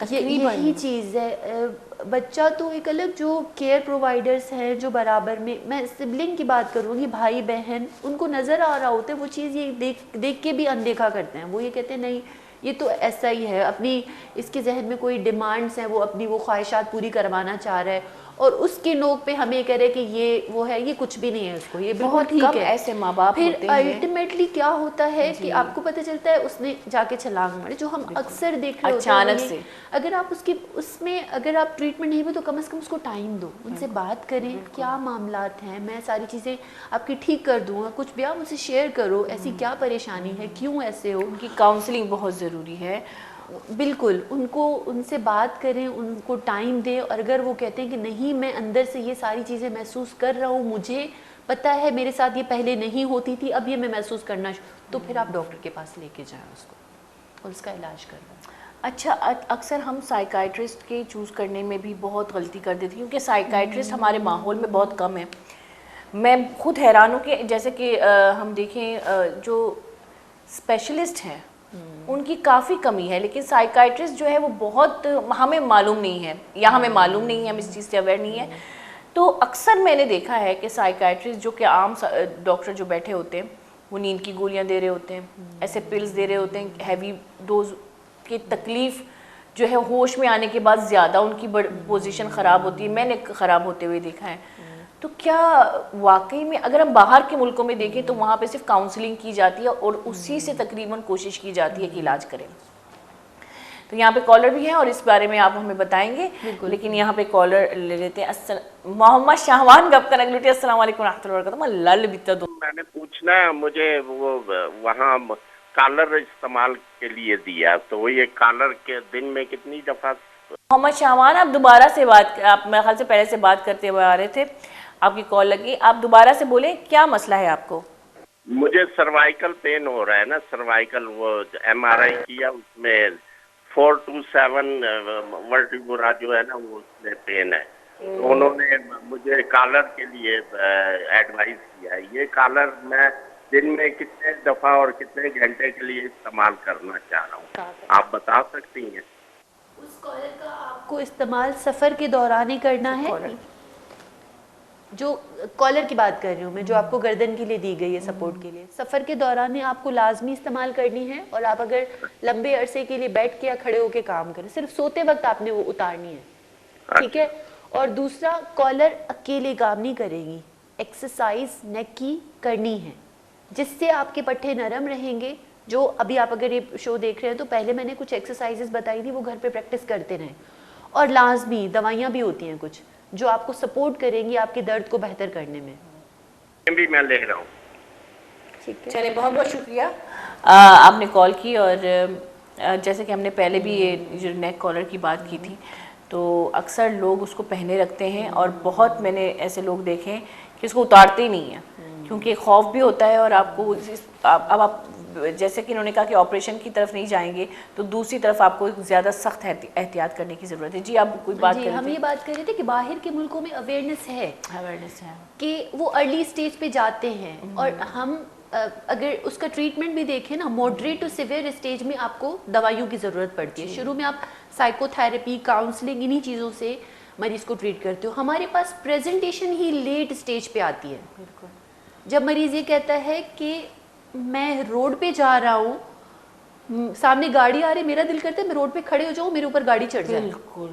यही चीज़ है। बच्चा तो एक अलग, जो केयर प्रोवाइडर्स हैं जो बराबर में, मैं सिबलिंग की बात करूँगी, भाई बहन, उनको नज़र आ रहा होता है वो चीज़, ये देख के भी अनदेखा करते हैं। वो ये कहते हैं नहीं ये तो ऐसा ही है, अपनी इसके जहन में कोई डिमांड्स हैं, वो अपनी वो ख्वाहिशात पूरी करवाना चाह रहा है, और उसकी नोक पे हमें कह रहे कि ये वो है, ये कुछ भी नहीं है उसको, ये बिल्कुल ठीक है। ऐसे माँ बाप फिर होते हैं। अल्टीमेटली क्या होता है कि आपको पता चलता है उसने जाके छलांग मारी, जो हम अक्सर देख रहे होते हैं अचानक से। अगर आप उसमें अगर आप ट्रीटमेंट नहीं भी, तो कम से कम उसको टाइम दो, उनसे बात करें, क्या मामलात हैं, मैं सारी चीज़ें आपकी ठीक कर दूंगा, कुछ भी आप मुझसे शेयर करो, ऐसी क्या परेशानी है, क्यों ऐसे हो। उनकी काउंसलिंग बहुत ज़रूरी है। बिल्कुल, उनसे बात करें, उनको टाइम दें, और अगर वो कहते हैं कि नहीं मैं अंदर से ये सारी चीज़ें महसूस कर रहा हूँ, मुझे पता है मेरे साथ ये पहले नहीं होती थी, अब ये मैं महसूस करना, तो फिर आप डॉक्टर के पास लेके जाएं उसको और उसका इलाज करवाएं। अच्छा, अक्सर हम साइकाइट्रिस्ट के चूज़ करने में भी बहुत गलती कर देते हैं, क्योंकि साइकाइट्रिस्ट हमारे माहौल में बहुत कम है। मैं खुद हैरान हूँ कि जैसे कि हम देखें जो स्पेशलिस्ट हैं उनकी काफ़ी कमी है, लेकिन साइकाइट्रिस्ट जो है वो बहुत, हमें मालूम नहीं है, या हमें मालूम नहीं है, हम इस चीज़ से अवेयर नहीं है। तो अक्सर मैंने देखा है कि साइकाइट्रिस्ट जो कि आम डॉक्टर जो बैठे होते हैं, वो नींद की गोलियां दे रहे होते हैं, ऐसे पिल्स दे रहे होते हैं, हैवी डोज की तकलीफ़ जो है होश में आने के बाद ज़्यादा उनकी पोजीशन ख़राब होती है, मैंने ख़राब होते हुए देखा है। तो क्या वाकई में अगर हम बाहर के मुल्कों में देखें तो वहाँ पे सिर्फ काउंसलिंग की जाती है और उसी से तकरीबन कोशिश की जाती है कि इलाज करें। तो यहाँ पे कॉलर भी है और इस बारे में आप हमें बताएंगे, लेकिन यहाँ पे कॉलर ले लेते हैं। मोहम्मद शाहवान गप्ता नगलुटी, अस्सलाम वालेकुम रहमतुल्लाहि व बरकातहू। लल बिता दो, मैंने पूछना है, मुझे वो वहाँ कॉलर इस्तेमाल के लिए दिया, तो ये कॉलर के दिन में कितनी दफ़ा? मोहम्मद शाहवान, आप दोबारा से आप मेरे ख्याल से पहले से बात करते हुए आ रहे थे, आपकी कॉल लगी, आप दोबारा से बोले, क्या मसला है आपको? मुझे सर्वाइकल पेन हो रहा है ना, सर्वाइकल, वो MRI किया, उसमें 427 वर्टिब्रा जो है ना, वो उसमें पेन है। तो उन्होंने मुझे कॉलर के लिए एडवाइस किया है। ये कॉलर मैं दिन में कितने दफ़ा और कितने घंटे के लिए इस्तेमाल करना चाह रहा हूँ, आप बता सकती हैं? उस कॉलर का आपको इस्तेमाल सफ़र के दौरान ही करना है। जो कॉलर की बात कर रही हूँ मैं, जो आपको गर्दन के लिए दी गई है सपोर्ट के लिए, सफ़र के दौरान ही आपको लाजमी इस्तेमाल करनी है। और आप अगर लंबे अरसे के लिए बैठ के या खड़े होके काम करें, सिर्फ सोते वक्त आपने वो उतारनी है, ठीक है। और दूसरा, कॉलर अकेले काम नहीं करेगी, एक्सरसाइज नेक की करनी है, जिससे आपके पट्टे नरम रहेंगे। जो अभी आप अगर ये शो देख रहे हैं तो पहले मैंने कुछ एक्सरसाइजेस बताई थी, वो घर पे प्रैक्टिस करते रहें। और लाजमी दवाइयाँ भी होती हैं कुछ जो आपको सपोर्ट करेंगी आपके दर्द को बेहतर करने में। भी मैं ले रहा हूँ। ठीक है, चलिए, बहुत बहुत शुक्रिया आपने कॉल की। और जैसे कि हमने पहले भी ये जो नेक कॉलर की बात की थी, तो अक्सर लोग उसको पहने रखते हैं और बहुत मैंने ऐसे लोग देखे हैं कि उसको उतारते ही नहीं हैं, क्योंकि खौफ भी होता है। और आपको अब आप जैसे कि इन्होंने कहा कि ऑपरेशन की तरफ नहीं जाएंगे, तो दूसरी तरफ आपको ज़्यादा सख्त एहतियात करने की ज़रूरत है। जी, आप कोई बात कर रहे थे? हम ये बात कर रहे थे कि बाहर के मुल्कों में अवेयरनेस है कि वो अर्ली स्टेज पे जाते हैं। और हम अगर उसका ट्रीटमेंट भी देखें ना, मॉडरेट टू सिवियर स्टेज में आपको दवाइयों की ज़रूरत पड़ती है। शुरू में आप साइकोथेरेपी, काउंसलिंग, इन्हीं चीज़ों से मरीज़ को ट्रीट करते हो। हमारे पास प्रेजेंटेशन ही लेट स्टेज पे आती है। जब मरीज़ ये कहता है कि मैं रोड पे जा रहा हूँ, सामने गाड़ी आ रही, मेरा दिल करता है मैं रोड पे खड़े हो जाऊँ, मेरे ऊपर गाड़ी चढ़ जाए। बिल्कुल।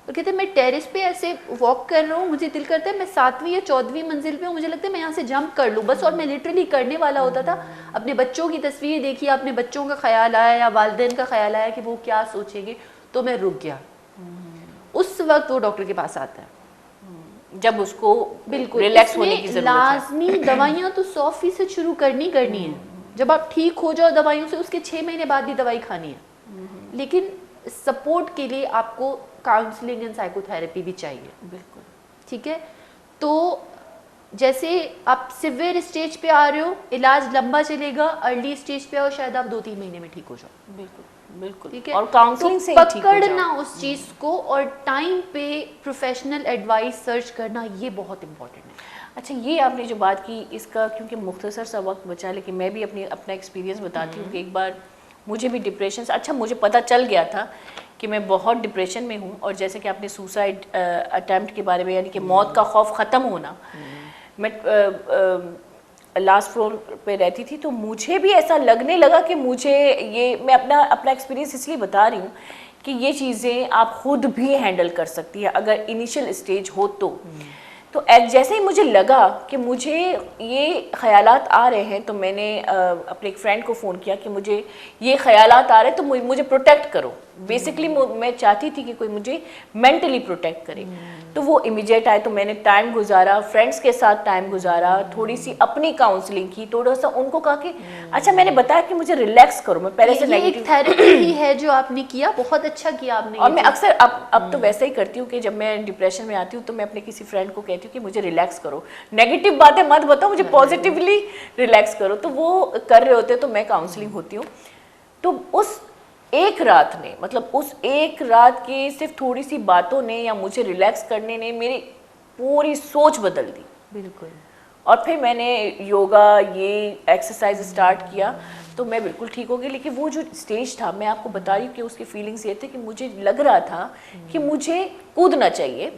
तो कहते हैं मैं टेरेस पे ऐसे वॉक कर रहा हूँ, मुझे दिल करता है मैं 7वीं या 14वीं मंजिल पे हूँ, मुझे लगता है मैं यहाँ से जंप कर लूँ बस। और मैं लिटरली करने वाला होता था। अपने बच्चों की तस्वीर देखी, अपने बच्चों का ख्याल आया या वालिदैन का ख्याल आया कि वो क्या सोचेंगे, तो मैं रुक गया। उस वक्त वो डॉक्टर के पास आता है जब उसको बिल्कुल रिलैक्स होने की जरूरत है। लाजमी दवाइयाँ तो 100% शुरू करनी है। जब आप ठीक हो जाओ दवाइयों से, उसके 6 महीने बाद भी दवाई खानी है। लेकिन सपोर्ट के लिए आपको काउंसलिंग एंड साइकोथेरेपी भी चाहिए। बिल्कुल, ठीक है। तो जैसे आप सिवियर स्टेज पे आ रहे हो, इलाज लंबा चलेगा। अर्ली स्टेज पे आओ, शायद आप 2-3 महीने में ठीक हो जाओ। बिल्कुल, बिल्कुल। ठीक है। और काउंसलिंग तो से ही ठीक हो पकड़ना जाओ। उस चीज को और टाइम पे प्रोफेशनल एडवाइस सर्च करना, ये बहुत इंपॉर्टेंट है। अच्छा, ये आपने जो बात की, इसका क्योंकि मुख्तसर सा वक्त बचा, लेकिन मैं भी अपना एक्सपीरियंस बताती हूँ कि एक बार मुझे भी डिप्रेशन से, अच्छा मुझे पता चल गया था कि मैं बहुत डिप्रेशन में हूँ। और जैसे कि आपने सुसाइड अटैम्प्ट के बारे में, यानी कि मौत का खौफ ख़त्म होना, मैं लास्ट फ्लोर पे रहती थी, तो मुझे भी ऐसा लगने लगा कि मुझे ये, मैं अपना एक्सपीरियंस इसलिए बता रही हूँ कि ये चीज़ें आप खुद भी हैंडल कर सकती है अगर इनिशियल स्टेज हो तो जैसे ही मुझे लगा कि मुझे ये ख्यालात आ रहे हैं, तो मैंने अपने एक फ्रेंड को फ़ोन किया कि मुझे ये ख्यालात आ रहे हैं, तो मुझे प्रोटेक्ट करो। बेसिकली मैं चाहती थी कि कोई मुझे मेंटली प्रोटेक्ट करे। तो वो इमीडिएट आए, तो मैंने टाइम गुजारा, फ्रेंड्स के साथ टाइम गुजारा, थोड़ी सी अपनी काउंसलिंग की, थोड़ा सा उनको कहा कि अच्छा, मैंने बताया कि मुझे रिलैक्स करो, मैं पहले से नेगेटिव थेरेपी ही है जो आपने किया, बहुत अच्छा किया आपने। और मैं अक्सर अब तो वैसे ही करती हूँ कि जब मैं डिप्रेशन में आती हूँ तो मैं अपने किसी फ्रेंड को कहती हूँ कि मुझे रिलैक्स करो, नेगेटिव बातें मत बताओ, मुझे पॉजिटिवली रिलैक्स करो। तो वो कर रहे होते तो मैं काउंसलिंग होती हूँ। तो उस एक रात ने, मतलब उस एक रात की सिर्फ थोड़ी सी बातों ने या मुझे रिलैक्स करने ने मेरी पूरी सोच बदल दी। बिल्कुल। और फिर मैंने योगा, ये एक्सरसाइज स्टार्ट किया, तो मैं बिल्कुल ठीक हो गई। लेकिन वो जो स्टेज था, मैं आपको बता रही हूँ कि उसकी फीलिंग्स ये थे कि मुझे लग रहा था कि मुझे कूदना चाहिए,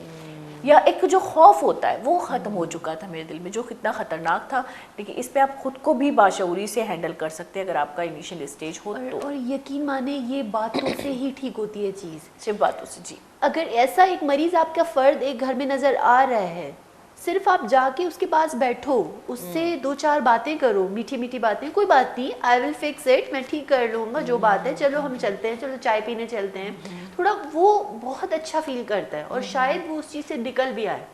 या एक जो खौफ होता है वो ख़त्म हो चुका था मेरे दिल में, जो कितना ख़तरनाक था। लेकिन इस पे आप खुद को भी बाशऊरी से हैंडल कर सकते हैं अगर आपका इनिशियल स्टेज हो तो। और यकीन माने, ये बातों से ही ठीक होती है चीज़, सिर्फ बातों से। जी, अगर ऐसा एक मरीज आपका फ़र्द एक घर में नज़र आ रहा है, सिर्फ आप जाके उसके पास बैठो, उससे 2-4 बातें करो, मीठी मीठी बातें, कोई बात नहीं, आई विल फिक्स इट, मैं ठीक कर लूँगा जो बात है, चलो हम चलते हैं, चलो चाय पीने चलते हैं, थोड़ा वो बहुत अच्छा फील करता है और शायद वो उस चीज़ से निकल भी आए।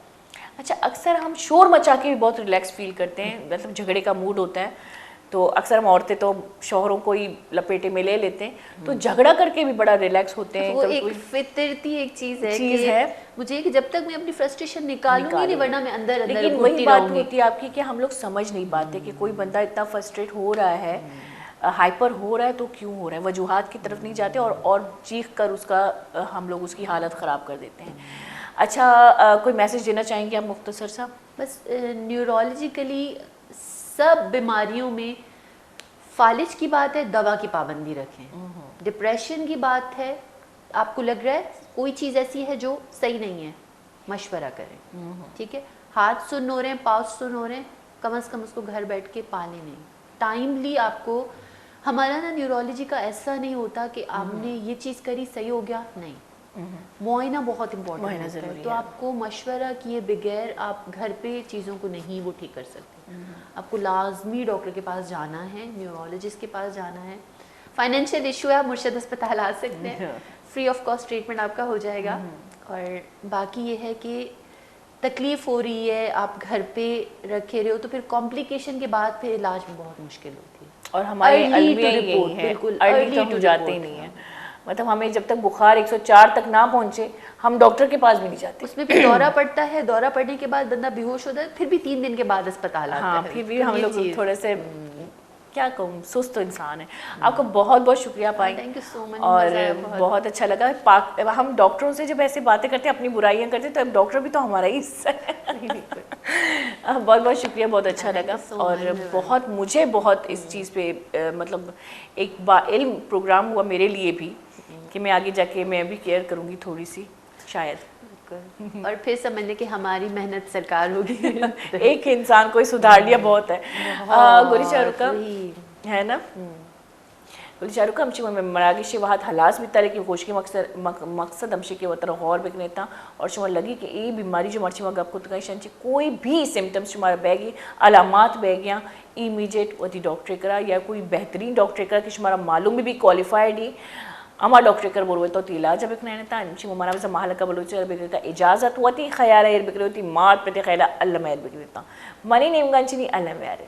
अच्छा, अक्सर हम शोर मचा के भी बहुत रिलैक्स फील करते हैं, मतलब झगड़े का मूड होता है तो अक्सर हम औरतें तो शौहरों को ही लपेटे में ले लेते हैं, तो झगड़ा करके भी बड़ा रिलैक्स होते हैं। वो एक फितरती एक चीज़ है मुझे कि जब तक मैं अपनी फ्रस्ट्रेशन निकालूंगी नहीं, वरना मैं अंदर अंदर लेकिन वही बात होती है आपकी कि हम लोग समझ नहीं पाते कि कोई बंदा इतना फ्रस्ट्रेट हो रहा है, हाइपर हो रहा है, तो क्यों हो रहा है। वजूहात की तरफ नहीं जाते और चीख कर उसका हम लोग उसकी हालत ख़राब कर देते हैं। अच्छा, कोई मैसेज देना चाहेंगे आप मुख्तसर साहब? बस न्यूरोलॉजिकली सब बीमारियों में फालिज की बात है, दवा की पाबंदी रखें। डिप्रेशन की बात है, आपको लग रहा है कोई चीज़ ऐसी है जो सही नहीं है, मशवरा करें। ठीक है। हाथ सुन्न हो रहे हैं, पाँव सुन्न हो रहे हैं, कम से कम उसको घर बैठ के पाले नहीं। टाइमली आपको, हमारा ना न्यूरोलॉजी का ऐसा नहीं होता कि आपने ये चीज़ करी सही हो गया, नहीं, मुआयना बहुत इंपॉर्टेंट होता है। तो आपको मशवरा किए बगैर आप घर पे चीज़ों को नहीं वो ठीक कर सकते। आपको लाजमी डॉक्टर के पास जाना है, न्यूरोलॉजिस्ट के पास जाना है। फाइनेंशियल इशू है, आप मुर्शद अस्पताल आ सकते हैं, फ्री ऑफ कॉस्ट ट्रीटमेंट आपका हो जाएगा। और बाकी ये है कि तकलीफ़ हो रही है, आप घर पे रखे रहे हो, तो फिर कॉम्प्लिकेशन के बाद फिर इलाज में बहुत मुश्किल होती है। और हमारे Early अलमिया to यही report, है, बिल्कुल, अर्ली early तो हम to जाते ही report। नहीं है। मतलब हमें जब तक बुखार 104 तक ना पहुंचे हम डॉक्टर के पास भी नहीं जाते। उसमें फिर दौरा पड़ता है, दौरा पड़ने के बाद बंदा बेहोश होता है, फिर भी 3 दिन के बाद अस्पताल आता हाँ, है। फिर भी तो हम ये लोग चीज़- थोड़े से क्या कहूँ, सुस्त तो इंसान है। आपका बहुत बहुत शुक्रिया पाई, Thank you so much, और मज़ा आया बहुत। बहुत अच्छा लगा। हम डॉक्टरों से जब ऐसे बातें करते हैं, अपनी बुराइयां करते हैं, तो अब डॉक्टर भी तो हमारा ही हिस्सा है। बहुत बहुत शुक्रिया, बहुत अच्छा लगा। so और much। बहुत मुझे बहुत इस चीज़ पे मतलब एक इल्म प्रोग्राम हुआ मेरे लिए भी कि मैं आगे जाके मैं भी केयर करूँगी थोड़ी सी, शायद और फिर समझने कि हमारी मेहनत सरकार होगी। एक इंसान को ही सुधार लिया बहुत है। गोली शाहरुखा वही। है ना, गोली शाहरुखा आमची मराठी वाहत हलास बिताले की गोष्टी मकसद आमचे के वतर गौर बेकनेता और शुमार लगी कि ये बीमारी जो मर्ची गप को तकाइशांची कोई भी सिम्टम्स शुमार बैगी अलामात बैगियाँ इमीडिएट वती डॉक्टर करा या कोई बेहतरीन डॉक्टर करा कि शुमारा मालूम भी क्वालिफाइड ही अमा डॉक्टर कर बोलवे तो इलाज बेकनेता आमची ममाना वसा महल का बलोच बेकनेता इजाजत वती खयारा एर बेकने होती मार पे खयाला अल्लाह मेहर बेकनेता मनी नेमगांची नी अल्लाह मेहर